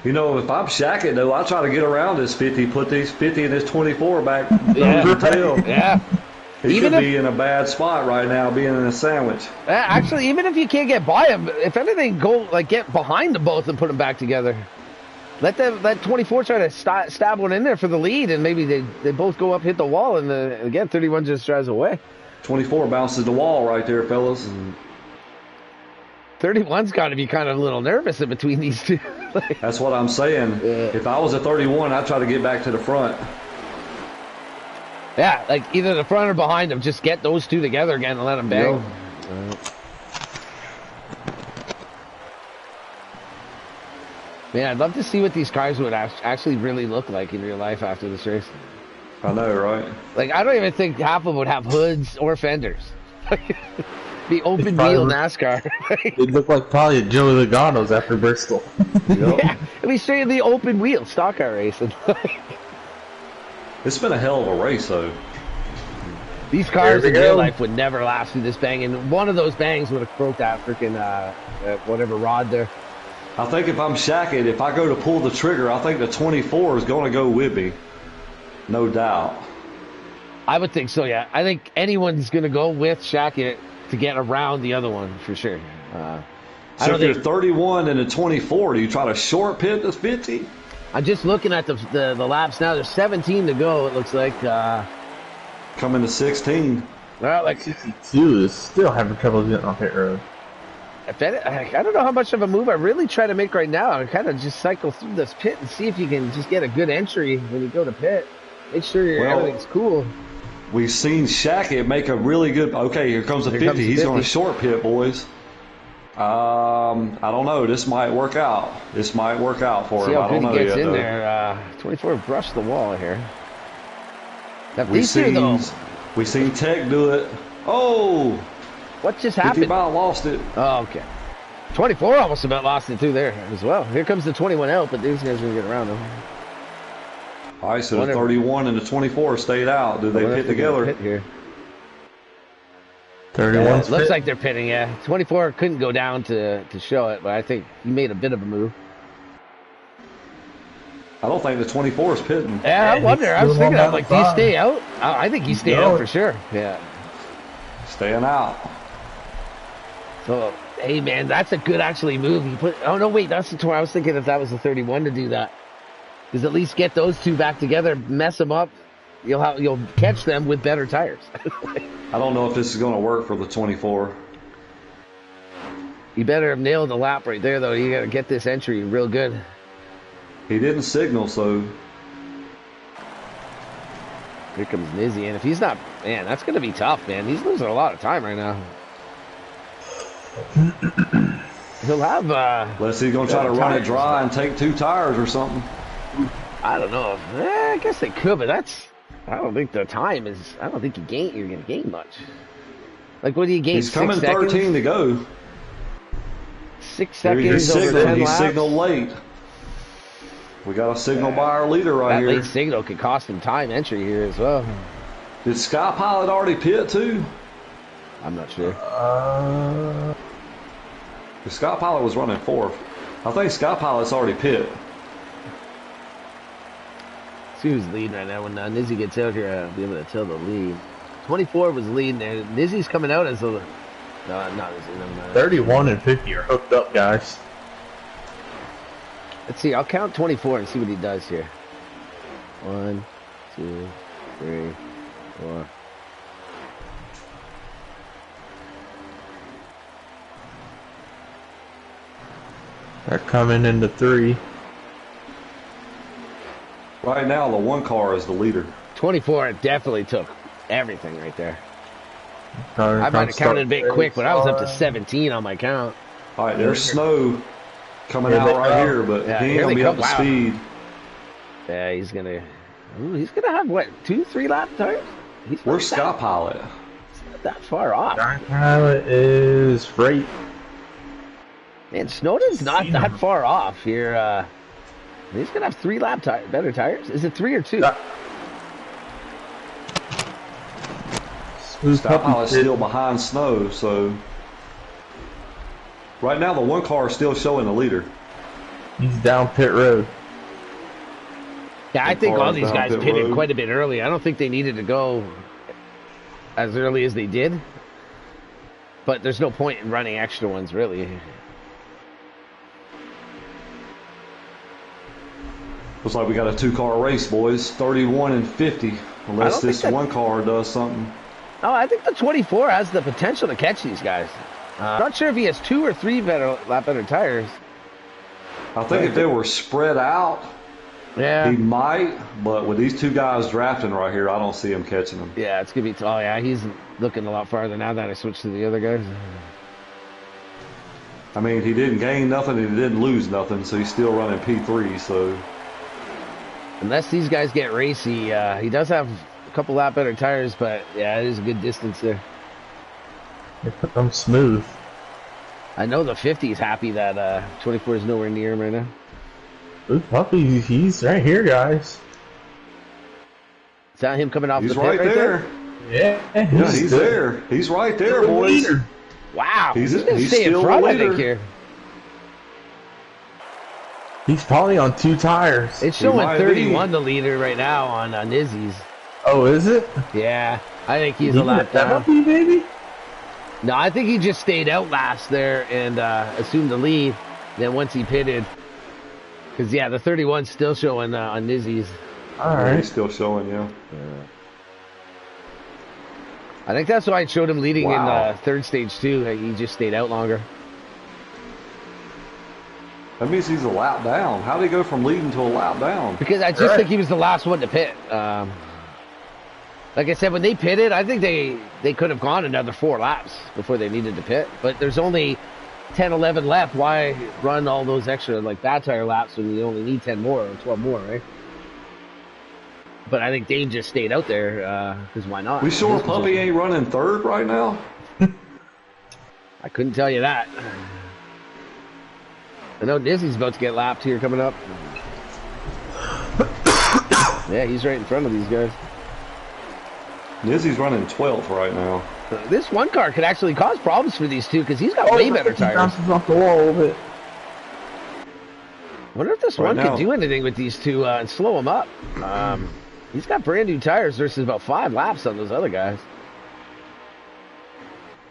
You know, if I'm Shackett, though, I try to get around this 50, put these 50 and this 24 back over the tail. Yeah. He could be in a bad spot right now, being in a sandwich. Actually, even if you can't get by him, if anything, go like get behind them both and put them back together. Let 24 try to stab one in there for the lead, and maybe they both go up, hit the wall, and again 31 just drives away. 24 bounces the wall right there, fellas. 31's got to be kind of a little nervous in between these two. That's what I'm saying. Yeah. If I was a 31, I'd try to get back to the front. Yeah, like either the front or behind them. Just get those two together again and let them bang. Man, I'd love to see what these cars would actually really look like in real life after this race. I know, right? Like, I don't even think half of them would have hoods or fenders. Be open wheel NASCAR. They'd look like probably Joey Logano's after Bristol. Yeah, it'd be straight in the open wheel stock car racing. It's been a hell of a race, though. These cars in real life would never last through this bang, and one of those bangs would have broke that freaking whatever rod there. I think if I'm Shackett, if I go to pull the trigger, I think the 24 is going to go with me. No doubt. I would think so, yeah. I think anyone's going to go with Shackett to get around the other one for sure. So if you're 31 and a 24, do you try to short pit the 50? I'm just looking at the laps now. There's 17 to go, it looks like. Coming to 16. Well, like 62 is still having trouble getting off pit road. I don't know how much of a move I really try to make right now. I kind of just cycle through this pit and see if you can just get a good entry when you go to pit. Make sure everything's cool. We've seen Shackett make a really good... Okay, here comes the 50. He's going to short pit, boys. I don't know. This might work out. This might work out for him. I don't know yet. See how good he gets in there. 24 brushed the wall here. We've seen Tech do it. Oh! What just happened? 50 about lost it. Oh, okay. 24 almost about lost it too there as well. Here comes the 21 out, but these guys are going to get around them. All right, so the 31 and the 24 stayed out. Did they pit together? Pit here. 31. Looks like they're pitting, yeah. 24 couldn't go down to show it, but I think he made a bit of a move. I don't think the 24 is pitting. Yeah, I wonder. I was thinking, like, do you stay out? I think you stay out for sure. Yeah. Staying out. So, hey, man, that's a good, actually, move. You put. Oh, no, wait, that's the 20. I was thinking if that was the 31 to do that. Because at least get those two back together, mess them up. You'll catch them with better tires. I don't know if this is going to work for the 24. You better have nailed the lap right there, though. You got to get this entry real good. He didn't signal, so... Here comes Nizzy, and if he's not... Man, that's going to be tough, man. He's losing a lot of time right now. He'll have... Unless he's going to try to run it dry and take 2 tires or something. I don't know. I guess they could, but that's... I don't think the time is... I don't think you're going to gain much. Like, what do you gain? He's coming 13 to go. 6 seconds over 10 laps. He signaled late. We got a signal by our leader right here. That late signal could cost him time entry here as well. Did Sky Pilot already pit too? I'm not sure. The Sky Pilot was running 4th. I think Sky Pilot's already pit. See who's leading right now. When Nizzy gets out here, I'll be able to tell the lead. 24 was leading there. Nizzy's coming out as a... No, not Nizzy. 31 and 50 are hooked up, guys. Let's see. I'll count 24 and see what he does here. 1, 2, 3, 4. They're coming into 3. Right now, the 1 car is the leader. 24 definitely took everything right there. I might have counted a bit quick, but I was up to 17 on my count. All right, there's snow coming out right here, but he ain't going to be up to speed. Yeah, he's going to have, what, 2-3 lap tires? Where's Sky Pilot? It's not that far off. Sky Pilot is freight. Man, Snowden's not that far off here. He's going to have 3 lap better tires. Is it 3 or 2? Stout Pilot's still behind Snow, so right now the one car is still showing the leader. He's down pit road. Yeah, I think all these guys pitted road. quite a bit early. I don't think they needed to go as early as they did. But there's no point in running extra ones, really. Looks like we got a 2-car race, boys. 31 and 50. Unless this one car does something. No, I think the 24 has the potential to catch these guys. I'm not sure if he has 2 or 3 lap better tires. I think if they were spread out, yeah, he might. But with these 2 guys drafting right here, I don't see him catching them. Yeah, it's going to be... Oh, yeah, he's looking a lot farther now that I switched to the other guys. I mean, he didn't gain nothing and he didn't lose nothing, so he's still running P3, so... Unless these guys get racy, he does have a couple lap better tires, but yeah, it is a good distance there. They put them smooth. I know the 50 is happy that 24 is nowhere near him right now. Ooh, Puppy, he's right here, guys. Is that him coming off he's the pit right there? Yeah, he's there. He's right there, boys. Leader. Wow, he's going to he's stay in still front, the I think, leader. here. He's probably on 2 tires. It's showing 31 the leader right now on Izzy's. Oh, is it? Yeah, I think he's a lap down. Penalty, baby? No, I think he just stayed out last there and assumed the lead. Then once he pitted, because yeah, the 31's still showing on Izzy's. All right, he's still showing, yeah. I think that's why it showed him leading Wow. in third stage too. He just stayed out longer. That means he's a lap down. How did he go from leading to a lap down? Because I just think he was the last one to pit. Like I said, when they pitted, I think they could have gone another 4 laps before they needed to pit. But there's only 10, 11 left. Why run all those extra like bad tire laps when you only need 10 more or 12 more, right? But I think Dave just stayed out there because why not? We sure Puppy ain't running third right now? I couldn't tell you that. I know Dizzy's about to get lapped here coming up. Yeah, he's right in front of these guys. Nizzy's running 12th right now. This one car could actually cause problems for these two because he's got way better tires. Bounces off the wall a little bit. I wonder if this one could do anything with these two and slow them up. He's got brand new tires versus about 5 laps on those other guys.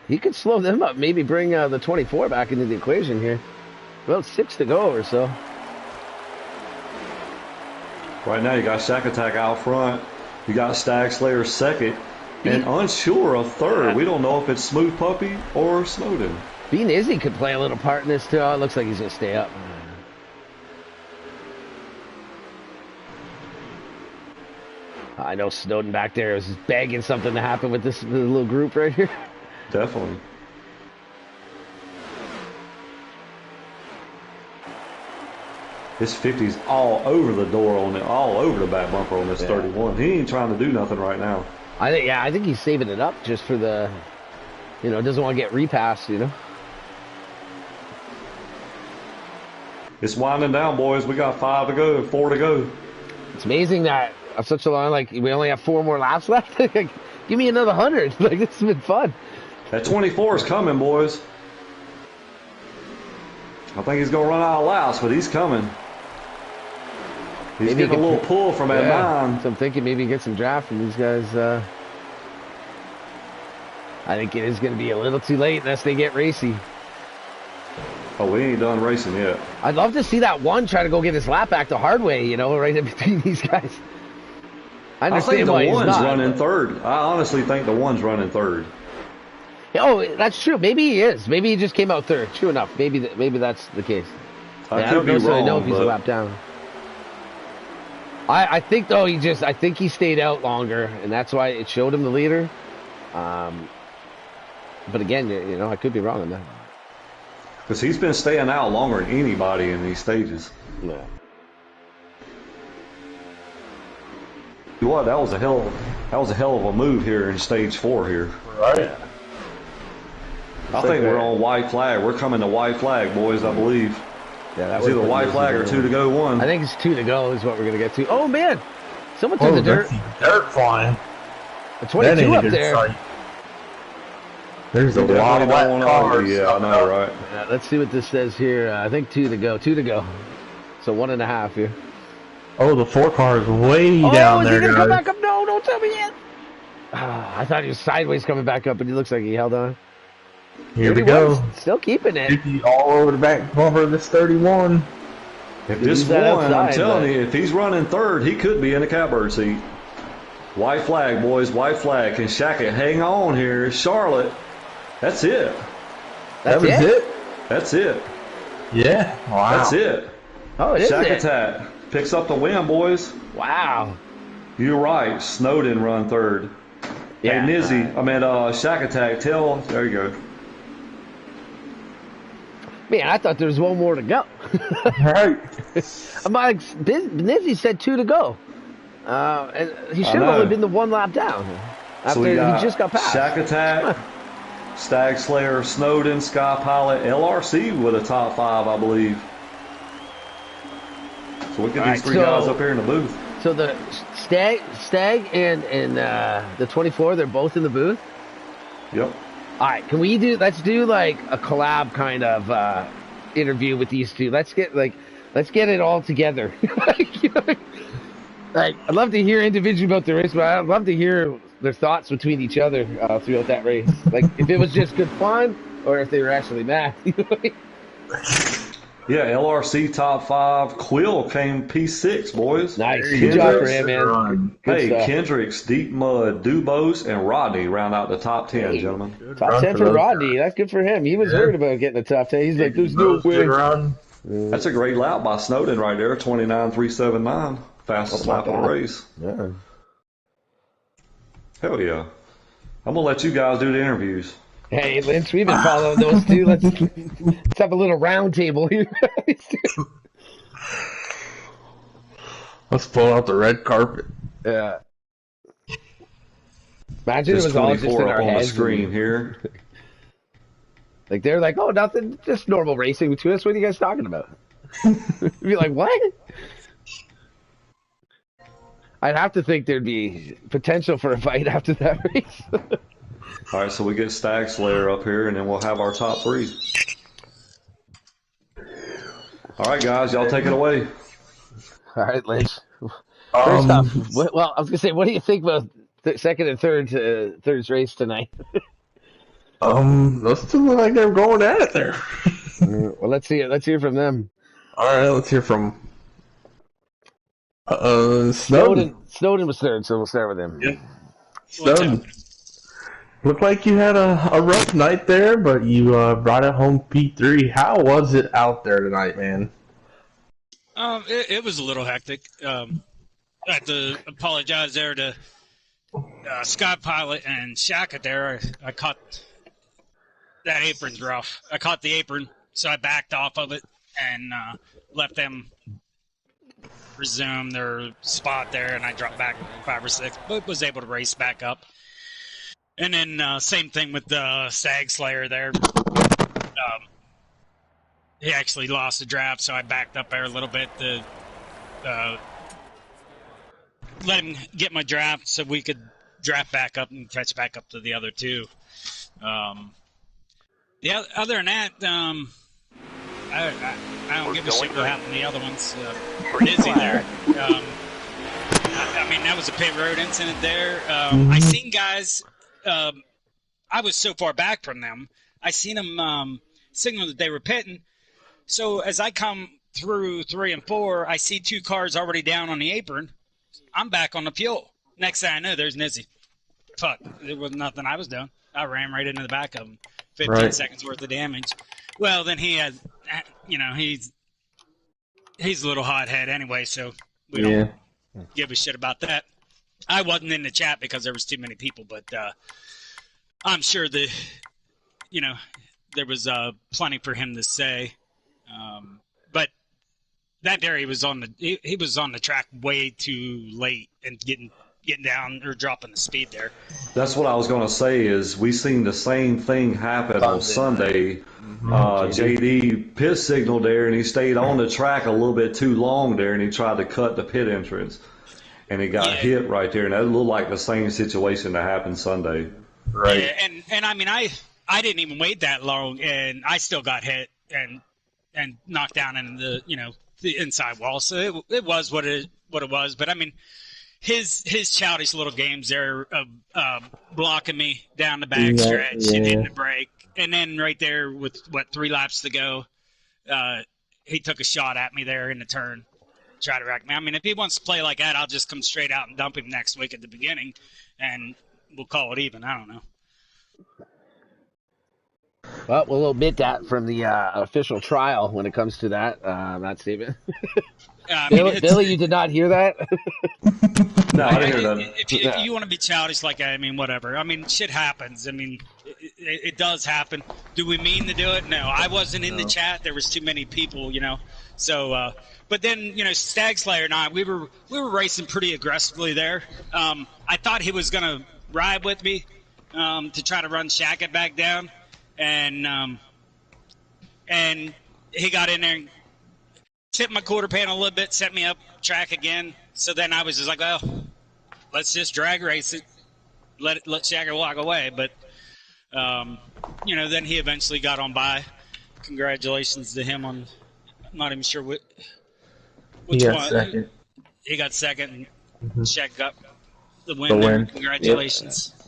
He could slow them up, maybe bring the 24 back into the equation here. About 6 to go or so. Right now you got Shack Attack out front. You got Stag Slayer second. And unsure of third. We don't know if it's Smooth Puppy or Snowden. Bean Izzy could play a little part in this too. It looks like he's going to stay up. I know Snowden back there is begging something to happen with this little group right here. Definitely. His 50's all over the door on it, all over the back bumper on this 31. He ain't trying to do nothing right now. I think he's saving it up just for the, doesn't want to get repassed, It's winding down, boys. We got 5 to go, 4 to go. It's amazing that such a long, we only have 4 more laps left. Give me another 100. This has been fun. That 24 is coming, boys. I think he's going to run out of laps, but he's coming. He's Maybe getting a little pull from that 9. So I'm thinking maybe get some draft from these guys. I think it is going to be a little too late unless they get racy. Oh, we ain't done racing yet. I'd love to see that one try to go get his lap back the hard way, right in between these guys. I understand think the why one's running third. I honestly think the one's running third. Oh, that's true. Maybe he is. Maybe he just came out third. True enough. Maybe that's the case. I don't could be necessarily wrong, know if he's a but lap down. I think though I think he stayed out longer, and that's why it showed him the leader. But again, I could be wrong on that. because he's been staying out longer than anybody in these stages. Yeah. What? That was a hell of a move here in stage 4 here. Right. I think we're on white flag. We're coming to white flag, boys. I believe. Yeah, that It's either white flag or 2 to go 1. I think it's 2 to go is what we're gonna get to. Oh man, someone threw the dirt. Dirt flying. The 22 up there. There's a You lot of definitely lap don't want cars. to. Yeah, I know, right? Let's see what this says here. I think 2 to go. 2 to go. So 1.5 here. Oh, the 4 car is way Oh, down is there, he going to come guys. back up? No, don't tell me yet. I thought he was sideways coming back up, but he looks like he held on. Here we 31, go. still keeping it. 50 all over the back bumper of this 31. If this He's that one, I'm outside, telling but- you, if he's running third, he could be in a catbird seat. White flag, boys, white flag. Can Shackett hang on here? Charlotte, that's it. That was it? That's it. Yeah. Wow. That's it. Oh, it is Shack it. Attack picks up the win, boys. Wow. You're right. Snowden run third. Yeah. Hey, Shack Attack, there you go. Man, I thought there was one more to go. All right. I'm like, Nizzy said 2 to go. And he should have know. only been the 1 lap down after we he just got passed. Shack Attack, Stag Slayer, Snowden, Sky Pilot, LRC with a top 5, I believe. So we get these 3 guys up here in the booth. So the Stag and the 24, they're both in the booth. Yep. All right, let's do like a collab kind of interview with these two. Let's get it all together. Like, I'd love to hear individually about the race, but I'd love to hear their thoughts between each other throughout that race. Like, if it was just good fun or if they were actually mad. Yeah, LRC top 5. Quill came P6, boys. Nice. There Good you job go. for him, man. Good Hey, stuff. Kendricks, Deep Mud, Dubose, and Rodney round out the top 10, gentlemen. Top 10 for Rodney. That's good for him. He was worried about getting a top 10. He's like, there's no way. Good run. That's a great lap by Snowden right there, 29.379. Fastest lap of the race. Yeah. Hell yeah. I'm going to let you guys do the interviews. Hey, Lynch, we've been following those two. Let's have a little round table here. Let's pull out the red carpet. Yeah. Imagine Just it was all just 24 in up our on the heads. screen here. Like, they're like, oh, nothing, just normal racing between us. What are you guys talking about? You'd be like, what? I'd have to think there'd be potential for a fight after that race. All right, so we get Stag Slayer up here, and then we'll have our top 3. All right, guys, y'all take it away. All right, Lynch. First off, well, I was gonna say, what do you think about the second and third's race tonight? Those two look like they're going at it there. Well, let's see it. Let's hear from them. All right, let's hear from Snowden. Snowden was third, so we'll start with him. Yeah. Snowden. Looked like you had a rough night there, but you brought it home P3. How was it out there tonight, man? It was a little hectic. I have to apologize there to Sky Pilot and Shaka there. I caught that apron's rough. I caught the apron, so I backed off of it and left them resume their spot there, and I dropped back 5 or 6, but was able to race back up. And then same thing with the Stag Slayer there. He actually lost the draft, so I backed up there a little bit to let him get my draft so we could draft back up and catch back up to the other two. Yeah, other than that, I don't give a shit what happened to the other ones. Dizzy there. I mean, that was a pit road incident there. I seen guys. I was so far back from them. I seen them signal that they were pitting. So as I come through 3 and 4, I see 2 cars already down on the apron. I'm back on the fuel. Next thing I know, there's Nizzy. Fuck, there was nothing I was doing. I ran right into the back of him. 15 seconds worth of damage. Well, then he had, he's a little hothead anyway, so we don't give a shit about that. I wasn't in the chat because there was too many people, but I'm sure there was plenty for him to say. But that day he was on the track way too late and getting down or dropping the speed there. That's what I was going to say is we seen the same thing happen on Sunday. JD pit signaled there, and he stayed on the track a little bit too long there, and he tried to cut the pit entrance. And he got hit right there, and that looked like the same situation that happened Sunday. Right. Yeah, and I mean, I didn't even wait that long, and I still got hit and knocked down in the the inside wall. So it was what it was. But I mean, his childish little games there of blocking me down the back stretch and hitting the brake, and then right there with 3 laps to go, he took a shot at me there in the turn, try to wreck me. I mean, if he wants to play like that, I'll just come straight out and dump him next week at the beginning, and we'll call it even. I don't know. Well, we'll omit that from the official trial when it comes to that statement. Billy, you did not hear that? No, I didn't hear that. If you want to be childish like that, I mean, whatever. I mean, shit happens. I mean, it does happen. Do we mean to do it? No. I wasn't in the chat. There was too many people, So, but then, Stag Slayer and I, we were racing pretty aggressively there. I thought he was going to ride with me to try to run Shackett back down. And he got in there and tipped my quarter panel a little bit, set me up track again. So then I was just like, well, let's just drag race it, let Shackett walk away. But then he eventually got on by. Congratulations to him on. I'm not even sure which one. Second. He got second. And Shaq got the win. Congratulations. Yep.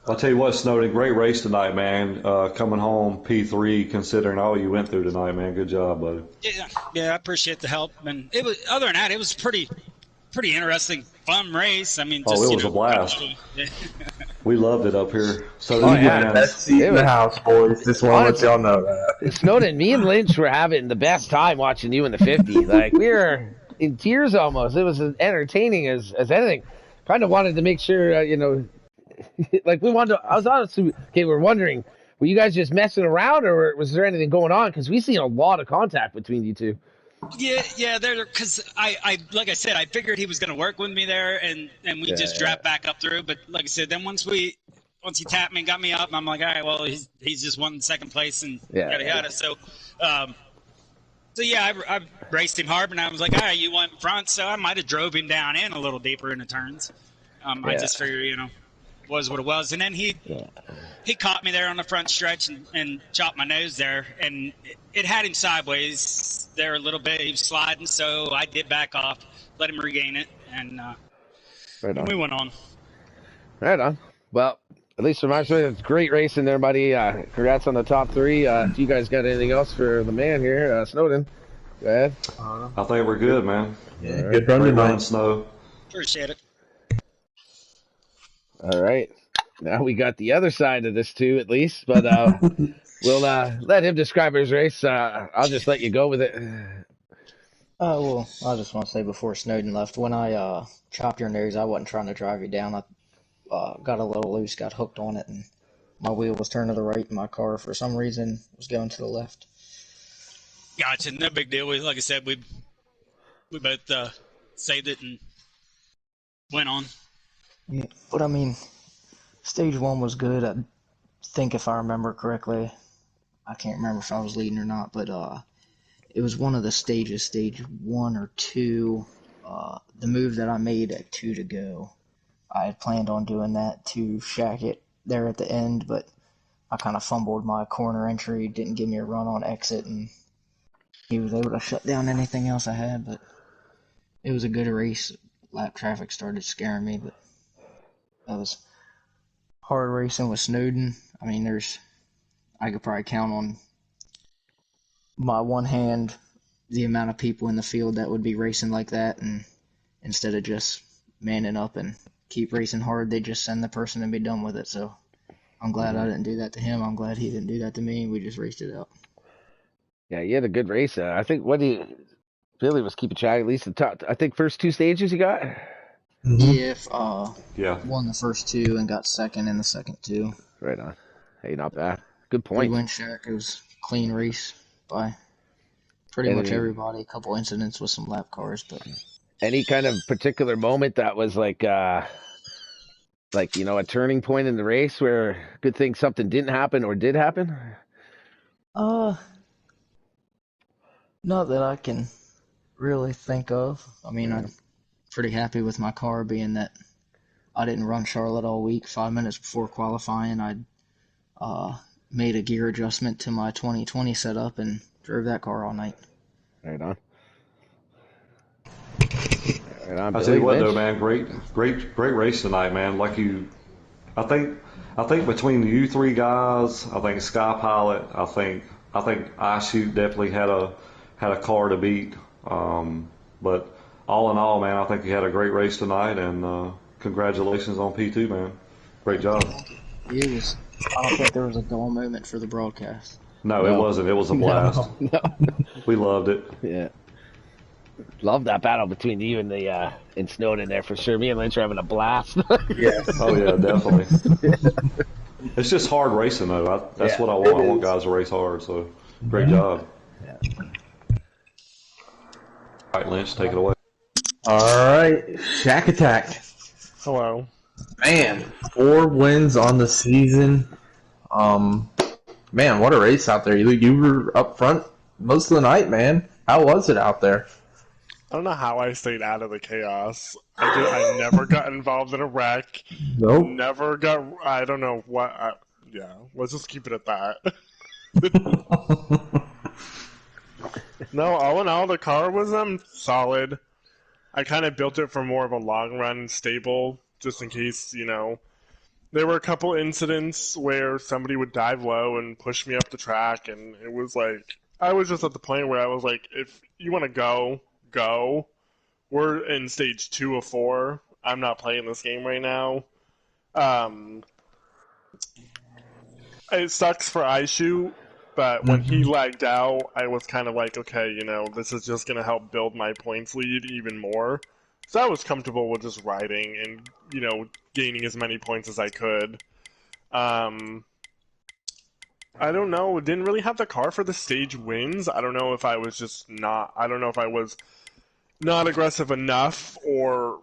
I'll tell you what, Snowden, great race tonight, man. Coming home P3, considering all you went through tonight, man. Good job, buddy. Yeah, I appreciate the help. And it was, other than that, it was pretty interesting, fun race. I mean, it was a blast. We loved it up here. So best seat in the house, boys. Just want to let y'all know that. Snowden, me and Lynch were having the best time watching you in the 50. Like, we were in tears almost. It was as entertaining as anything. Kind of wanted to make sure, like we wanted to, I was honestly, we're wondering, were you guys just messing around or was there anything going on? Because we seen a lot of contact between you two. Yeah, because I like I said, I figured he was going to work with me there, and we just dropped back up through. But like I said, then once he tapped me and got me up, I'm like, all right, well, he's just won second place and yada yada. So, I raced him hard, and I was like, all right, you went in front, so I might have drove him down in a little deeper in the turns. I just figured, was what it was. And then he caught me there on the front stretch and chopped my nose there, and it had him sideways there a little bit. He was sliding, so I did back off, let him regain it, and we went on. Right on. Well, at least from my side, it's great racing there, buddy. Congrats on the top 3. If you guys got anything else for the man here, Snowden, go ahead. I think we're good, man. Yeah, good run tonight, Snow. Appreciate it. All right. Now we got the other side of this too, at least. But we'll let him describe his race. I'll just let you go with it. Well, I just want to say before Snowden left, when I chopped your nose, I wasn't trying to drive you down. I got a little loose, got hooked on it, and my wheel was turned to the right, and my car, for some reason, was going to the left. Gotcha. No big deal. Like I said, we both saved it and went on. Yeah, but I mean, stage 1 was good. I think if I remember correctly, I can't remember if I was leading or not, but it was one of the stages, stage 1 or 2, the move that I made at 2 to go. I had planned on doing that to Shackett there at the end, but I kind of fumbled my corner entry, didn't give me a run on exit, and he was able to shut down anything else I had, but it was a good race. Lap traffic started scaring me, but that was hard racing with Snowden. I mean, I could probably count on my one hand the amount of people in the field that would be racing like that, and instead of just manning up and keep racing hard, they just send the person and be done with it. So I'm glad I didn't do that to him. I'm glad he didn't do that to me. We just raced it out. Yeah, you had a good race. I think Billy was keeping track, at least the top, I think first 2 stages you got? Won the first 2 and got second in the second 2. Right on. Hey, not bad. Good point. We win Shack. It was a clean race by pretty much everybody. A couple incidents with some lap cars, but any kind of particular moment that was like a turning point in the race where good thing something didn't happen or did happen? Not that I can really think of. I mean, I'm pretty happy with my car, being that I didn't run Charlotte all week. 5 minutes before qualifying, I Made a gear adjustment to my 2020 setup and drove that car all night. Right on. Right on, I tell Billy you what, Lynch. though, man, great race tonight, man. I think between you three guys, I think Sky Pilot, I think iShoot definitely had a car to beat. But all in all, man, I think you had a great race tonight, and congratulations on P2, man. Great job. It was. I don't think there was a dull moment for the broadcast. No, it wasn't. It was a blast. No. We loved it. Yeah. Love that battle between you and and Snowden there for sure. Me and Lynch are having a blast. Yes. Oh yeah, definitely. It's just hard racing though. That's what I want. I want guys to race hard. So great job. Yeah. All right, Lynch, take it away. All right, Shack Attack. Hello. Man, 4 wins on the season. Man, what a race out there. You were up front most of the night, man. How was it out there? I don't know how I stayed out of the chaos. I never got involved in a wreck. Nope. Never got. I don't know what. Yeah, let's just keep it at that. No, all in all, the car was solid. I kind of built it for more of a long run stable, just in case, There were a couple incidents where somebody would dive low and push me up the track, and it was like, I was just at the point where I was like, if you want to go, go. We're in stage 2 of 4. I'm not playing this game right now. It sucks for iShoot, but when he lagged out, I was kind of like, okay, this is just going to help build my points lead even more. So I was comfortable with just riding and, gaining as many points as I could. I don't know. Didn't really have the car for the stage wins. I don't know if I was just not... I don't know if I was not aggressive enough or,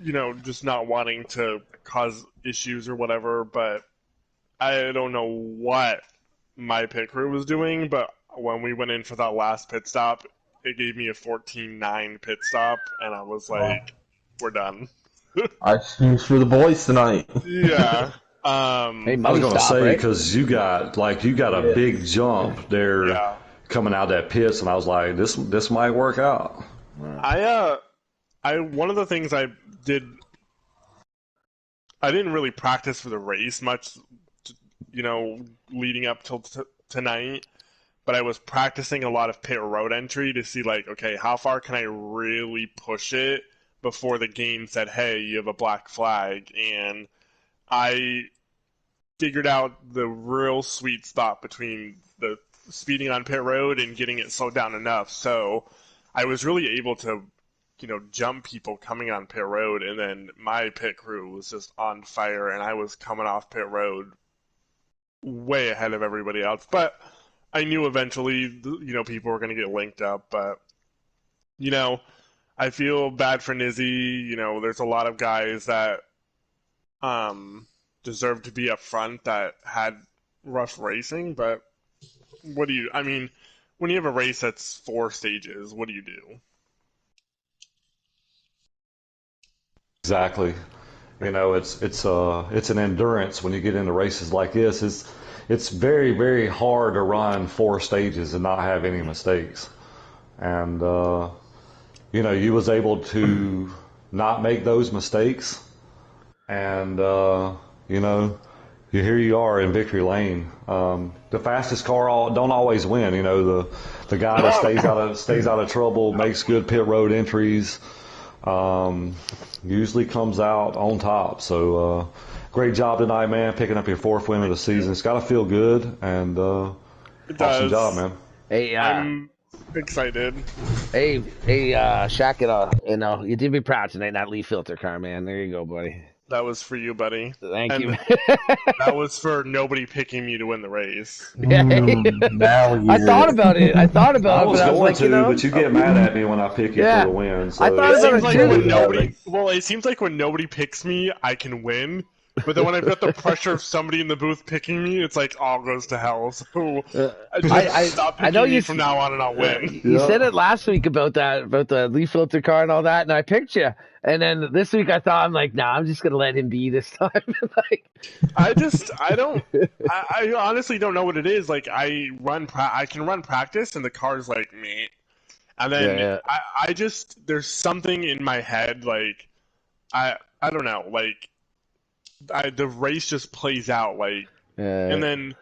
just not wanting to cause issues or whatever, but I don't know what my pit crew was doing, but when we went in for that last pit stop, it gave me a 14-9 pit stop, and I was like, we're done. I choose for the boys tonight. Yeah. Hey, I was money going to stop, say right? because you got a big jump there Yeah. coming out that pits, and I was like, this might work out. One of the things I did, I didn't really practice for the race much, leading up till tonight, but I was practicing a lot of pit road entry to see, like, okay, how far can I really push it before the game said, hey, you have a black flag, and I figured out the real sweet spot between the speeding on pit road and getting it slowed down enough, so I was really able to jump people coming on pit road, and then my pit crew was just on fire, and I was coming off pit road way ahead of everybody else. But I knew eventually, people were going to get linked up. But, I feel bad for Nizzy. There's a lot of guys that deserve to be up front that had rough racing. But when you have a race that's 4 stages, what do you do? Exactly. It's an endurance when you get into races like this. It's very, very hard to run 4 stages and not have any mistakes. And you was able to not make those mistakes, and here you are in victory lane. The fastest car don't always win. The guy that stays out of trouble, makes good pit road entries. Usually comes out on top. So great job tonight, man, picking up your 4th win of the season. It's got to feel good, and awesome job, man. Hey, I'm excited. Hey, Shaq, you did me proud tonight, that leaf filter car, man. There you go, buddy. That was for you, buddy. Thank And you. that was for nobody picking me to win the race. I thought about it. I but I was was going like, to, but you get mad at me when I pick you for the win. So. I thought It about seems it like too. when nobody. Well, it seems like when nobody picks me, I can win. But then when I've got the pressure of somebody in the booth picking me, it's like all goes to hell. So just stop I know picking me you from now on, and I'll win. you said it last week about the leaf filter car and all that, and I picked you. And then this week I'm like, nah, I'm just gonna let him be this time. Like, I honestly don't know what it is. Like I can run practice, and the car's like me. And then yeah, I just there's something in my head like I don't know like the race just plays out like and then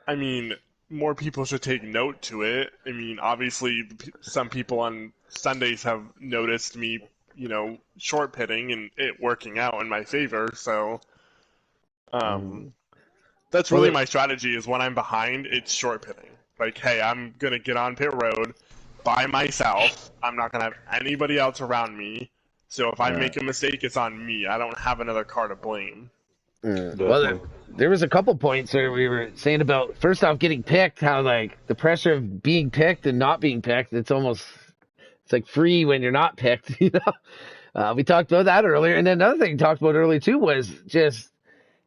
I mean more people should take note to it. I mean obviously some people on Sundays have noticed me short pitting and it working out in my favor. So that's really my strategy is when I'm behind it's short pitting. Like hey I'm gonna get on pit road by myself. I'm not going to have anybody else around me. So if I make a mistake, it's on me. I don't have another car to blame. Well, there was a couple points where we were saying about first off getting picked, how like the pressure of being picked and not being picked, it's like free when you're not picked, you know. We talked about that earlier, and then another thing we talked about earlier too was just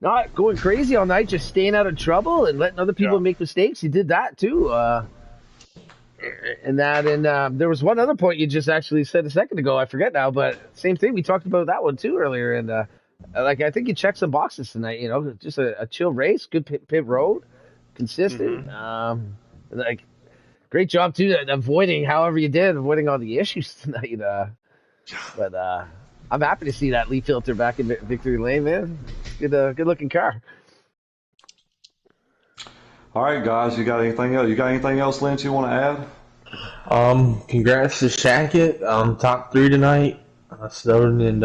not going crazy all night, just staying out of trouble and letting other people make mistakes. You did that too. And there was one other point you just actually said a second ago. I forget now, but same thing. We talked about that one too earlier. And like I think you checked some boxes tonight. You know, just a chill race, good pit road, consistent. Like great job too, avoiding all the issues tonight. But I'm happy to see that leaf filter back in victory lane, man. Good looking car. All right, guys, you got anything else? You got anything else, Lynch, you want to add? Congrats to Shackett. Top 3 tonight. Snowden and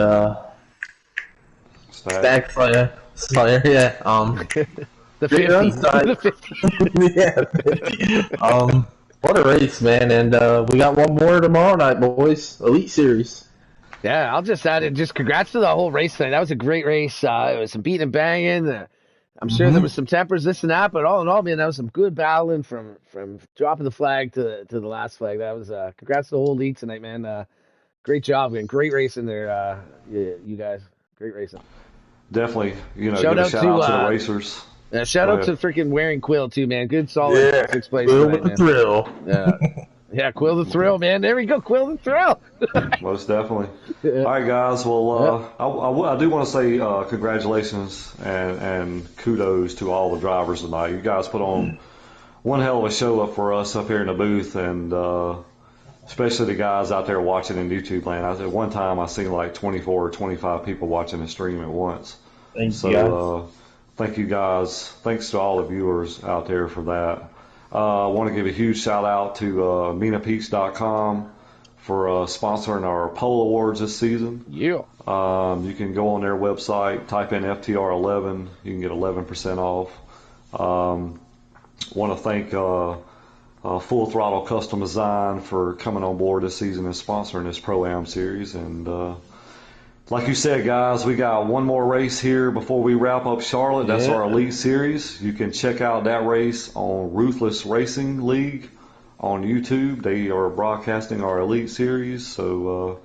Stack Slayer, yeah. The 50. The 50. Yeah. What a race, man! And we got one more tomorrow night, boys. Elite Series. Yeah, I'll just add it. Just congrats to the whole race tonight. That was a great race. It was some beating and banging. I'm sure there was some tempers, this and that, but all in all, man, that was some good battling from dropping the flag to the last flag. That was congrats to the whole league tonight, man. Great job, man. Great racing there, you guys. Great racing. Definitely, give a shout out to the racers. Shout out to freaking Wearing Quill too, man. Good, solid 6th place Quill tonight, with the thrill. Yeah, Quill the Thrill, man. There we go, Quill the Thrill. Most definitely. All right, guys. Well, I do want to say congratulations and kudos to all the drivers tonight. You guys put on one hell of a show up for us up here in the booth, and especially the guys out there watching in YouTube land. At one time, I seen like 24 or 25 people watching the stream at once. Thank you guys. Thanks to all the viewers out there for that. I want to give a huge shout out to MinaPeaks.com for sponsoring our pole awards this season. Yeah. You can go on their website, type in FTR11, you can get 11% off. Want to thank Full Throttle Custom Design for coming on board this season and sponsoring this Pro-Am series. And like you said, guys, we got one more race here before we wrap up Charlotte. That's our Elite Series. You can check out that race on Ruthless Racing League on YouTube. They are broadcasting our Elite Series. So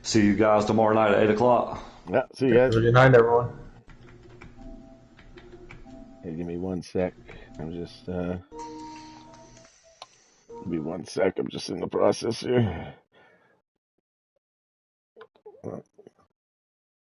see you guys tomorrow night at 8 o'clock. Yeah, see you guys. Good night, everyone. Hey, give me 1 sec. I'm just give me 1 sec. I'm just in the process here.